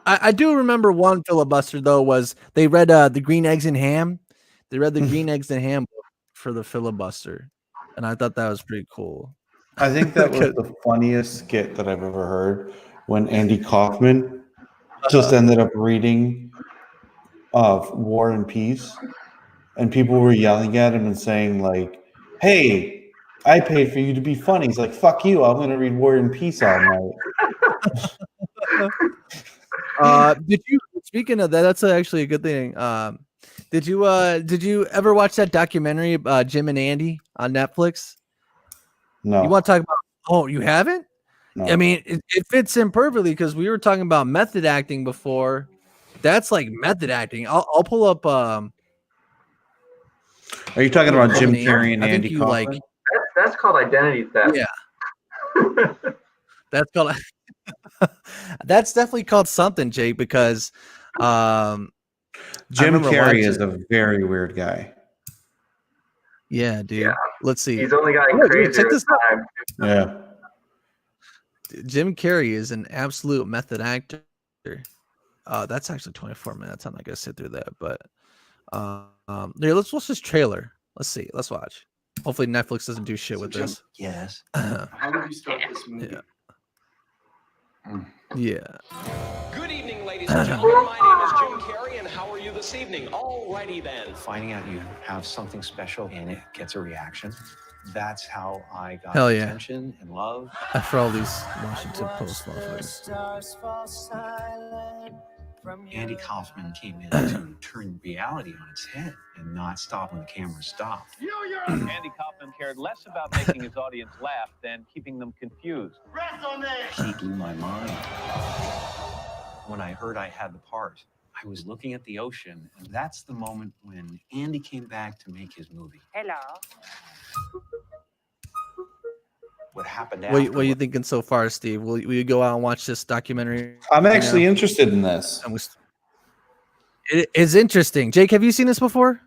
Speaker 3: I do remember one filibuster though was they read the Green Eggs and Ham. They read the Green Eggs and Ham book for the filibuster, and I thought that was pretty cool.
Speaker 2: I think that was the funniest skit that I've ever heard, when Andy Kaufman just ended up reading War and Peace, and people were yelling at him and saying, "Hey, I paid for you to be funny. He's like, fuck you. I'm going to read War and Peace all night.
Speaker 3: Did you? Speaking of that, that's actually a good thing. Did you ever watch that documentary, Jim and Andy on Netflix?
Speaker 2: No.
Speaker 3: You want to talk about? Oh, you haven't?
Speaker 2: No.
Speaker 3: I mean, it fits in perfectly because we were talking about method acting before. That's like method acting. I'll pull up.
Speaker 2: Are you talking about Jim Carrey and
Speaker 3: I think
Speaker 2: Andy
Speaker 3: you
Speaker 2: Kaufman?
Speaker 3: like.
Speaker 9: That's called identity theft.
Speaker 3: Yeah. That's called. That's definitely called something, Jake, because
Speaker 2: Jim Carrey is a very weird guy.
Speaker 3: Yeah, dude.
Speaker 9: Yeah.
Speaker 3: Let's see.
Speaker 9: He's only gotten
Speaker 3: Dude,
Speaker 9: crazier
Speaker 3: check
Speaker 9: with
Speaker 3: this out.
Speaker 9: time.
Speaker 2: Yeah.
Speaker 3: Jim Carrey is an absolute method actor. That's actually 24 minutes. I'm not gonna sit through that, but here, let's watch this trailer. Let's see. Let's watch. Hopefully Netflix doesn't do shit with this.
Speaker 15: Yes. How did you start this movie?
Speaker 3: Yeah.
Speaker 16: Good evening, ladies and gentlemen. My name is Jim Carrey, and how are you this evening? Alrighty then.
Speaker 15: Finding out you have something special and it gets a reaction. That's how I got
Speaker 3: Hell yeah.
Speaker 15: attention and love.
Speaker 3: After all these Washington Post motherfuckers.
Speaker 15: Andy Kaufman came in to turn reality on its head and not stop when the camera stopped.
Speaker 11: Andy Kaufman cared less about making his audience laugh than keeping them confused.
Speaker 15: He blew my mind. When I heard I had the part, I was looking at the ocean, and that's the moment when Andy came back to make his movie.
Speaker 11: Hello.
Speaker 15: What happened
Speaker 3: What are you thinking so far, Steve? Will you go out and watch this documentary?
Speaker 2: I'm actually interested in this.
Speaker 3: It is interesting. Jake, have you seen this before?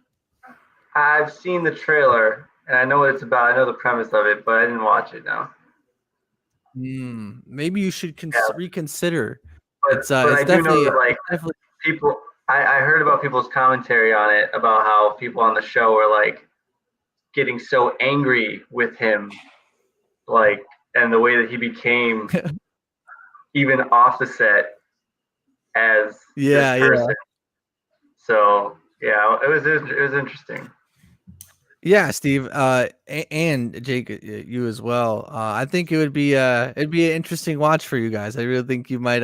Speaker 9: I've seen the trailer and I know what it's about. I know the premise of it, but I didn't watch it now.
Speaker 3: Maybe you should reconsider.
Speaker 9: But,
Speaker 3: It's
Speaker 9: but I do know
Speaker 3: definitely
Speaker 9: that, like, people. I heard about people's commentary on it about how people on the show were like getting so angry with him, like, and the way that he became even off the set as this person. So yeah, it was interesting.
Speaker 3: Yeah, Steve, and Jake, you as well. I think it'd be an interesting watch for you guys. I really think you might,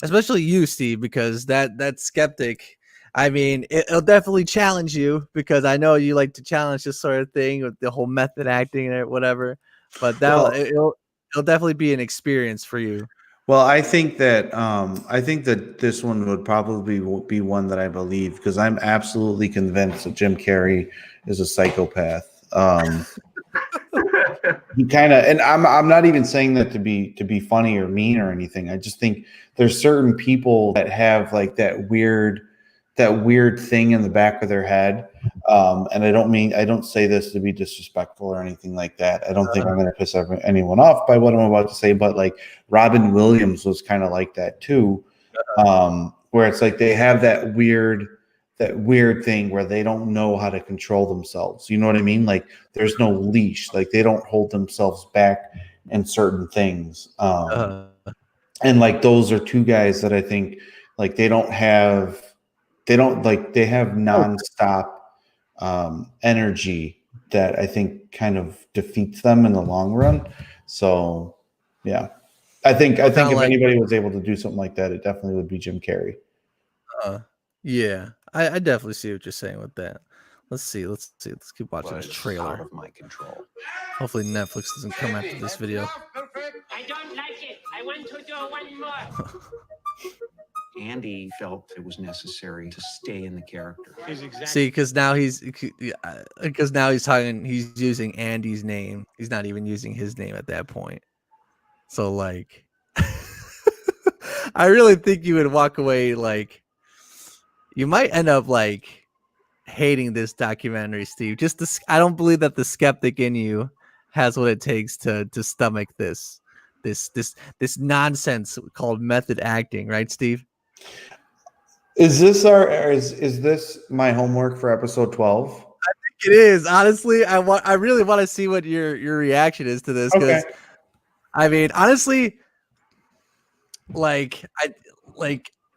Speaker 3: especially you, Steve, because that skeptic. I mean, it'll definitely challenge you because I know you like to challenge this sort of thing with the whole method acting and whatever. But it'll definitely be an experience for you.
Speaker 2: Well, I think that this one would probably be one that I believe because I'm absolutely convinced that Jim Carrey is a psychopath. He kind of, and I'm not even saying that to be funny or mean or anything. I just think there's certain people that have like that weird thing in the back of their head. And I don't say this to be disrespectful or anything like that. I don't think I'm going to piss anyone off by what I'm about to say, but like Robin Williams was kind of like that too. Where it's like they have that weird thing where they don't know how to control themselves. You know what I mean? Like there's no leash, like they don't hold themselves back in certain things. And like those are two guys that I think like they have nonstop energy that I think kind of defeats them in the long run. So yeah, I think if anybody was able to do something like that, it definitely would be Jim Carrey.
Speaker 3: Yeah, I definitely see what you're saying with that. Let's see. Let's keep watching this trailer.
Speaker 15: Out of my control.
Speaker 3: Hopefully Netflix doesn't come after this video.
Speaker 17: I don't like it. I want to do one more.
Speaker 15: Andy felt it was necessary to stay in the character.
Speaker 3: See, because now he's talking. He's using Andy's name. He's not even using his name at that point. So like, I really think you would walk away like. You might end up like hating this documentary, Steve. I don't believe that the skeptic in you has what it takes to stomach this nonsense called method acting, right, Steve?
Speaker 2: Is this my homework for episode 12?
Speaker 3: I think it is. Honestly, I really want to see what your reaction is to this because I mean, honestly, like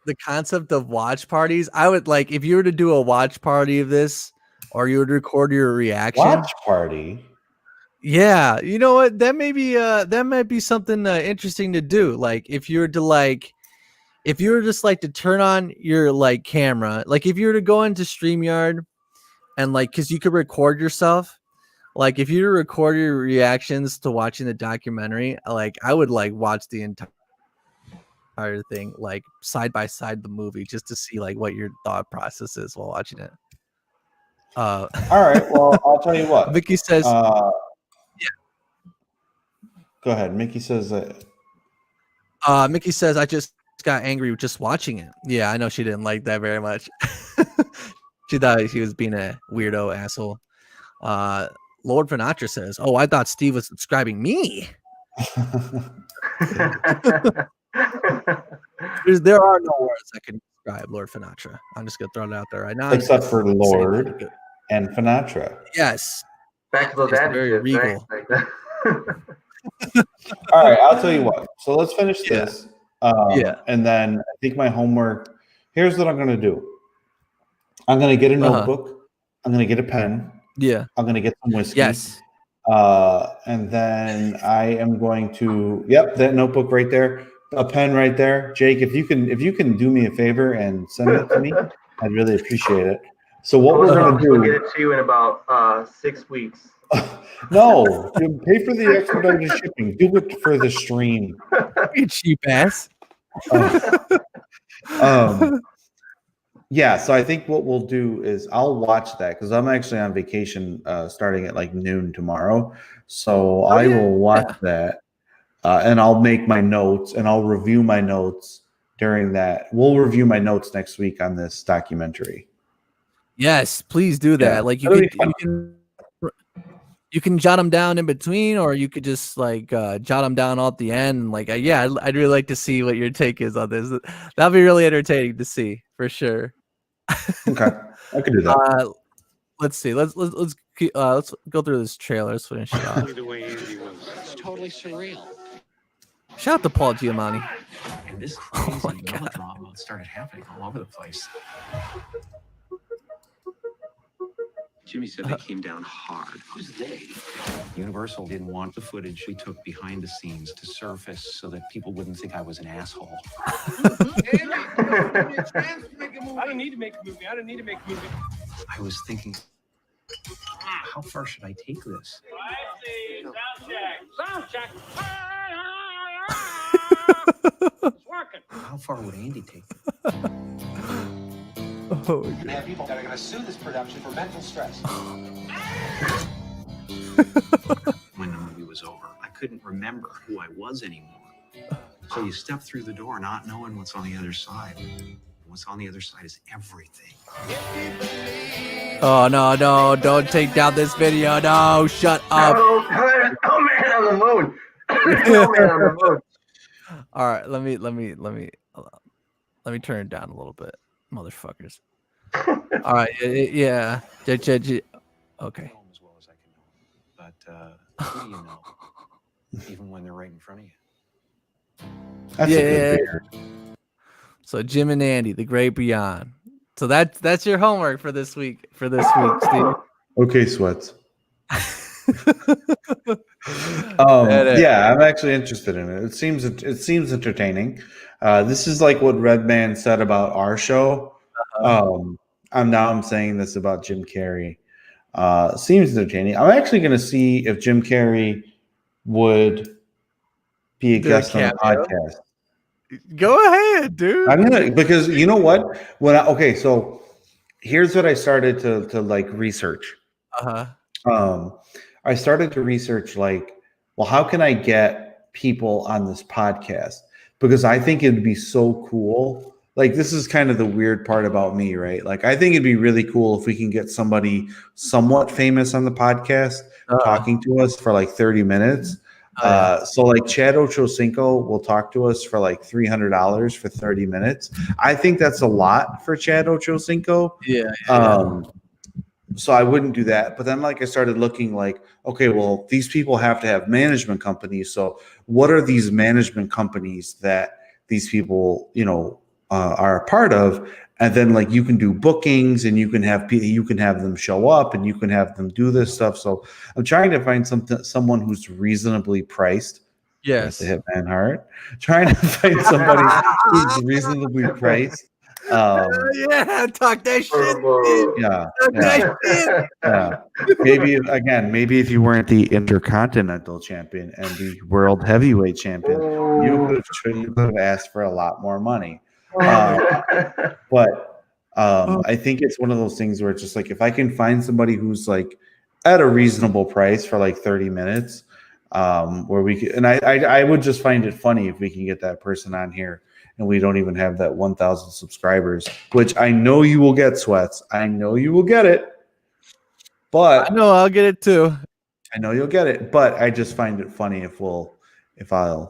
Speaker 3: the concept of watch parties, I would like if you were to do a watch party of this or you would record your reaction.
Speaker 2: Watch party?
Speaker 3: Yeah, you know what? That might be something interesting to do. Like if you were just like to turn on your like camera, like if you were to go into StreamYard and like, cause you could record yourself. Like if you were to record your reactions to watching the documentary, like I would like watch the entire thing, like side by side the movie, just to see like what your thought process is while watching it.
Speaker 2: All right. Well, I'll tell you what.
Speaker 3: Mickey says,
Speaker 2: Go ahead. Mickey says that.
Speaker 3: Mickey says, I just got angry just watching it. Yeah, I know she didn't like that very much. She thought she was being a weirdo asshole. Lord Vanatra says, oh, I thought Steve was subscribing me. There are no words that can describe Lord Vanatra. I'm just going to throw it out there right now.
Speaker 2: Except for Lord and Vanatra.
Speaker 3: Yes.
Speaker 9: Back to those
Speaker 3: very
Speaker 9: adjectives, right?
Speaker 3: regal.
Speaker 9: Like that.
Speaker 2: All right, I'll tell you what. So let's finish this.
Speaker 3: Yeah.
Speaker 2: And then I think my homework. Here's what I'm going to do. I'm going to get a notebook. I'm going to get a pen.
Speaker 3: Yeah.
Speaker 2: I'm going to get some whiskey.
Speaker 3: Yes.
Speaker 2: And then I am going to. Yep, that notebook right there. A pen right there. Jake, if you can do me a favor and send it to me, I'd really appreciate it. So what we're going to do?
Speaker 9: We'll get it to you in about 6 weeks.
Speaker 2: No, you pay for the expedited shipping. Do it for the stream.
Speaker 3: You cheap ass.
Speaker 2: Yeah, so I think what we'll do is I'll watch that because I'm actually on vacation starting at like noon tomorrow. So I will watch that and I'll make my notes and I'll review my notes during that. We'll review my notes next week on this documentary.
Speaker 3: Yes, please do that.
Speaker 2: Yeah,
Speaker 3: like you can jot them down in between, or you could just like jot them down all at the end. Like, I'd really like to see what your take is on this. That'll be really entertaining to see for sure.
Speaker 2: Okay, I can do that.
Speaker 3: Let's see. Let's go through this trailer. Let's finish it off.
Speaker 15: The way Andy was, it's totally surreal.
Speaker 3: Shout out to Paul Giamatti.
Speaker 15: And this crazy melodrama started happening all over the place. Jimmy said they came down hard. Who's they? Universal didn't want the footage we took behind the scenes to surface so that people wouldn't think I was an asshole.
Speaker 16: I don't need to make a movie.
Speaker 15: I was thinking, how far should I take this?
Speaker 17: Sound check. It's working.
Speaker 15: How far would Andy take it?
Speaker 3: Oh,
Speaker 18: and have people that are going to sue this production for mental stress.
Speaker 15: When the movie was over, I couldn't remember who I was anymore. So you step through the door not knowing what's on the other side. What's on the other side is everything.
Speaker 3: Oh, no, don't take down this video. No, shut up.
Speaker 9: Oh man on the moon. Oh man on the moon.
Speaker 3: All right, let me turn it down a little bit, motherfuckers. All right, yeah. Okay.
Speaker 15: As well as I can know. But who do you know? Even when they're right in front of you.
Speaker 2: That's a good beer.
Speaker 3: So Jim and Andy, The Great Beyond. So that's your homework for this week. Steve.
Speaker 2: Okay, Sweats. Yeah, I'm actually interested in it. It seems entertaining. This is like what Redman said about our show. I'm saying this about Jim Carrey. Seems entertaining. I'm actually going to see if Jim Carrey would be a guest on the podcast.
Speaker 3: Go ahead, dude.
Speaker 2: I'm gonna, because you know what? So here's what I started to like research. I started to research like, well, how can I get people on this podcast? Because I think it'd be so cool. Like, this is kind of the weird part about me, right? Like, I think it'd be really cool if we can get somebody somewhat famous on the podcast talking to us for like 30 minutes. So like Chad Ochocinco will talk to us for like $300 for 30 minutes. I think that's a lot for Chad Ochocinco. So I wouldn't do that. But then like I started looking like, okay, well, these people have to have management companies. So what are these management companies that these people, are a part of? and then like you can do bookings and you can have them show up and you can have them do this stuff. So I'm trying to find someone who's reasonably priced.
Speaker 3: Yes.
Speaker 2: The Hitman Heart. Trying to find somebody who's reasonably priced.
Speaker 3: Yeah, talk that shit, Steve.
Speaker 2: Yeah.
Speaker 3: Talk that shit.
Speaker 2: Yeah. Maybe if you weren't the Intercontinental Champion and the World Heavyweight Champion, you could have asked for a lot more money. But I think it's one of those things where it's just like if I can find somebody who's like at a reasonable price for like 30 minutes, where we can, and I would just find it funny if we can get that person on here and we don't even have that 1,000 subscribers, which I know you will get, Sweats. I know you will get it. But
Speaker 3: I know I'll get it too.
Speaker 2: I know you'll get it, but I just find it funny if I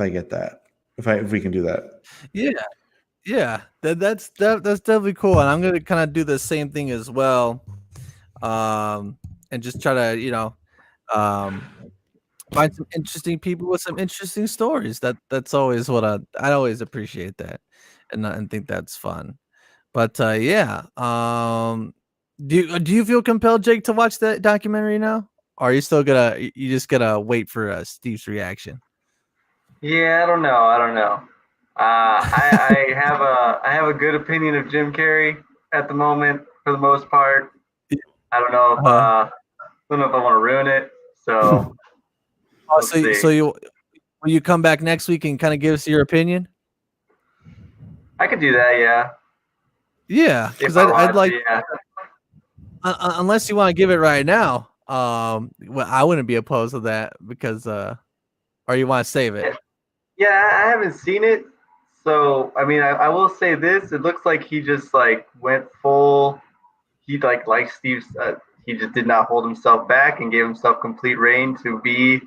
Speaker 2: get that. If we can do that.
Speaker 3: Yeah. That's definitely cool. And I'm gonna kind of do the same thing as well. And just try to, find some interesting people with some interesting stories. That's always what I always appreciate that, and think that's fun. But yeah, do you feel compelled, Jake, to watch that documentary now? Or are you still you just gonna wait for Steve's reaction?
Speaker 9: Yeah, I don't know. I have a good opinion of Jim Carrey at the moment for the most part. I don't know if I want to ruin it. So.
Speaker 3: Will you come back next week and kind of give us your opinion?
Speaker 9: I could do that, yeah.
Speaker 3: Yeah, because I'd like, unless you want to give it right now. Well, I wouldn't be opposed to that because, or you want to save it?
Speaker 9: Yeah, I haven't seen it, so I mean, I will say this: it looks like he just like went full. He like Steve's. He just did not hold himself back and gave himself complete reign to be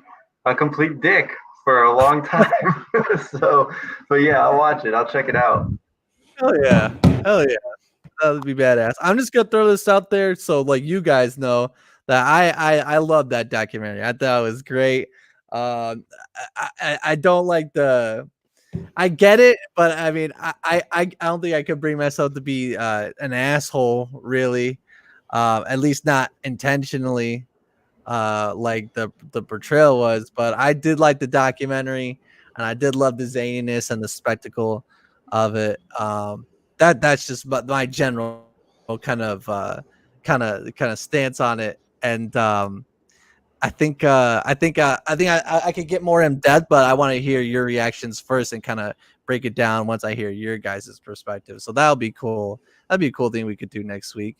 Speaker 9: a complete dick for a long time. So yeah, I'll watch it. I'll check it out.
Speaker 3: Hell yeah. That would be badass. I'm just gonna throw this out there so like you guys know that I love that documentary. I thought it was great. I don't like I get it, but I mean I don't think I could bring myself to be an asshole really. At least not intentionally. Like the portrayal was, but I did like the documentary and I did love the zaniness and the spectacle of it. That's just my general kind of stance on it. And I think I could get more in depth, but I want to hear your reactions first and kind of break it down once I hear your guys' perspective. So that'll be cool. That'd be a cool thing we could do next week.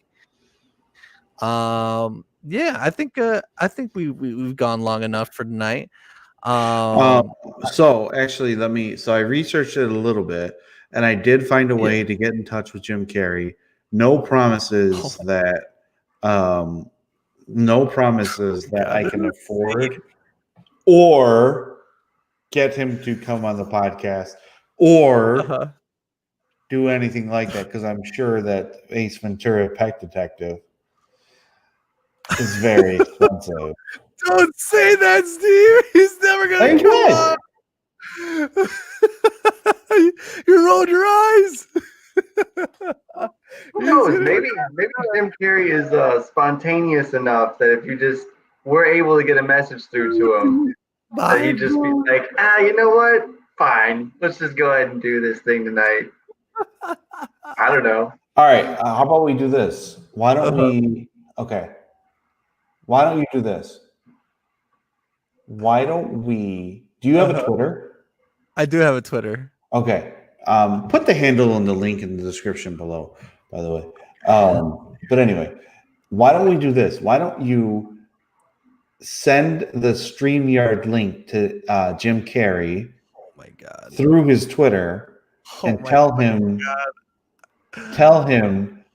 Speaker 3: Yeah, I think we've gone long enough for tonight.
Speaker 2: So actually I researched it a little bit and I did find a way to get in touch with Jim Carrey. No promises that I can afford or get him to come on the podcast or do anything like that, because I'm sure that Ace Ventura Pet Detective is very expensive.
Speaker 3: Don't say that, Steve. He's never gonna come on. You rolled your eyes.
Speaker 9: Who knows? Maybe Jim Carrey is spontaneous enough that if you just were able to get a message through to him, that he'd just be like, you know what? Fine, let's just go ahead and do this thing tonight. I don't know.
Speaker 2: All right, how about we do this? Why don't you do this? Do you have a Twitter?
Speaker 3: I do have a Twitter.
Speaker 2: Okay. Put the handle and the link in the description below, by the way. But anyway, why don't we do this? Why don't you send the StreamYard link to Jim Carrey through his Twitter and tell him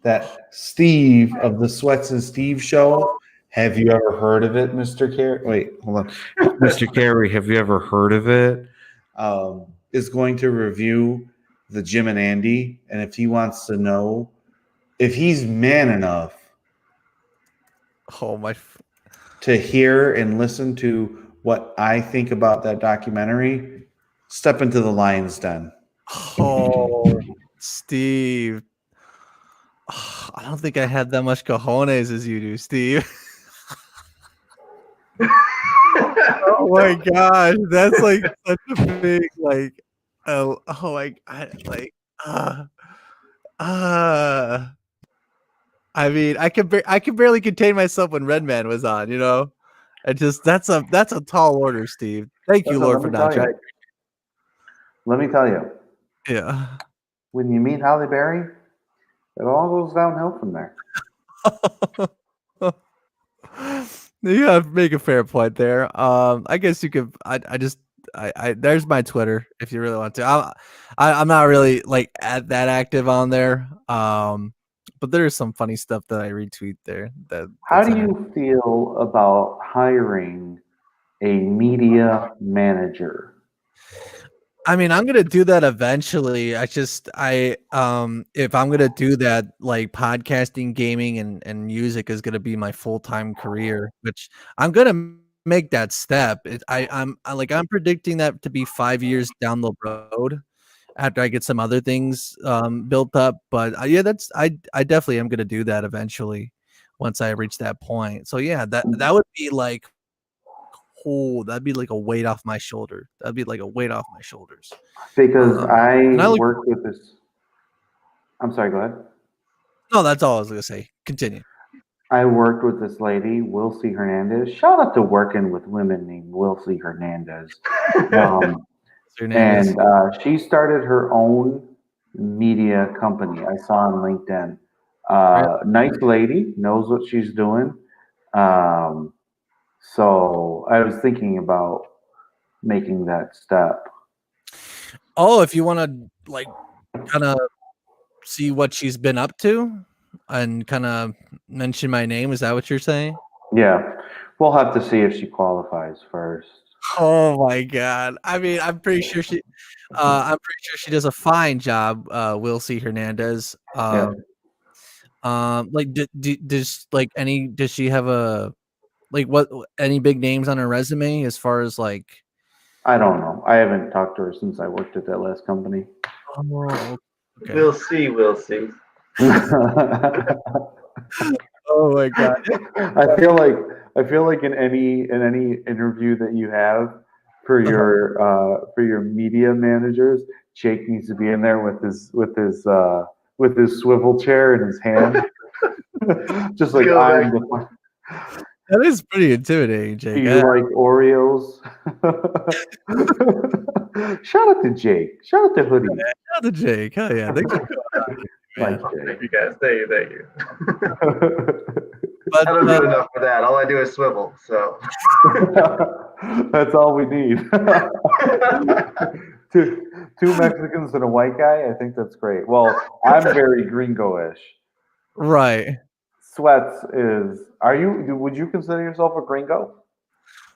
Speaker 2: that Steve of the Sweats and Steve show, have you ever heard of it, Mr. Carey? Wait, hold on. Mr. Carey, have you ever heard of it? Is going to review the Jim and Andy, and if he wants to know if he's man enough to hear and listen to what I think about that documentary, step into the lion's den.
Speaker 3: Oh, Steve. I don't think I had that much cojones as you do, Steve. Oh my gosh, that's like such a big like. Oh my, I mean, I could barely contain myself when Redman was on. It just that's a tall order, Steve. Thank you,
Speaker 2: Listen,
Speaker 3: Lord Fernandra.
Speaker 2: Let me tell you.
Speaker 3: Yeah.
Speaker 2: When you meet Halle Berry, it all goes downhill from there.
Speaker 3: Yeah, make a fair point there. I guess you could. I there's my Twitter if you really want to. I'm not really like that active on there. But there's some funny stuff that I retweet there.
Speaker 2: How do you feel about hiring a media manager?
Speaker 3: I mean, I'm gonna do that eventually. If I'm gonna do that, like podcasting, gaming, and music is gonna be my full-time career, which I'm gonna make that step. I'm predicting that to be 5 years down the road after I get some other things built up. But yeah, I definitely am gonna do that eventually once I reach that point. So yeah, that would be like. Oh, that'd be like a weight off my shoulder. That'd be like a weight off my shoulders.
Speaker 2: Because I work with this. I'm sorry, go ahead.
Speaker 3: No, that's all I was gonna say. Continue.
Speaker 2: I worked with this lady, Wilcie Hernandez. Shout out to working with women named Wilcie Hernandez. And she started her own media company. I saw on LinkedIn. Nice lady, knows what she's doing. So I was thinking about making that step.
Speaker 3: Oh, if you want to like kind of see what she's been up to and kind of mention my name, is that what you're saying?
Speaker 2: Yeah, we'll have to see if she qualifies first.
Speaker 3: Oh my god! I mean, I'm pretty sure she does a fine job. Wilcie Hernandez. Like, does she have a any big names on her resume as far as like?
Speaker 2: I don't know. I haven't talked to her since I worked at that last company.
Speaker 3: Oh, okay.
Speaker 9: We'll see. We'll see.
Speaker 3: Oh my god!
Speaker 2: I feel like in any interview that you have for your media managers, Jake needs to be in there with his swivel chair in his hand, just like I'm the.
Speaker 3: That is pretty intimidating, Jake.
Speaker 2: Do you like Oreos? Shout out to Jake. Shout out to Hoodie.
Speaker 3: Yeah, shout out to Jake. Hell yeah! Thanks for
Speaker 2: Thank
Speaker 9: you guys. Thank you.
Speaker 3: But,
Speaker 9: I don't do enough for that. All I do is swivel. So
Speaker 2: that's all we need. Two Mexicans and a white guy. I think that's great. Well, I'm very gringo-ish.
Speaker 3: Right.
Speaker 2: Sweats is. Would you consider yourself a gringo?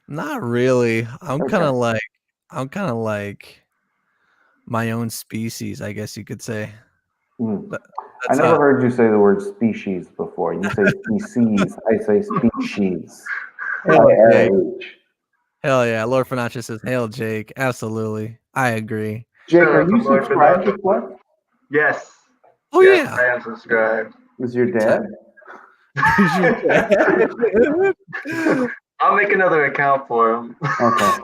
Speaker 3: Not really. I'm kind of like my own species, I guess you could say.
Speaker 2: I never heard you say the word species before. You say species. I say species.
Speaker 3: Hell yeah. Lord Fernandez says, "Hail, Jake." Absolutely. I agree.
Speaker 2: Jake, are you subscribed to what?
Speaker 9: Yes.
Speaker 3: Oh
Speaker 9: yes,
Speaker 3: yeah.
Speaker 9: I am subscribed.
Speaker 2: Is your dad?
Speaker 9: I'll make another account for him.
Speaker 2: Okay.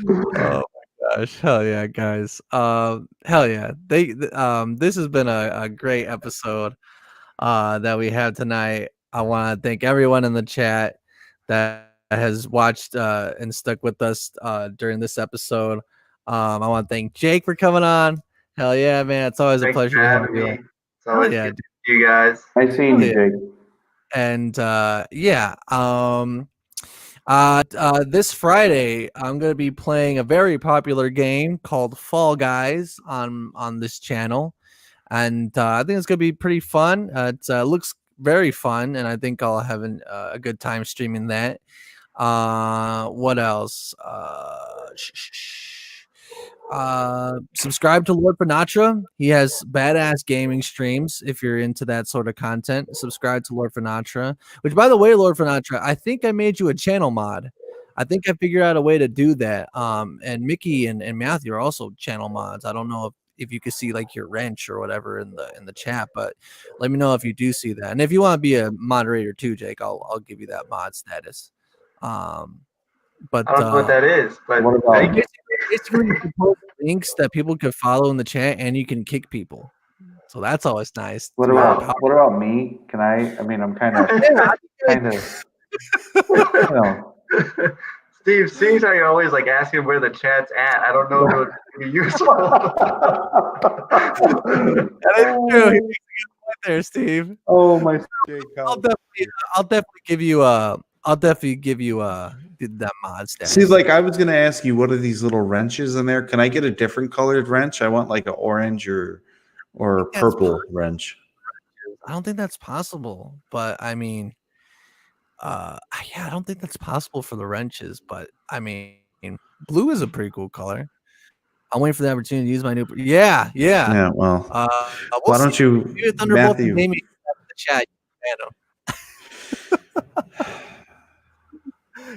Speaker 3: Oh my gosh. Hell yeah, guys. Hell yeah. This has been a great episode that we had tonight. I want to thank everyone in the chat that has watched and stuck with us during this episode. I want to thank Jake for coming on. Hell yeah, man. It's always a pleasure to have you.
Speaker 9: It's always good to see you guys.
Speaker 2: Nice seeing you, Jake.
Speaker 3: And this Friday, I'm going to be playing a very popular game called Fall Guys on this channel. And I think it's going to be pretty fun. It looks very fun, and I think I'll have a good time streaming that. What else? Subscribe to Lord Finatra. He has badass gaming streams. If you're into that sort of content, subscribe to Lord Finatra. Which, by the way, Lord Finatra, I think I made you a channel mod. I think I figured out a way to do that. And Mickey and Matthew are also channel mods. I don't know if you could see like your wrench or whatever in the chat. But let me know if you do see that, and if you want to be a moderator too, Jake, I'll give you that mod status. But
Speaker 9: I don't know what that is, but
Speaker 10: What about
Speaker 3: basically you can post links that people can follow in the chat, and you can kick people. So that's always nice.
Speaker 10: what about me? Can I? I mean, I'm kind of you know.
Speaker 9: Steve, seems like you're always like asking where the chat's at. I don't know if it would be useful.
Speaker 3: That is true. He makes a good point there, Steve.
Speaker 10: Oh my!
Speaker 3: I'll definitely give you that mod status.
Speaker 2: See, like I was gonna ask you, what are these little wrenches in there? Can I get a different colored wrench? I want like an orange or purple wrench.
Speaker 3: I don't think that's possible, but I mean, yeah, I don't think that's possible for the wrenches, but I mean, blue is a pretty cool color. I'm waiting for the opportunity to use my new. Yeah.
Speaker 2: Yeah. Well,
Speaker 3: we'll
Speaker 2: why don't
Speaker 3: see.
Speaker 2: you,
Speaker 3: Maybe Thunderbolt can
Speaker 2: Matthew?
Speaker 3: name me in the chat.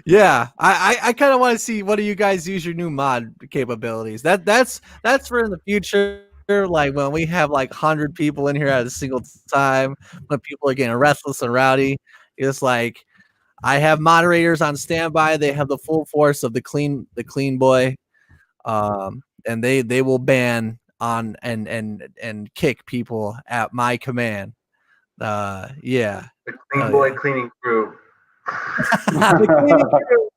Speaker 3: Yeah, I kind of want to see what do you guys use your new mod capabilities. That's for in the future, like when we have like 100 people in here at a single time, when people are getting restless and rowdy. It's like I have moderators on standby. They have the full force of the clean boy, and they will ban on and kick people at my command. Yeah.
Speaker 9: The clean boy cleaning crew.
Speaker 3: The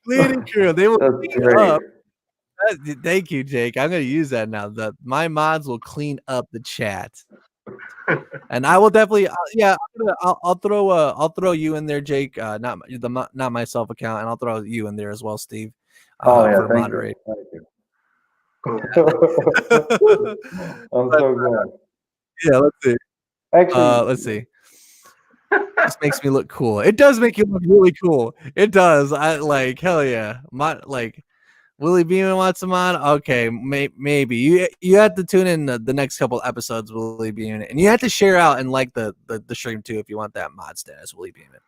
Speaker 3: cleaning crew. They will clean
Speaker 10: great.
Speaker 3: up. Thank you, Jake. I'm going to use that now. My mods will clean up the chat, and I will definitely. I'll throw you in there, Jake. Not myself account, and I'll throw you in there as well, Steve. For
Speaker 10: Thank
Speaker 3: moderate.
Speaker 10: you. I'm so glad.
Speaker 3: Yeah, let's see.
Speaker 10: Actually,
Speaker 3: let's see. This makes me look cool. It does make you look really cool. It does. I like hell yeah. Willie Beeman wants him on. Okay, maybe you have to tune in the next couple episodes, Willie Beeman, and you have to share out and like the stream too if you want that mod status, Willie Beeman.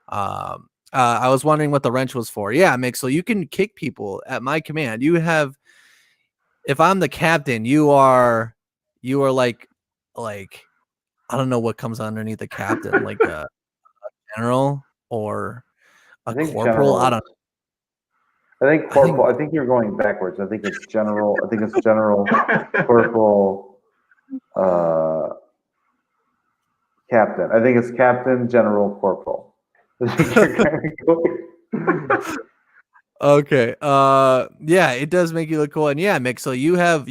Speaker 3: I was wondering what the wrench was for. Yeah, Mick. So you can kick people at my command. You have, if I'm the captain, you are like I don't know what comes underneath the captain, like a general or a corporal.
Speaker 10: General.
Speaker 3: I don't know.
Speaker 10: I think corporal. I think you're going backwards. I think it's general. I think it's general, corporal, captain. I think it's captain, general, corporal.
Speaker 3: Okay. Yeah, it does make you look cool, and yeah, Mick. So you have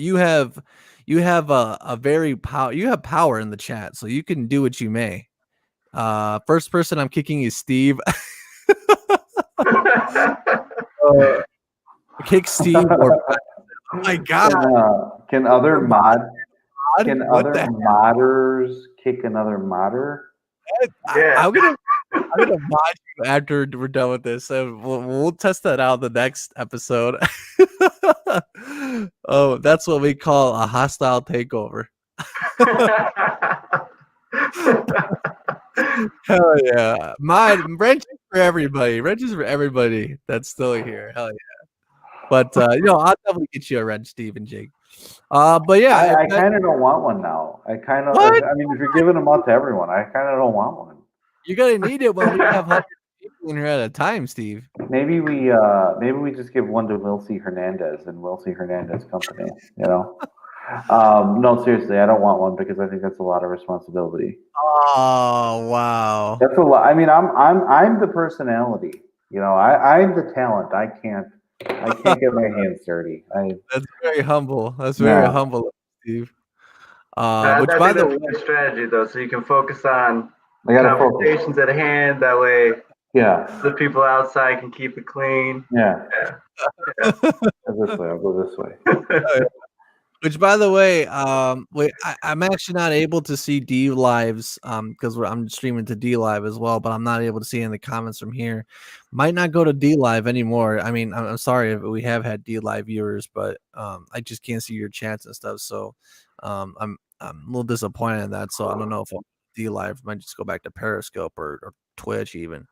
Speaker 3: a very power. You have power in the chat, so you can do what you may. First person I'm kicking is Steve. Kick Steve or oh my god!
Speaker 10: Can other modders kick another modder?
Speaker 3: I'm gonna mod you after we're done with this, so we'll test that out the next episode. Oh, that's what we call a hostile takeover. Hell yeah! Wrenches for everybody. Wrenches for everybody that's still here. Hell yeah! But I'll definitely get you a wrench, Steve and Jake. But yeah,
Speaker 10: I kind of don't want one now. I mean, if you're giving them out to everyone, I kind of don't want one.
Speaker 3: You're gonna need it when we have 100 people in here at a time, Steve.
Speaker 10: Maybe we just give one to Wilcie Hernandez and Wilcie Hernandez Company. No, seriously, I don't want one because I think that's a lot of responsibility.
Speaker 3: Oh wow,
Speaker 10: that's a lot. I mean, I'm the personality. I'm the talent. I can't get my hands dirty.
Speaker 3: That's very humble. That's very humble, Steve.
Speaker 9: Which, by the way, a good strategy though, so you can focus on conversations at hand. That way, the people outside can keep it clean.
Speaker 10: Yeah. This way. I'll go this way.
Speaker 3: Which, by the way, I'm actually not able to see D lives because I'm streaming to D live as well, but I'm not able to see in the comments from here. Might not go to D live anymore. I mean, I'm sorry if we have had D live viewers, but I just can't see your chats and stuff. So I'm a little disappointed in that. So I don't know if D live might just go back to Periscope or Twitch even.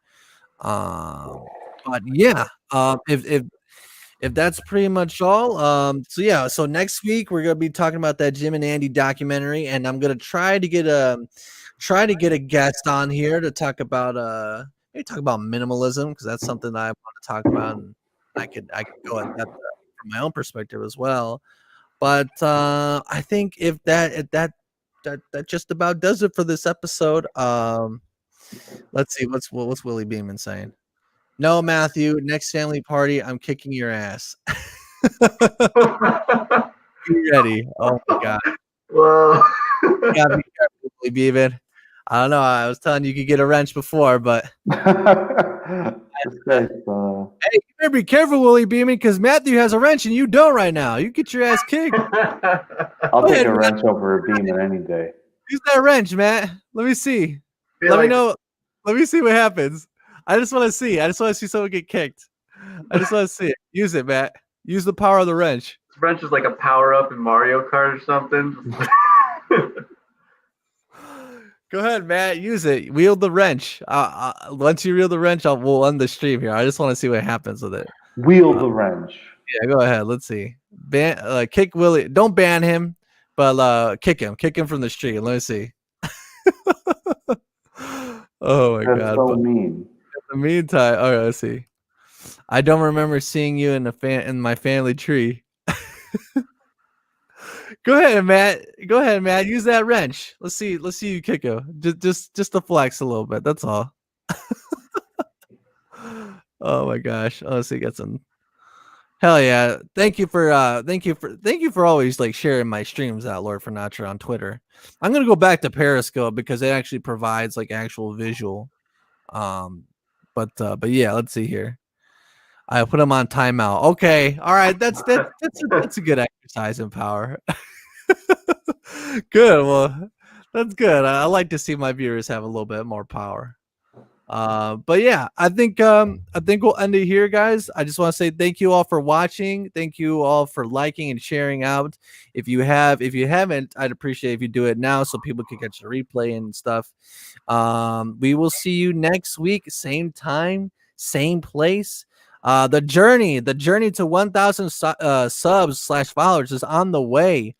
Speaker 3: But yeah, if that's pretty much all, so yeah, so next week we're gonna be talking about that Jim and Andy documentary, and I'm gonna try to get a guest on here to talk about maybe talk about minimalism, because that's something that I want to talk about, and I could go at that from my own perspective as well. But I think if that just about does it for this episode. Let's see what's Willie Beeman saying. No, Matthew, next family party, I'm kicking your ass. Be ready. Oh my god.
Speaker 9: Whoa.
Speaker 3: You gotta be careful, Willie Beeman. I don't know. I was telling you could get a wrench before, but
Speaker 2: This guy's,
Speaker 3: hey, you better be careful, Willie Beeman, because Matthew has a wrench and you don't right now. You get your ass kicked.
Speaker 2: I'll
Speaker 3: Go
Speaker 2: take
Speaker 3: ahead,
Speaker 2: a
Speaker 3: Matt.
Speaker 2: wrench over a beam any day.
Speaker 3: Use that wrench, Matt. Let me see.
Speaker 9: Feel
Speaker 3: Let me
Speaker 9: like-
Speaker 3: know. Let me see what happens. I just want to see. I just want to see someone get kicked. I just want to see it. Use it, Matt. Use the power of the wrench.
Speaker 9: This wrench is like a power up in Mario Kart or something.
Speaker 3: Go ahead, Matt. Use it. Wield the wrench. Once you wield the wrench, we'll end the stream here. I just want to see what happens with it.
Speaker 2: Wield the wrench.
Speaker 3: Yeah, go ahead. Let's see. Kick Willie. Don't ban him, but kick him. Kick him from the street. Let me see. Oh my
Speaker 2: That's
Speaker 3: god.
Speaker 2: so
Speaker 3: But
Speaker 2: mean.
Speaker 3: in the meantime, all right, let's see. I don't remember seeing you in my family tree. Go ahead, Matt. Go ahead, Matt. Use that wrench. Let's see you kick him. Just to flex a little bit. That's all. Oh my gosh. Oh, let's see, get some. Hell yeah. Thank you for always like sharing my streams out, Lord Fernatra, on Twitter. I'm gonna go back to Periscope because it actually provides like actual visual. But yeah, let's see here. I put him on timeout. Okay, all right, that's a good exercise in power. Good. Well, that's good. I like to see my viewers have a little bit more power. But yeah, I think we'll end it here, guys. I just want to say thank you all for watching. Thank you all for liking and sharing out. If you haven't, I'd appreciate if you do it now so people can catch the replay and stuff. We will see you next week, same time, same place. The journey to 1,000 subs/followers is on the way.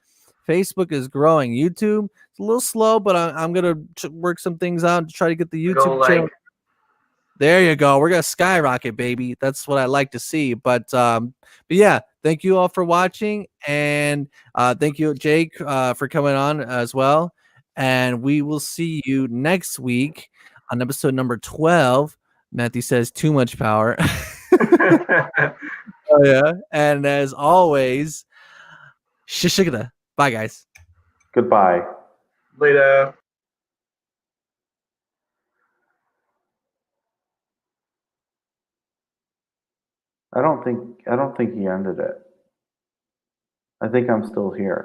Speaker 3: Facebook is growing. YouTube, it's a little slow, but I'm gonna work some things out to try to get the YouTube channel. There you go. We're gonna skyrocket, baby. That's what I like to see. But yeah, thank you all for watching, and thank you, Jake, for coming on as well. And we will see you next week on episode number 12. Matthew says too much power. Oh yeah. And as always, shishigada. Bye, guys.
Speaker 2: Goodbye.
Speaker 9: Later.
Speaker 2: I don't think he ended it. I think I'm still here.